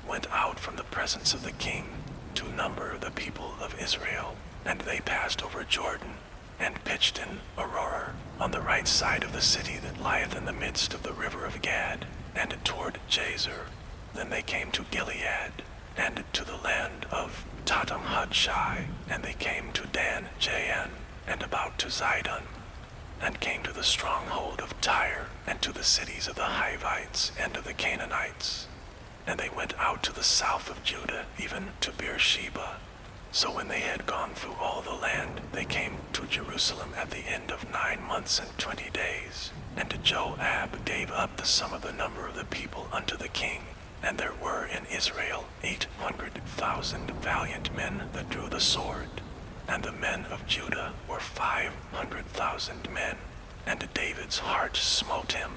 went out from the presence of the king to number the people of Israel. And they passed over Jordan, and pitched in Aroer, on the right side of the city that lieth in the midst of the river of Gad, and toward Jazer. Then they came to Gilead, and to the land of Tatamhudshai, and they came to Dan Jaan, and about to Zidon, and came to the stronghold of Tyre, and to the cities of the Hivites and of the Canaanites. And they went out to the south of Judah, even to Beersheba. So when they had gone through all the land, they came to Jerusalem at the end of 9 months and 20 days. And Joab gave up the sum of the number of the people unto the king. And there were in Israel 800,000 valiant men that drew the sword. And the men of Judah were 500,000 men. And David's heart smote him,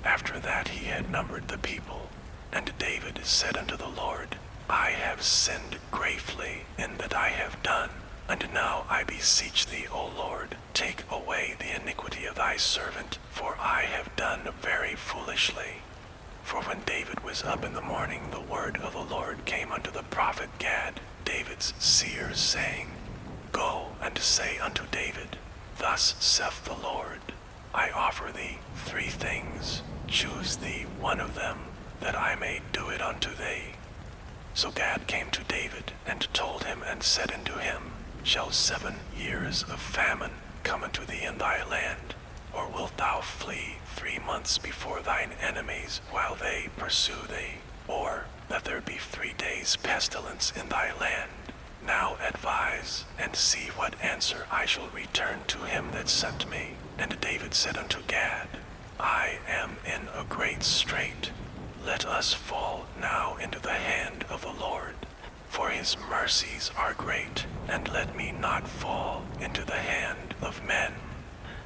after that he had numbered the people. And David said unto the Lord, I have sinned gravely in that I have done. And now I beseech thee, O Lord, take away the iniquity of thy servant, for I have done very foolishly. For when David was up in the morning, the word of the Lord came unto the prophet Gad, David's seer, saying, Go and say unto David, Thus saith the Lord, I offer thee 3 things, choose thee one of them, that I may do it unto thee. So Gad came to David, and told him, and said unto him, Shall 7 years of famine come unto thee in thy land? Or wilt thou flee 3 months before thine enemies, while they pursue thee? Or that there be 3 days pestilence in thy land? Now advise, and see what answer I shall return to him that sent me. And David said unto Gad, I am in a great strait. Let us fall now into the hand of the Lord, for his mercies are great, and let me not fall into the hand of men.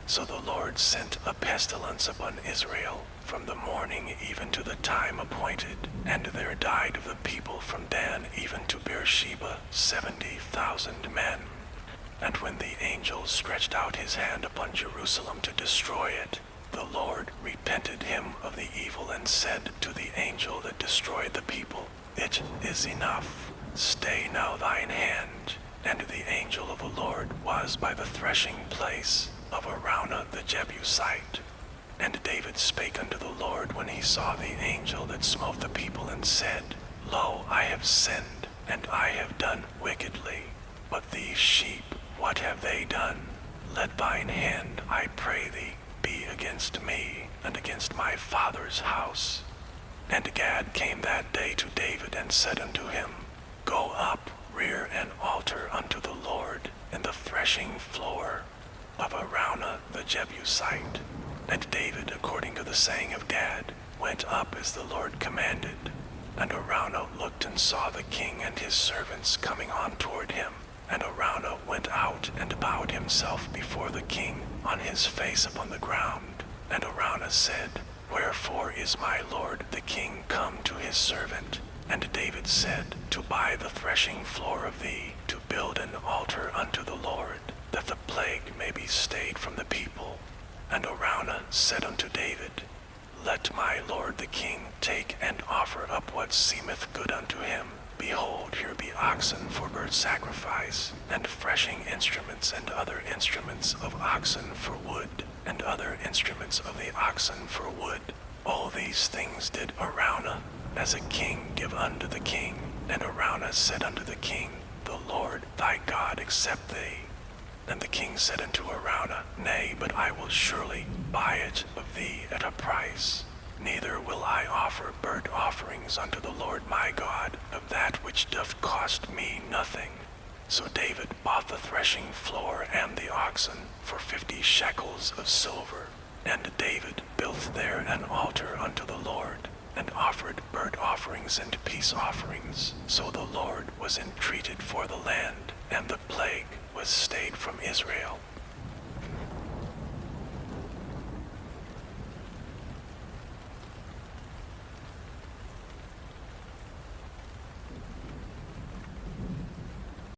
So the Lord sent a pestilence upon Israel from the morning even to the time appointed, and there died of the people from Dan even to Beersheba 70,000 men. And when the angel stretched out his hand upon Jerusalem to destroy it, the Lord repented him of the evil and said to the angel that destroyed the people, It is enough. Stay now thine hand. And the angel of the Lord was by the threshing place of Araunah the Jebusite. And David spake unto the Lord when he saw the angel that smote the people, and said, Lo, I have sinned, and I have done wickedly. But these sheep, what have they done? Let thine hand, I pray thee, be against me, and against my father's house. And Gad came that day to David, and said unto him, Go up, rear an altar unto the Lord in the threshing floor of Araunah the Jebusite. And David, according to the saying of Gad, went up as the Lord commanded. And Araunah looked and saw the king and his servants coming on toward him. And Araunah went out and bowed himself before the king on his face upon the ground. And Araunah said, Wherefore is my lord the king come to his servant? And David said, To buy the threshing floor of thee, to build an altar unto the Lord, that the plague may be stayed from the people. And Araunah said unto David, Let my lord the king take and offer up what seemeth good unto him. Behold, here be oxen for burnt sacrifice, and threshing instruments, and other instruments of oxen for wood, and other instruments of the oxen for wood. All these things did Araunah, as a king give unto the king. And Araunah said unto the king, The Lord thy God accept thee. And the king said unto Araunah, Nay, but I will surely buy it of thee at a price. Neither will I offer burnt offerings unto the Lord my God of that which doth cost me nothing. So David bought the threshing floor and the oxen for 50 shekels of silver. And David built there an altar unto the Lord, and offered burnt offerings and peace offerings. So the Lord was entreated for the land, and the plague was stayed from Israel.